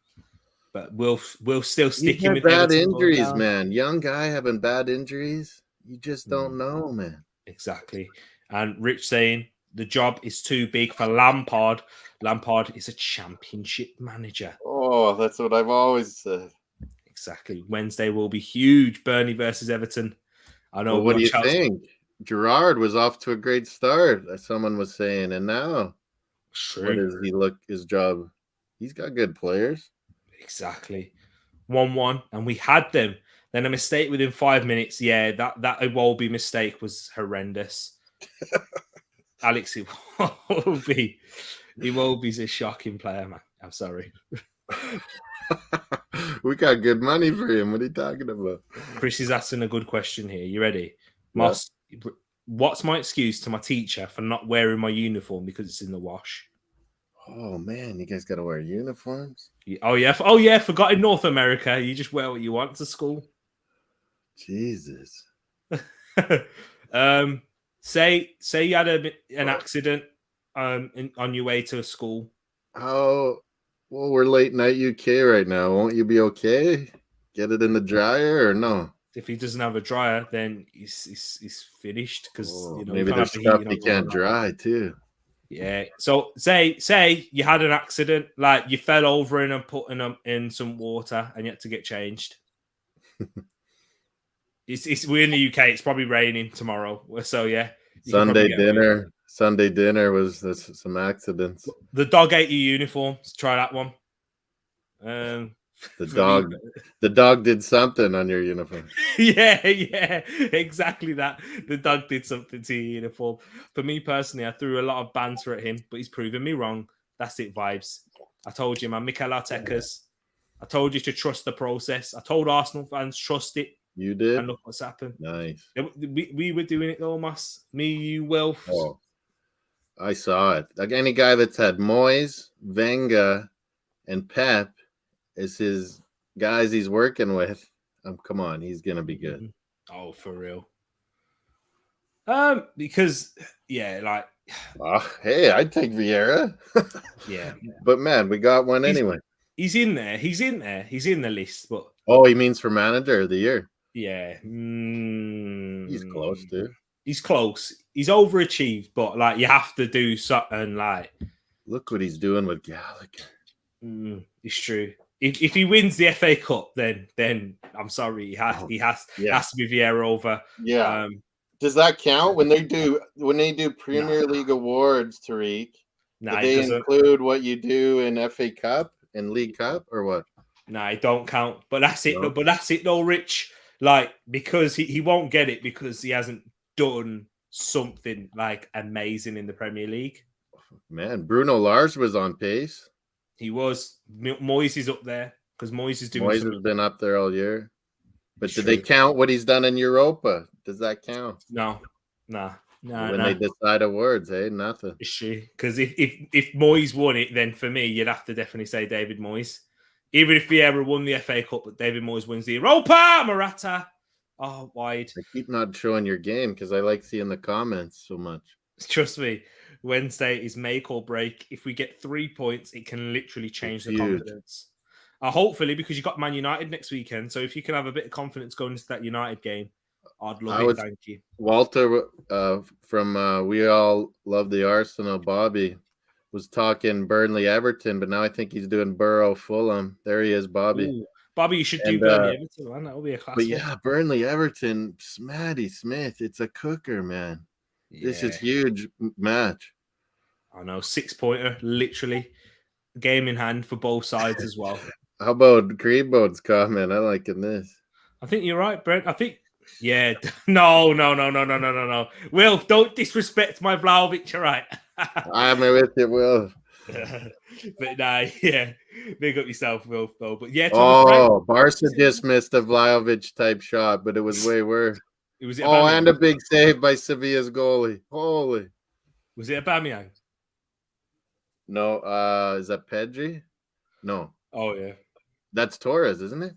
But we'll still stick him with bad injuries, man. Young guy having bad injuries, you just don't know, man. Exactly. And Rich saying the job is too big for Lampard. Lampard is a championship manager. Oh, that's what I've always said. Exactly. Wednesday will be huge. Burnley versus Everton. I know. Well, what do you think? Gerrard was off to a great start, as someone was saying, and now, what does he look? His job, he's got good players. Exactly, 1-1, and we had them. Then a mistake within 5 minutes. Yeah, that Iwobi mistake was horrendous. Alex Iwobi's a shocking player, man. I'm sorry. We got good money for him. What are you talking about? Chris is asking a good question here. You ready? Moss, what's my excuse to my teacher for not wearing my uniform because it's in the wash? Oh man, you guys got to wear uniforms? Oh yeah. Forgot in North America, you just wear what you want to school. Jesus. Say you had an accident on your way to school. Oh, well, we're late night UK right now. Won't you be okay? Get it in the dryer or no? If he doesn't have a dryer, then he's finished because maybe there's stuff he can't dry too. Yeah. So say you had an accident, like you fell over and put in some water, and you had to get changed. We're in the UK. It's probably raining tomorrow, so yeah. Sunday dinner was some accidents. The dog ate your uniform. Let's try that one. The dog did something on your uniform. Yeah, exactly that. The dog did something to your uniform. For me personally, I threw a lot of banter at him, but he's proven me wrong. That's it, vibes. I told you, man, Mikel Arteta's. I told you to trust the process. I told Arsenal fans, trust it. You did? And look what's happened. Nice. We were doing it though, Mas. Me, you, Wilf. Oh, I saw it. Like any guy that's had Moyes, Wenger, and Pep is his guys he's working with. Come on, he's gonna be good. Oh, for real. Because hey, I'd take Vieira. Yeah, but man, we got one anyway. He's in there. He's in the list. But he means for manager of the year. Yeah, he's close, dude. He's close. He's overachieved, but like you have to do something. Like, look what he's doing with Gallagher. It's true. If he wins the FA Cup, then I'm sorry, he has to be Vieira over. Yeah. Does that count when they do Premier League awards, Tereak? Do they include what you do in FA Cup and League Cup or what? No, it don't count. But that's it. No. But that's it, though, Rich. Like, because he won't get it because he hasn't done something like amazing in the Premier League. Man, Bruno Lars was on pace. He was. Moyes is up there because Moyes is doing. Moyes has been up there all year. But do they count what he's done in Europa? Does that count? No. When they decide awards, nothing. It's true. Because if Moyes won it, then for me, you'd have to definitely say David Moyes. Even if Vieira won the FA Cup, but David Moyes wins the Europa, Morata. Oh, wide. I keep not showing your game because I like seeing the comments so much. Trust me, Wednesday is make or break. If we get 3 points, it can literally change the confidence. Hopefully, because you got Man United next weekend. So if you can have a bit of confidence going into that United game, I'd love it. Thank you. Walter from We All Love the Arsenal, Bobby, was talking Burnley Everton, but now I think he's doing Borough Fulham. There he is, Bobby. Ooh, Bobby, you should do Burnley Everton, man. That would be a class. But yeah, Burnley Everton, Smatty Smith, it's a cooker, man. Yeah. This is huge match. I know, 6-pointer, literally, game in hand for both sides as well. How about Greenbone's comment? I like this. I think you're right, Brent. I think, no. Will, don't disrespect my Vlahovic, all right? I'm with you, Will. But big up yourself, Will. Though. But yeah, Barca dismissed a Vlahovic type shot, but it was way worse. And a big save by Sevilla's goalie. Holy. Was it Aubameyang? No, is that Pedri? No. Oh yeah. That's Torres, isn't it?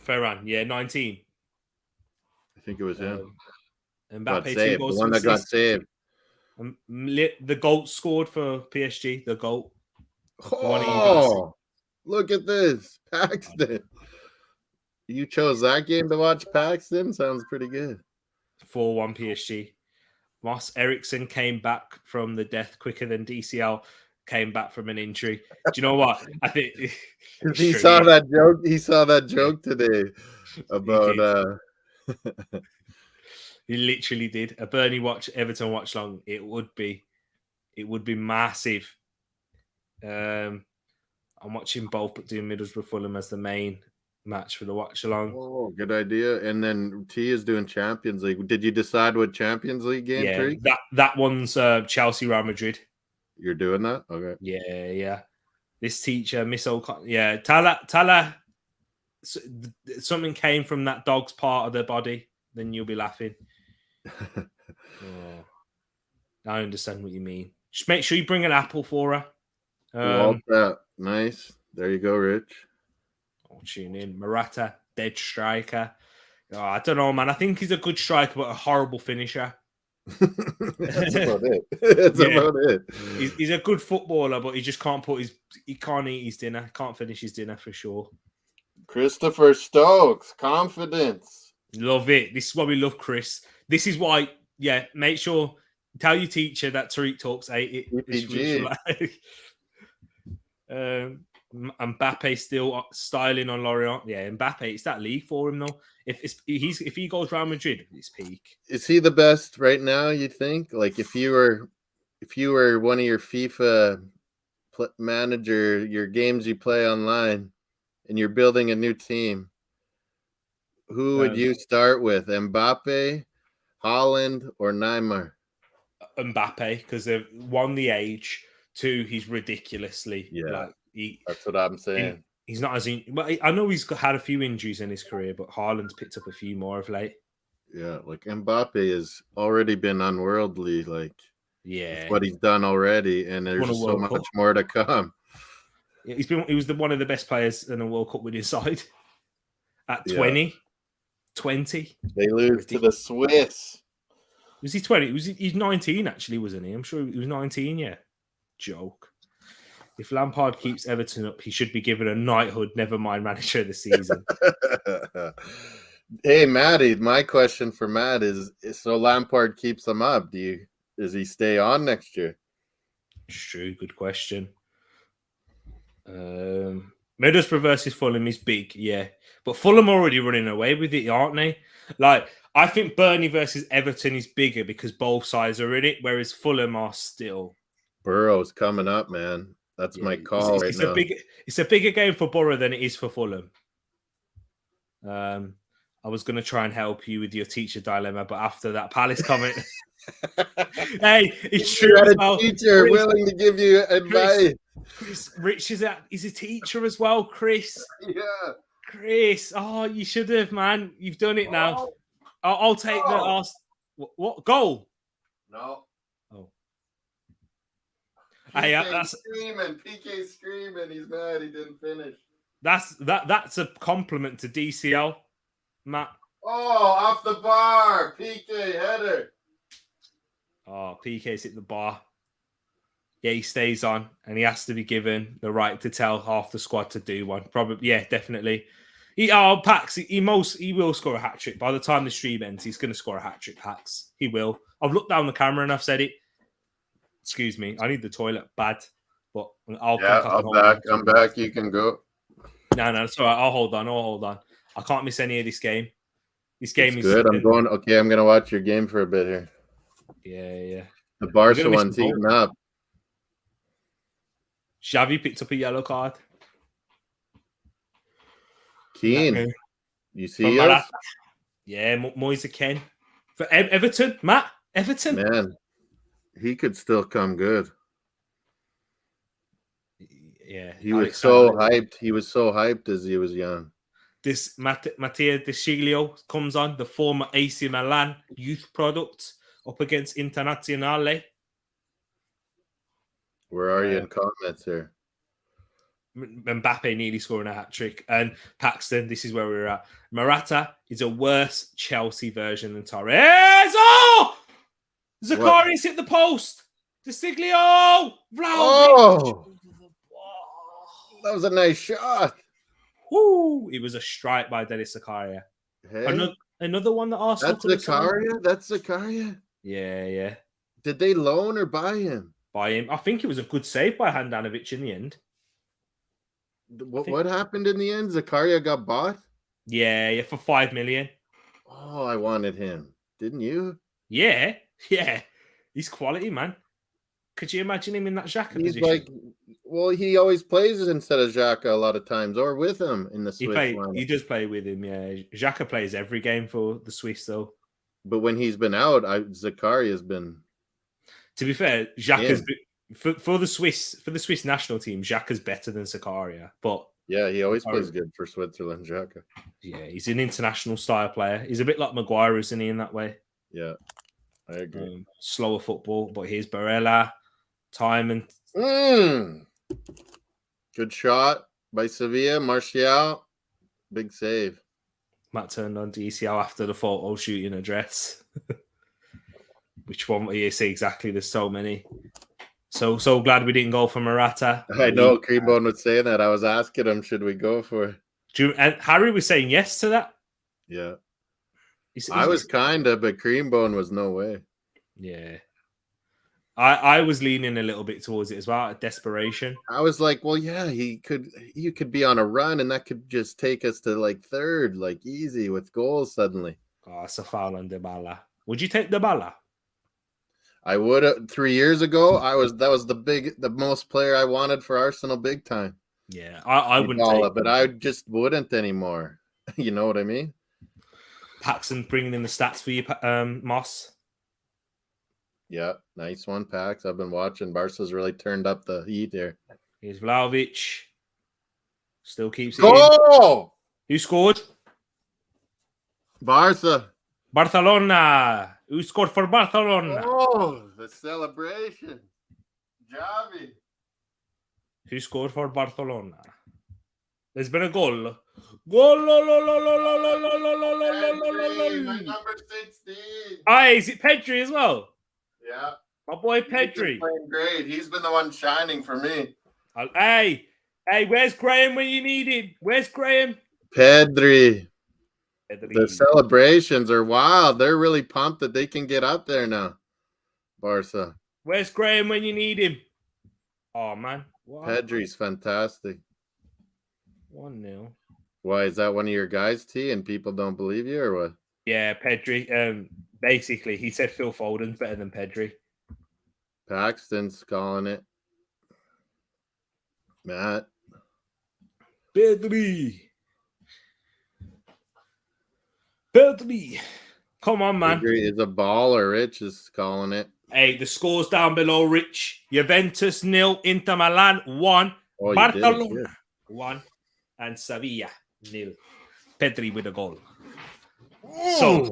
Ferran, 19. I think it was him. Mbappe, 2 goals. The one that got saved. The goal scored for PSG. The goal. Look at this, Paxton. You chose that game to watch, Paxton? Sounds pretty good. 4-1 PSG. Moss Eriksson came back from the death quicker than DCL came back from an injury. Do you know what? I think he saw that joke. He saw that joke today about. He literally did a Burnley Everton Watchalong. It would be massive. I'm watching both, but doing Middlesbrough Fulham as the main match for the Watchalong. Oh, good idea. And then T is doing Champions League. Did you decide what Champions League game? Yeah, that one's Chelsea Real Madrid. You're doing that? Okay. Yeah. This teacher, Miss O'Connor, Tala. Something came from that dog's part of their body. Then you'll be laughing. I understand what you mean. Just make sure you bring an apple for her. Nice. There you go, Rich. I'll tune in. Morata, dead striker. I don't know, man. I think he's a good striker, but a horrible finisher. That's about it. He's a good footballer, but he just can't he can't eat his dinner. Can't finish his dinner for sure. Christopher Stokes, confidence. Love it. This is why we love Chris. This is why, make sure, tell your teacher that Tereak Talks ate it. Mbappe still styling on Lorient. Yeah, Mbappe, it's that league for him though. If he goes Real Madrid, it's peak. Is he the best right now? You think? Like if you were one of your FIFA manager, your games you play online, and you're building a new team, who would you start with? Mbappe, Haaland, or Neymar? Mbappe, because they've won the age. 2, he's ridiculously that's what I'm saying. He's not as I know he's had a few injuries in his career, but Haaland's picked up a few more of late. Yeah, like Mbappe has already been unworldly, what he's done already, and there's so much more to come. He was one of the best players in a World Cup winning side at 20. They lose to the Swiss. Was he 20? He's 19 actually, wasn't he? I'm sure he was 19. Yeah, joke. If Lampard keeps Everton up, he should be given a knighthood. Never mind manager of the season. Hey, Matty, my question for Matt is: so Lampard keeps them up? Does he stay on next year? True, good question. Middlesbrough versus Fulham is big, but Fulham already running away with it, aren't they? I think Burnley versus Everton is bigger because both sides are in it, whereas Fulham are still. Borough's coming up, man. That's my call right now. It's a bigger game for Borough than it is for Fulham. I was going to try and help you with your teacher dilemma, but after that Palace comment, hey, it's true. You had a teacher willing to give you advice. Chris Rich is a teacher as well, Chris. Yeah, Chris. Oh, you should have, man. You've done it now. I'll take the last. What goal? No. Oh. PK screaming. He's mad he didn't finish. That's a compliment to DCL, Matt. Oh, off the bar. PK header. Oh, PK's hit the bar. Yeah, he stays on, and he has to be given the right to tell half the squad to do one. Probably, yeah, definitely. Pax, he will score a hat trick by the time the stream ends. He's going to score a hat trick. Pax, he will. I've looked down the camera and I've said it. Excuse me, I need the toilet bad, but I'm back. I'm back. You can go. No, it's all right. I'll hold on. I can't miss any of this game. This game is good. I'm going. Okay, I'm going to watch your game for a bit here. Yeah. The Barca one's heating up. Xavi picked up a yellow card. Keane, you see us? Yeah, Moise Ken. For Everton, Matt? Everton? Man, he could still come good. Yeah. He was so hyped. He was so hyped as he was young. This Matteo De Sciglio comes on, the former AC Milan youth product, up against Internazionale. Where are you in comments here? Mbappe nearly scoring a hat-trick. And Paxton, this is where we're at. Morata is a worse Chelsea version than Torres. Oh! Zacharias hit the post. De Sciglio! Oh! That was a nice shot. Woo! It was a strike by Denis Zakaria. Hey. Another one that Arsenal. That's Zakaria? That's Zakaria? Yeah. Did they loan or buy him? Buy him. I think it was a good save by Handanovic in the end. What happened in the end? Zakaria got bought? Yeah, for 5 million. Oh, I wanted him. Didn't you? Yeah. He's quality, man. Could you imagine him in that Xhaka position? He always plays instead of Xhaka a lot of times, or with him in the Swiss lineup. He does play with him, yeah. Xhaka plays every game for the Swiss, though. But when he's been out, Zakaria's been. To be fair, Xhaka's for the Swiss national team. Xhaka's better than Zakaria, but yeah, he always plays good for Switzerland. Xhaka. Yeah, he's an international style player. He's a bit like Maguire, isn't he, in that way? Yeah, I agree. Slower football, but here's Barella. Time and good shot by Sevilla. Martial, big save. Matt turned on DCL after the photo shooting a dress. Which one will you see exactly? There's so many. So glad we didn't go for Morata. I know Creambone was saying that. I was asking him, should we go for? And Harry was saying yes to that. Yeah, I was kinda, but Creambone was no way. Yeah. I was leaning a little bit towards it as well, desperation. I was like, well, yeah, you could be on a run and that could just take us to like third, like easy with goals suddenly. Oh, it's a foul on Dybala. Would you take Dybala? I would have 3 years ago. That was the most player I wanted for Arsenal big time. Yeah, I wouldn't take but I just wouldn't anymore. You know what I mean? Paxton bringing in the stats for you, Moss. Yeah, nice one, Pax. I've been watching. Barca's really turned up the heat here. Here's Vlahovic. Still keeps it in. Who scored? Barca. Barcelona. Who scored for Barcelona? Oh, the celebration. Xavi. Who scored for Barcelona? There's been a goal. Goal! Number 16. Aye, is it Pedri as well? Yeah. My boy Pedri. He's playing great. He's been the one shining for me. Hey, where's Graham when you need him? Where's Graham? Pedri. The celebrations are wild. They're really pumped that they can get up there now. Barca. Where's Graham when you need him? Oh, man. Wow. Pedri's fantastic. 1-0. Why, is that one of your guys, T, and people don't believe you, or what? Yeah, Pedri. Basically, he said Phil Foden's better than Pedri. Paxton's calling it. Matt. Pedri. Come on, man. Pedri is a baller. Rich is calling it. Hey, the score's down below, Rich. Juventus 0, Inter Milan 1, Barcelona 1, and Sevilla 0. Pedri with a goal. So,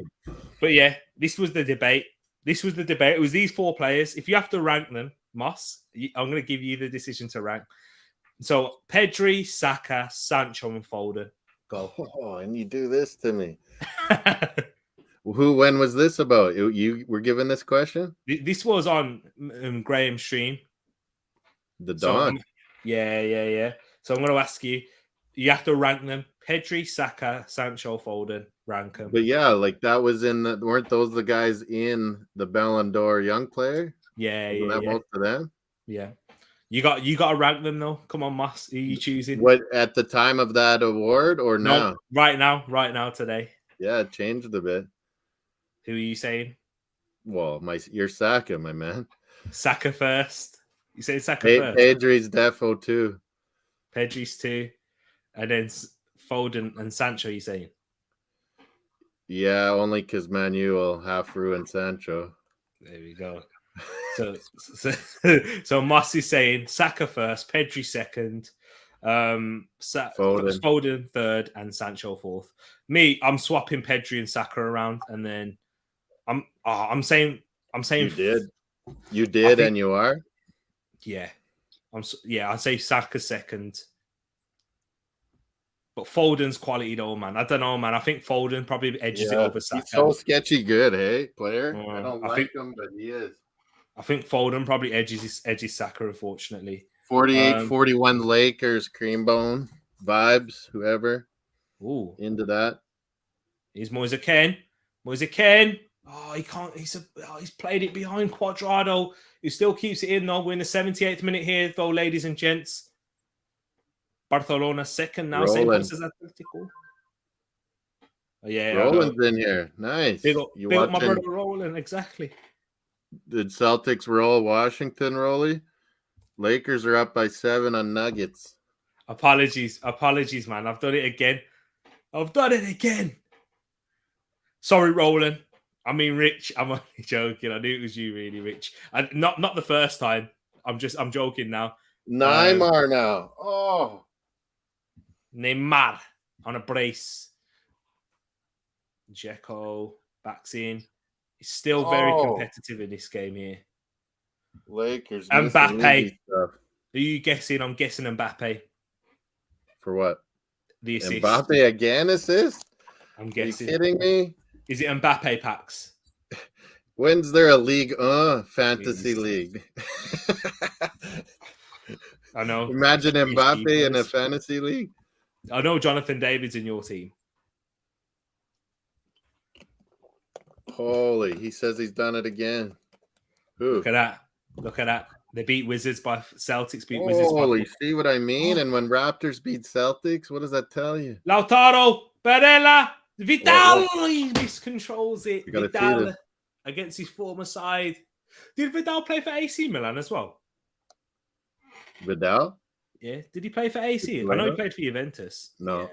but yeah, this was the debate. It was these four players. If you have to rank them, Moss, I'm going to give you the decision to rank. So, Pedri, Saka, Sancho, and Foden. Go. Oh, and you do this to me. When was this about? You were given this question? This was on Graham's stream. The Don. Yeah. So I'm going to ask you. You have to rank them: Pedri, Saka, Sancho, Foden. Rank them. But yeah, like that was weren't those the guys in the Ballon d'Or young player? Yeah. Most of them. Yeah. You got to rank them though. Come on, Moss. Who are you choosing? What at the time of that award or now? No, right now, today. Yeah, it changed a bit. Who are you saying? Well, you're Saka, my man. Saka first. You say Saka first. Pedri's defo too. Pedri's 2, and then Foden and Sancho. You saying? Yeah, only because Manu will half ruin Sancho. There we go. So Moss is saying Saka first, Pedri second, Foden third, and Sancho fourth. Me, I'm swapping Pedri and Saka around, and then I'm saying you did, and you are. Yeah, I'd say Saka second. But Foden's quality though, man. I don't know, man. I think Foden probably edges it over Saka. He's so sketchy good, hey, player. I don't like him, but he is. I think Foden probably edges Saka, unfortunately. 48-41 Lakers, cream bone vibes, whoever. Ooh. Into that. Here's Moise Kean. Oh, he can't. He's played it behind Cuadrado. He still keeps it in, though. We're in the 78th minute here, though, ladies and gents. Barcelona second now, same points as Atletico. Oh, yeah, Roland's in here. Nice. Big up my brother Roland, exactly. Did Celtics roll Washington, Rolly? Lakers are up by 7 on Nuggets. Apologies, man. I've done it again. Sorry, Roland. I mean, Rich. I'm only joking. I knew it was you, really, Rich. Not the first time. I'm joking now. Neymar now. Oh. Neymar on a brace. Dzeko backs in. It's still very competitive in this game here. Lakers. Mbappe. Are you guessing? I'm guessing Mbappe. For what? The assist. Mbappe again assist? I'm guessing. Are you kidding me? Is it Mbappe packs? When's there a league? Fantasy league. I know. Imagine Mbappe in a fantasy league. I know Jonathan David's in your team. Holy, he says he's done it again. Who? Look at that. They beat Wizards by Celtics. Wizards. Holy, see what I mean? And when Raptors beat Celtics, what does that tell you? Lautaro, Barella, Vidal. He miscontrols it. Vidal against his former side. Did Vidal play for AC Milan as well? Vidal? Yeah. Did he play for AC? I know he played for Juventus. No. Yeah.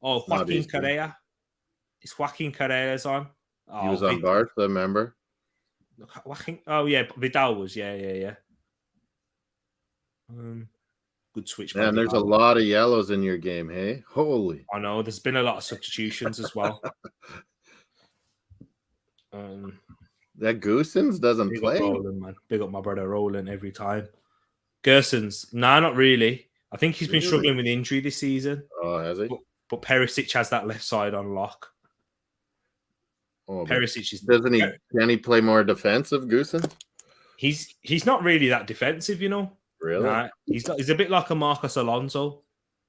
Oh, Joaquin Correa. Is Joaquin Correa's on? He was on Barca, remember? Oh, yeah. Vidal was. Yeah. Good switch. Man, there's a lot of yellows in your game, hey? Holy. I know. There's been a lot of substitutions as well. That Goosens doesn't play. Roland, man. Big up my brother Roland every time. Gersons, not really. I think he's been struggling with injury this season. Oh, has he? But Perisic has that left side on lock. Oh, Perisic is. Doesn't he? Can he play more defensive, Goosen? He's not really that defensive, you know. Really? Nah, he's a bit like a Marcos Alonso,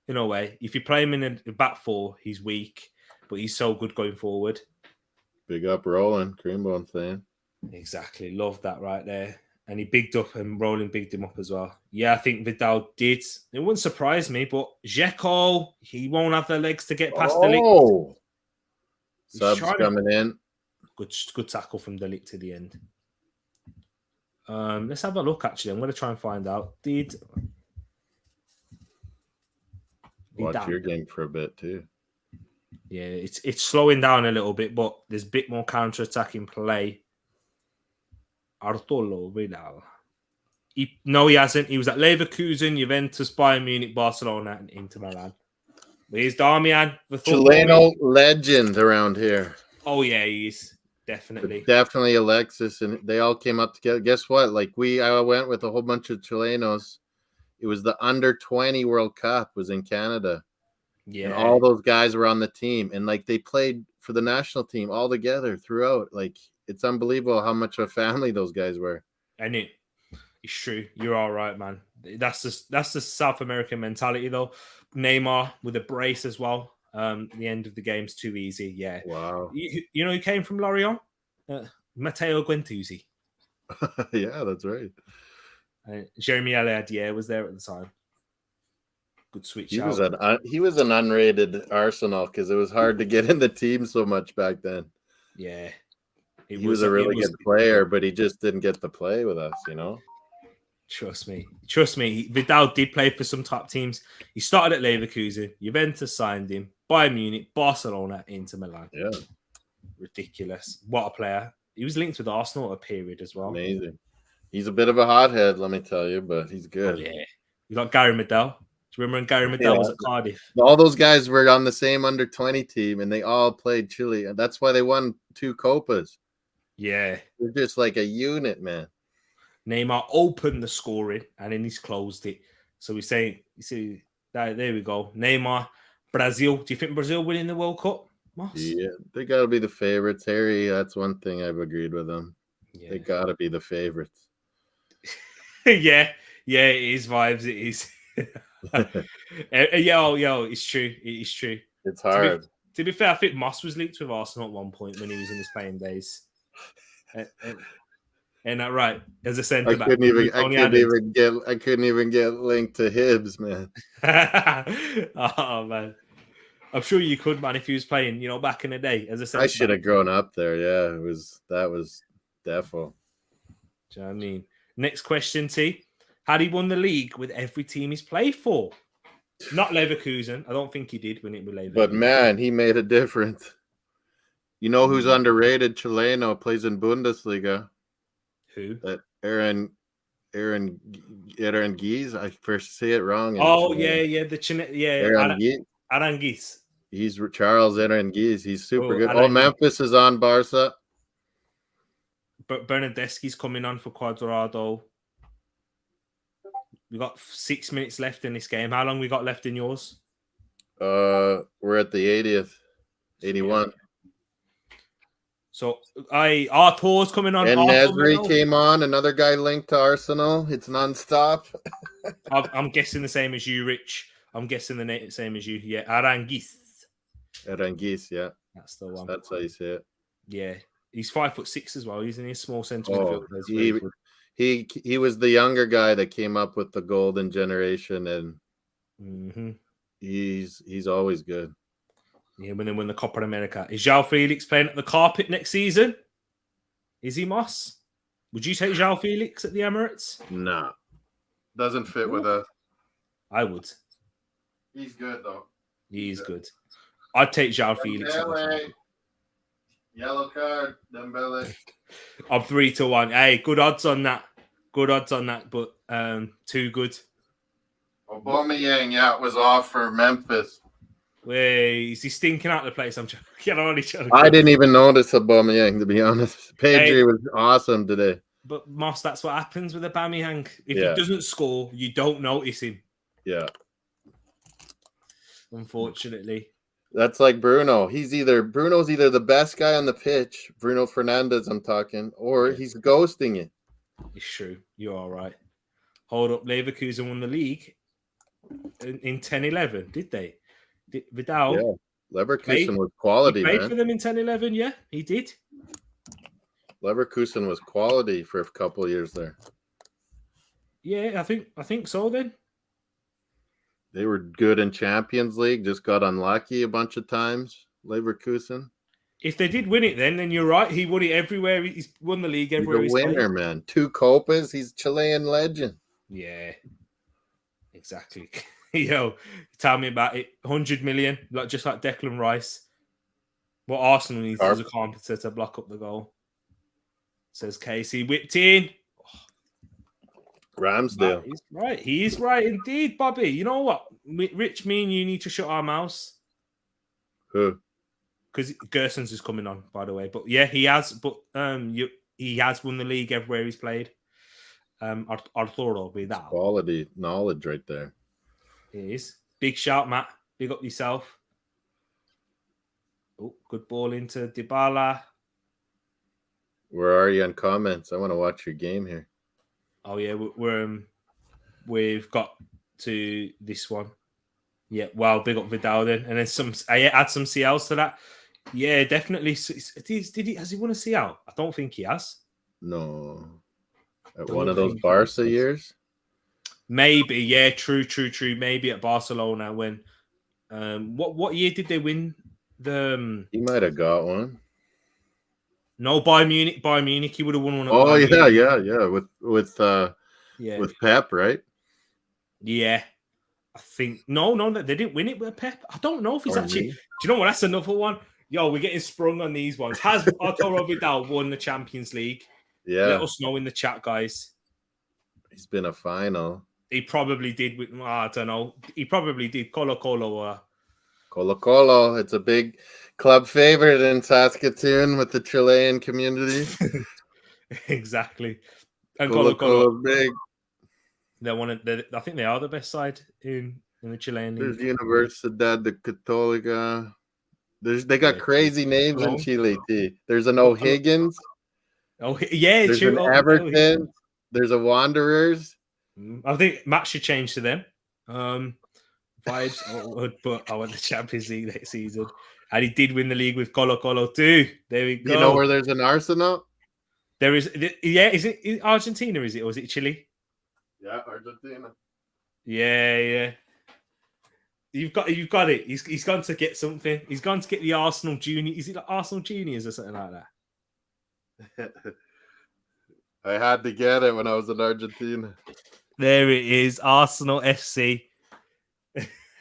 in a way. If you play him in a back four, he's weak, but he's so good going forward. Big up Roland, Creambone saying. Exactly. Love that right there. And he bigged up and Roland bigged him up as well. Yeah, I think Vidal did. It wouldn't surprise me, but Dzeko, he won't have the legs to get past the Ligt. Subs coming in. Good tackle from the Ligt to the end. Let's have a look, actually. I'm going to try and find out. Watch your game for a bit, too. Yeah, it's slowing down a little bit, but there's a bit more counter-attacking play. Arturo Vidal. No, he hasn't. He was at Leverkusen, Juventus, Bayern Munich, Barcelona, and Inter Milan. But he's Damian. Chileno legend around here. Oh, yeah, he is. Definitely. But definitely Alexis, and they all came up together. Guess what? I went with a whole bunch of Chilenos. It was the under-20 World Cup was in Canada. Yeah. And all those guys were on the team. And, they played for the national team all together throughout. It's unbelievable how much of a family those guys were. I knew. It's true. You're all right, man. That's the South American mentality, though. Neymar with a brace as well. The end of the game's too easy. Yeah. Wow. You know who came from Lorient? Matteo Guendouzi. Yeah, that's right. Jeremy Aladier was there at the time. Good switch He out. He was an unrated Arsenal because it was hard to get in the team so much back then. Yeah. He was a really good player, but he just didn't get to play with us, you know? Trust me. Vidal did play for some top teams. He started at Leverkusen. Juventus signed him. Bayern Munich, Barcelona, Inter Milan. Yeah. Ridiculous. What a player. He was linked with Arsenal at a period as well. Amazing. He's a bit of a hothead, let me tell you, but he's good. Oh, yeah. You got Gary Medel. Do you remember when Gary Medel was at Cardiff? All those guys were on the same under-20 team, and they all played Chile, and that's why they won 2 Copas. Yeah. They're just like a unit, man. Neymar opened the scoring, and then he's closed it. So we're saying, you see, there we go. Neymar, Brazil. Do you think Brazil winning the World Cup, Moss? Yeah, they got to be the favorites. Harry, that's one thing I've agreed with them. Yeah. They got to be the favorites. Yeah, it is vibes. It is. Yo, it's true. It is true. It's hard. To be fair, I think Moss was linked with Arsenal at one point when he was in his playing days. And that right as a centre back. I couldn't even get linked to Hibs, man. Oh man, I'm sure you could, man, if he was playing, back in the day as a centre. I should have grown up there. Yeah, that was defo. Do you know what I mean? Next question, T. Had he won the league with every team he's played for? Not Leverkusen. I don't think he did win it with Leverkusen. But man, he made a difference. You know who's underrated? Chileno plays in Bundesliga. Who? That Aaron Gies. I first say it wrong. Aranguiz. He's Charles Aranguiz. He's super good. Memphis is on Barca. But Bernardeschi's coming on for Cuadrado. We got 6 minutes left in this game. How long we got left in yours? We're at the 80th, 81. Yeah. So Artur's coming on. And Nesri came on, another guy linked to Arsenal. It's non-stop. I'm guessing the same as you, Rich. I'm guessing the same as you. Yeah, Aranguiz, yeah. That's the one. That's how you say it. Yeah. He's 5'6" as well. He's in his small centre midfield. He was the younger guy that came up with the golden generation, and he's always good. Yeah, when they win the Copa America. Is João Felix playing at the carpet next season? Is he, Moss? Would you take João Felix at the Emirates? Nah. Doesn't fit with us. I would. He's good, though. He is good. I'd take João Felix. Yellow card, Dembele. I'm 3-1. Hey, good odds on that. But too good. Aubameyang, it was off for Memphis. Wait, is he stinking out the place? I'm joking. I didn't even notice Aubameyang, to be honest. Pedri was awesome today. But Moss, that's what happens with Aubameyang. If he doesn't score, you don't notice him. Yeah. Unfortunately. That's like Bruno's either the best guy on the pitch, Bruno Fernandes I'm talking, or he's ghosting it. It's true. You're all right. Hold up. Leverkusen won the league in 10-11, did they? Vidal. Yeah. Leverkusen was quality, he played for them in 10-11, yeah, he did. Leverkusen was quality for a couple of years there. Yeah, I think so then. They were good in Champions League, just got unlucky a bunch of times, Leverkusen. If they did win it then you're right. He won it everywhere. He's won the league everywhere. He's a winner, man. 2 Copas. He's Chilean legend. Yeah, exactly. Yo, tell me about it. 100 million, just like Declan Rice. What Arsenal needs is a carpenter to block up the goal. Says Casey. Whipped in. Ramsdale. He's right. He is right indeed, Bobby. You know what? Rich, me and you need to shut our mouths. Who? Because Gerson's is coming on, by the way. But yeah, he has. But he has won the league everywhere he's played. Arturo Vidal. Quality knowledge right there. It is. Big shout, Matt. Big up yourself. Oh, good ball into Dybala. Where are you on comments? I want to watch your game here. Oh yeah, we've got to this one. Yeah, wow, big up Vidal then, and then I add some CLs to that. Yeah, definitely. Did he? Has he won a CL? I don't think he has. No, at Don't one of those think he Barca has. years. Maybe, yeah, true. Maybe at Barcelona when. What year did they win the? He might have got one. No, Bayern Munich. Bayern Munich. He would have won one. At Oh Bayern yeah, Munich. with Pep, right? Yeah. I think no, they didn't win it with Pep. I don't know if he's actually. Me. Do you know what? That's another one. Yo, we're getting sprung on these ones. Has Arturo Vidal won the Champions League? Yeah. Let us know in the chat, guys. He's been a final. He probably did with. I don't know. He probably did. Colo. Colo. It's a big club favorite in Saskatoon with the Chilean community. Exactly. And Colo big. I think they are the best side in the Chilean league. There's Universidad de Católica. They got crazy names in Chile too. There's an O'Higgins. Oh yeah, there's an Everton. There's a Wanderers. I think Matt should change to them. Vibes, but I want the Champions League next season, and he did win the league with Colo too. There we go. You know where there's an Arsenal? There is. Yeah, is it Argentina? Is it or is it Chile? Yeah, Argentina. Yeah. You've got it. He's gone to get something. He's gone to get the Arsenal Junior. Is it like Arsenal Juniors or something like that? I had to get it when I was in Argentina. There it is, Arsenal FC.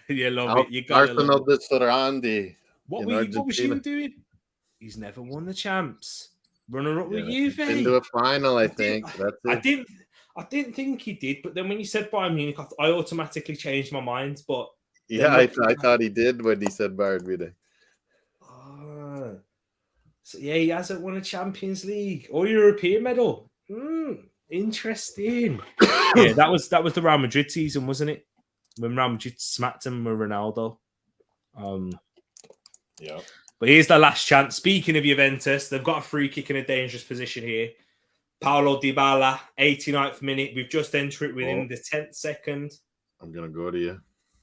You love it. You got Arsenal de Sarandi. What was you doing? He's never won the champs. Runner up with Juve. Into a final, I think. That's it. I didn't think he did, but then when you said Bayern Munich, I automatically changed my mind. But yeah, I thought he did when he said Bayern Munich. So yeah, he hasn't won a Champions League or European medal. Interesting. Yeah, that was the Real Madrid season, wasn't it? When Real Madrid smacked him with Ronaldo. Yeah. But here's the last chance. Speaking of Juventus, they've got a free kick in a dangerous position here. Paulo Dybala, 89th minute. We've just entered it within the 10th second. I'm going to go to you.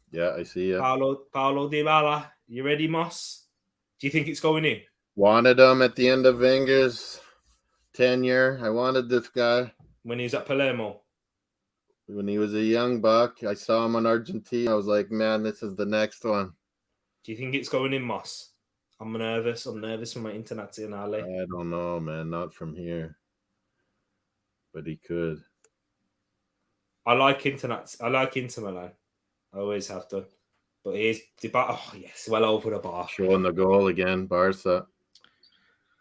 Yeah, I see you. Paulo Dybala. You ready, Moss? Do you think it's going in? Wanted him at the end of Wenger's tenure. I wanted this guy. When he was at Palermo? When he was a young buck. I saw him on Argentina. I was like, man, this is the next one. Do you think it's going in, Moss? I'm nervous. I'm nervous for my internazionale. I don't know, man. Not from here. But he could. I like Inter Milan. I always have done. But here's Dybala. Oh, yes. Well over the bar. Showing the goal again, Barca.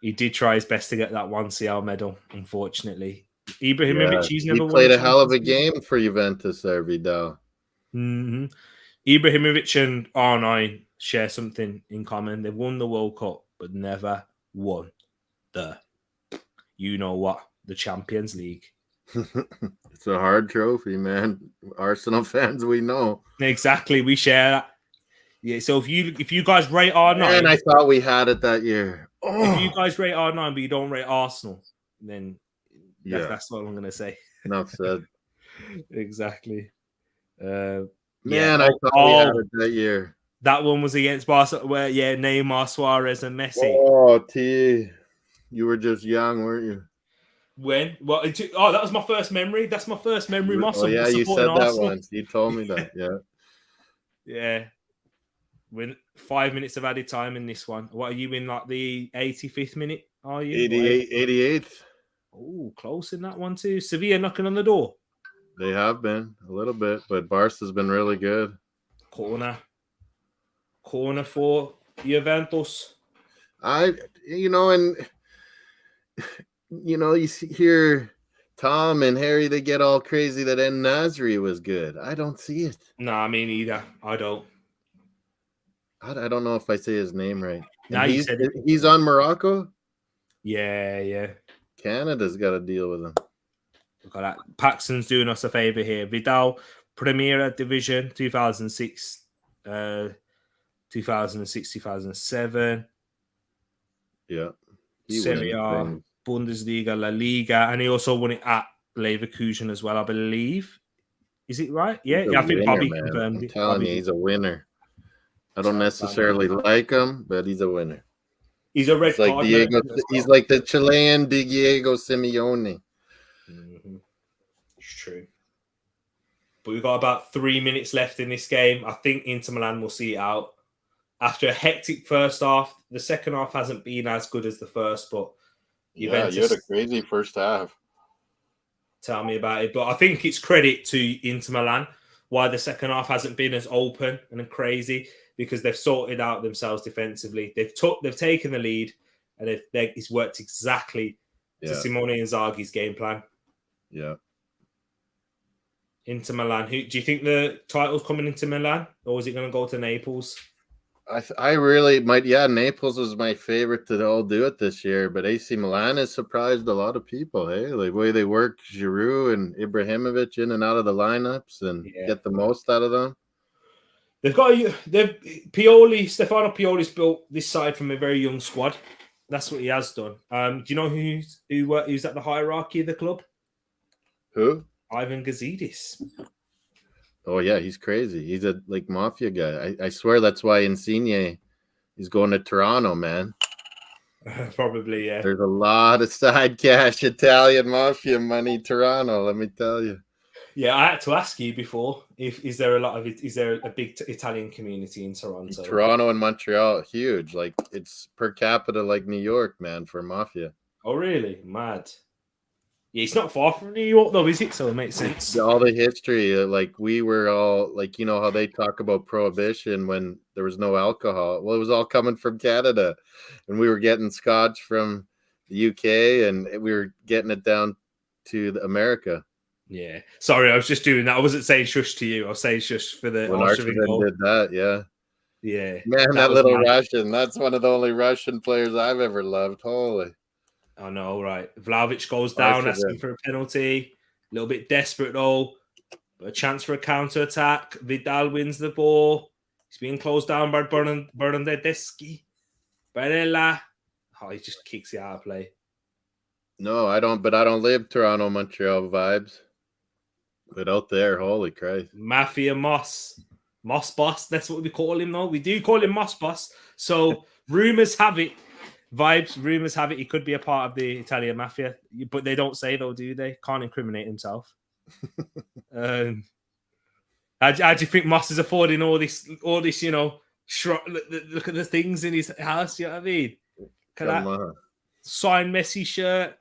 He did try his best to get that one CL medal, unfortunately. Ibrahimovic, he's never won. He played a hell of a game for Juventus there, Vidal. Mm-hmm. Ibrahimovic and R9 share something in common. They've won the World Cup, but never won the Champions League. It's a hard trophy, man. Arsenal fans, we know. Exactly, we share that. Yeah, so if you guys rate R9, and I thought we had it that year. If you guys rate R9, but you don't rate Arsenal, then that's what I'm gonna say. Enough said. Exactly. I thought we had it that year. That one was against Barca, where Neymar, Suarez, and Messi. Oh, T, you were just young, weren't you? When? Well, that was my first memory. That's my first memory, Moss. Oh, yeah, you said that once. You told me that, yeah. Yeah. With 5 minutes of added time in this one. What are you in, like the 85th minute? Are you? 88th. Oh, close in that one too. Sevilla knocking on the door. They have been a little bit, but Barca's been really good. Corner for Juventus. You hear Tom and Harry, they get all crazy that En Nasri was good. I don't see it. Nah, me neither. I don't. I don't know if I say his name right. Nah, he's on Morocco? Yeah. Canada's got to deal with him. Look at that. Paxton's doing us a favor here. Vidal, Primera Division, 2006, 2007. Yeah. Serie, Bundesliga, La Liga, and he also won it at Leverkusen as well, I believe. Is it right? Yeah, He's a I think winner, Bobby man. confirmed I'm it. telling you, he's a winner. I don't necessarily like him, but he's a winner. He's a red He's like card. Diego. He's like the Chilean Diego Simeone. Mm-hmm. It's true. But we've got about 3 minutes left in this game. I think Inter Milan will see it out. After a hectic first half, the second half hasn't been as good as the first, but Juventus, you had a crazy first half. Tell me about it. But I think it's credit to Inter Milan why the second half hasn't been as open and crazy, because they've sorted out themselves defensively. They've taken the lead, and it's worked exactly to Simone Inzaghi's game plan. Yeah. Inter Milan. Do you think the title's coming into Milan, or is it going to go to Naples? I really might. Yeah, Naples was my favorite to all do it this year, but AC Milan has surprised a lot of people. Hey, like the way they work Giroud and Ibrahimovic in and out of the lineups and get the most out of them. Stefano Pioli's built this side from a very young squad. That's what he has done. Do you know who's at the hierarchy of the club? Who? Ivan Gazidis. Oh yeah, he's crazy. He's a mafia guy. I swear that's why Insigne is going to Toronto, man. Probably, yeah. There's a lot of side cash Italian mafia money, Toronto. Let me tell you. Yeah, I had to ask you before is there a big Italian community in Toronto? Toronto and Montreal, huge. Like it's per capita like New York, man, for mafia. Oh really? Mad. Yeah, it's not far from New York, though, is it? So it makes sense. All the history, like we were all like, you know how they talk about prohibition when there was no alcohol. Well, it was all coming from Canada, and we were getting scotch from the UK, and we were getting it down to America. Yeah, sorry, I was just doing that. I wasn't saying shush to you. I was saying shush for the. When Archibald did that, yeah, man, that little Russian. That's one of the only Russian players I've ever loved. Holy. I know, right? Vlahovic goes down, asking for a penalty. A little bit desperate, though. A chance for a counter-attack. Vidal wins the ball. He's being closed down by Bernardeschi. Barella. Oh, he just kicks it out of play. No, I don't. But I don't live Toronto, Montreal vibes. But out there, holy Christ. Mafia Moss. Moss Boss. That's what we call him, though. We do call him Moss Boss. So, rumors have it. Rumors have it he could be a part of the Italian mafia, but they don't say though, do they? Can't incriminate himself. How do you think Moss is affording all this? Look at the things in his house. You know what I mean? Look at that signed Messi shirt.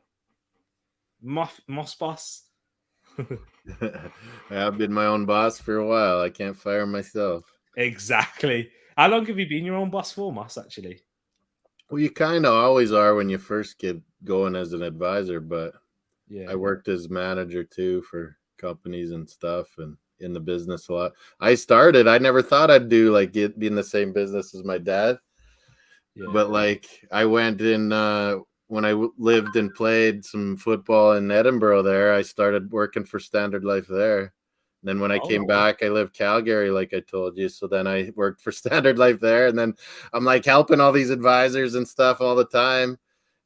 Moss Boss. I've been my own boss for a while. I can't fire myself. Exactly. How long have you been your own boss for, Moss? Actually. Well, you kind of always are when you first get going as an advisor, but yeah, I worked as manager too for companies and stuff and in the business a lot. I never thought I'd do be in the same business as my dad. Yeah. But I went in when I lived and played some football in Edinburgh there, I started working for Standard Life there. Then when I came back, I lived Calgary, like I told you. So then I worked for Standard Life there. And then I'm helping all these advisors and stuff all the time.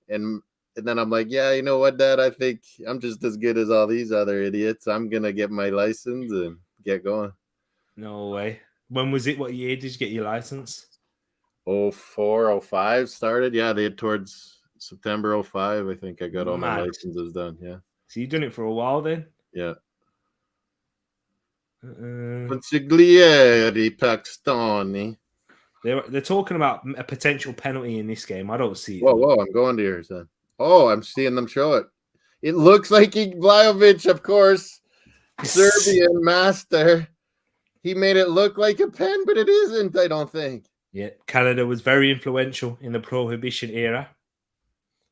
And then I'm like, yeah, you know what, Dad? I think I'm just as good as all these other idiots. I'm going to get my license and get going. No way. When was it? What year did you get your license? 04, 05 started. Yeah, they had towards September 05. I think I got all my licenses done. Yeah. So you've done it for a while then? Yeah. Consigliere Pakistani. They're talking about a potential penalty in this game. I don't see it. Whoa, I'm going to yours then. Oh, I'm seeing them show it. It looks like Vlahovic, of course. Serbian master. He made it look like a pen, but it isn't, I don't think. Yeah, Canada was very influential in the Prohibition era.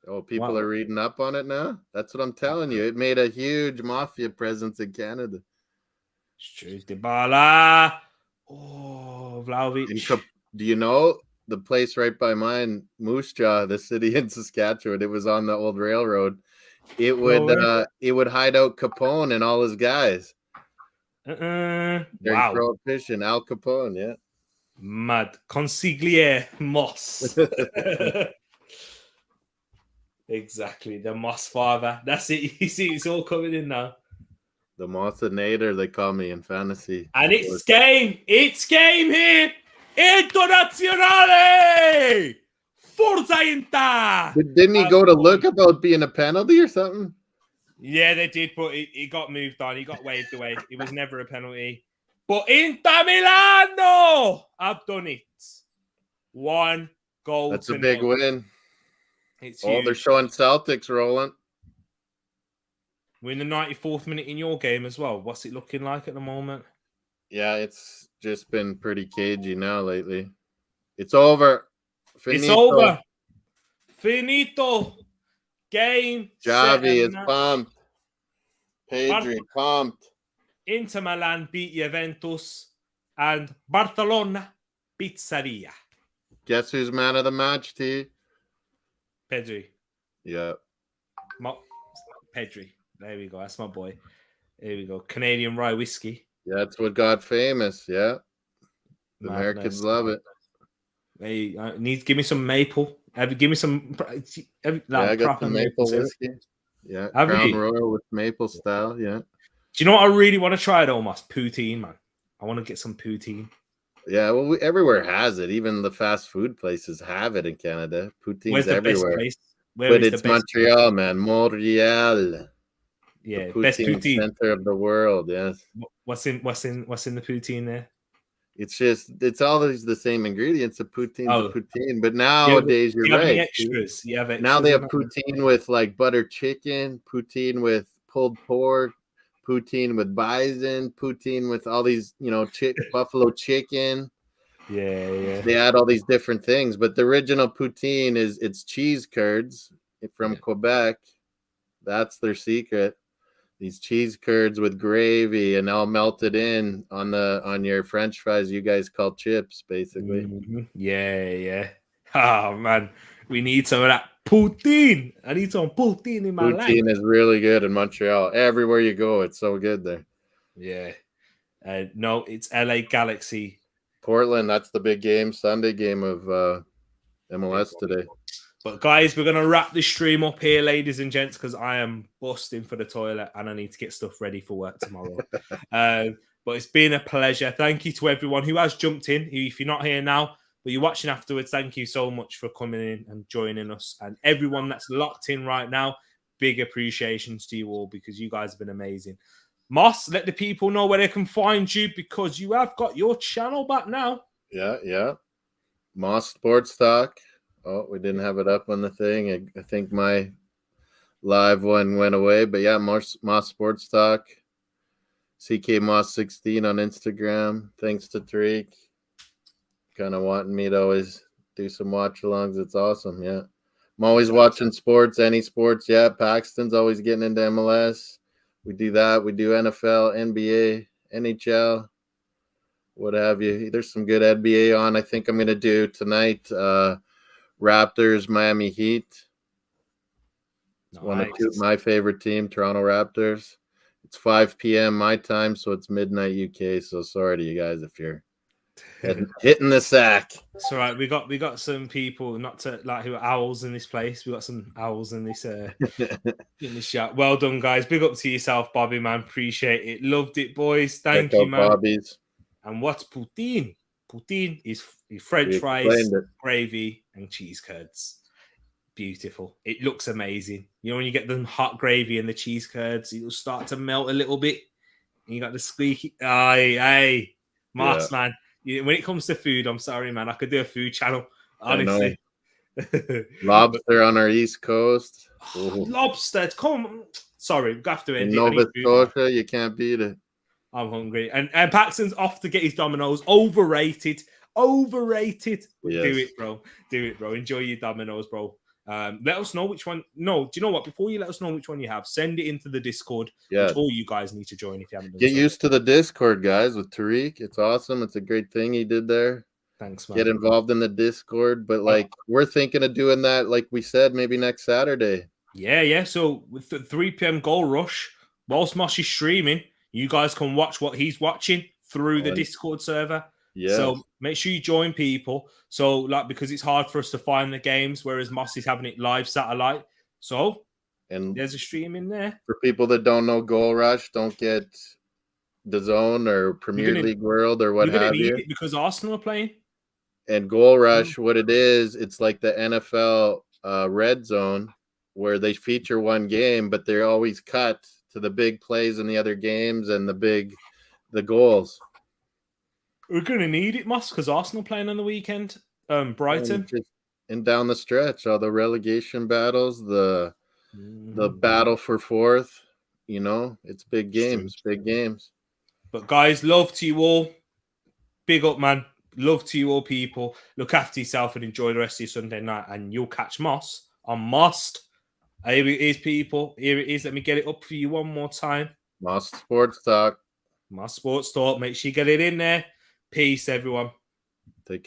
Oh, people are reading up on it now? That's what I'm telling you. It made a huge mafia presence in Canada. Dybala. Oh, Vlahovic. Do you know the place right by mine, Moose Jaw, the city in Saskatchewan? It was on the old railroad. It would hide out Capone and all his guys. During Prohibition, Al Capone, yeah. Mad. Consigliere Moss. Exactly. The Moss father. That's it. You see, it's all coming in now. The Mossinator, they call me in fantasy. And it's game. It's game here. Internazionale. Forza Inter. Didn't he go to look about being a penalty or something? Yeah, they did, but it got moved on. He got waved away. It was never a penalty. But Inter Milano have done it. 1 goal. That's a big win. It's huge. They're showing Celtics rolling. We're in the 94th minute in your game as well. What's it looking like at the moment? Yeah, it's just been pretty cagey now lately. It's over. Finito. It's over. Finito. Game. Javi is pumped. Pedri pumped. Inter Milan beat Juventus and Barcelona beat Serie. Guess who's man of the match, T? Pedri. Yeah. Pedri. There we go. That's my boy. There we go. Canadian rye whiskey. Yeah, that's what got famous. Yeah. The Americans love it. Hey, give me some maple. Give me some. I got the maple whiskey. Yeah. Crown Royal with maple style. Yeah. Do you know what I really want to try though, Moss? Poutine, man. I want to get some poutine. Yeah, well, everywhere has it. Even the fast food places have it in Canada. Poutine's everywhere. But it's Montreal, man. Montreal. Yeah, the best poutine center of the world. Yes. What's in the poutine there? It's always the same ingredients. A poutine, but nowadays you're right. Extras. You have extras. Now they have poutine with like butter chicken, poutine with pulled pork, poutine with bison, poutine with all these, buffalo chicken. Yeah. They add all these different things, but the original poutine it's cheese curds from Quebec. That's their secret. These cheese curds with gravy and all melted in on your French fries. You guys call chips, basically. Mm-hmm. Yeah. Oh man, we need some of that poutine. I need some poutine in my life. Poutine is really good in Montreal. Everywhere you go, it's so good there. Yeah. No, it's LA Galaxy. Portland. That's the big game, Sunday game of MLS today. But guys, we're going to wrap this stream up here, ladies and gents, because I am busting for the toilet and I need to get stuff ready for work tomorrow. But it's been a pleasure. Thank you to everyone who has jumped in. If you're not here now, but you're watching afterwards, thank you so much for coming in and joining us. And everyone that's locked in right now, big appreciations to you all because you guys have been amazing. Moss, let the people know where they can find you because you have got your channel back now. Yeah. Moss Sports Talk. Oh, we didn't have it up on the thing. I think my live one went away. But yeah, Moss Sports Talk. CK Moss 16 on Instagram. Thanks to Tereak. Kind of wanting me to always do some watch-alongs. It's awesome, yeah. I'm always watching sports, any sports. Yeah, Paxton's always getting into MLS. We do that. We do NFL, NBA, NHL, what have you. There's some good NBA on. I think I'm going to do tonight. Raptors, Miami Heat. It's one of my favorite team, Toronto Raptors. It's 5 p.m. my time, so it's midnight UK. So sorry to you guys if you're hitting the sack. It's all right. We got some people not to like who are owls in this place. We got some owls in this in this chat. Well done, guys. Big up to yourself, Bobby, man. Appreciate it. Loved it, boys. Thank you, man. Bobbies. And what's poutine? Poutine is French fries, gravy, and cheese curds. Beautiful. It looks amazing. You know, when you get the hot gravy and the cheese curds, it'll start to melt a little bit. And you got the squeaky. Aye. Moss, man. When it comes to food, I'm sorry, man. I could do a food channel, honestly. Lobster on our East Coast. Lobster. Come on. Sorry, we have to end it. Nova Scotia, you can't beat it. I'm hungry. And Paxton's off to get his Dominoes. Overrated. Yes. Do it, bro. Enjoy your Dominoes, bro. Let us know which one. No, do you know what? Before you let us know which one you have, send it into the Discord. Yeah. Which all you guys need to join if you haven't done Get used to the Discord, guys, with Tereak. It's awesome. It's a great thing he did there. Thanks, man. Get involved in the Discord. But, we're thinking of doing that, like we said, maybe next Saturday. Yeah. So, with the 3 p.m. goal rush, whilst Moss is streaming, you guys can watch what he's watching through the Discord server. Yeah. So make sure you join people. So because it's hard for us to find the games, whereas Moss is having it live satellite. So And there's a stream in there. for people that don't know Goal Rush, don't get the Zone or Premier League World or what You're gonna have need you. it because Arsenal are playing. And Goal Rush, what it is, it's like the NFL Red Zone, where they feature one game, but they're always cut to the big plays in the other games and the goals. We're gonna need it, Moss, because Arsenal playing on the weekend. Brighton. And down the stretch, all the relegation battles, the battle for fourth, it's big games, big games. But guys, love to you all. Big up, man. Love to you all, people. Look after yourself and enjoy the rest of your Sunday night. And you'll catch Moss on Must. Here it is, people. Here it is. Let me get it up for you one more time. Moss Sports Talk. Moss Sports Talk. Make sure you get it in there. Peace, everyone.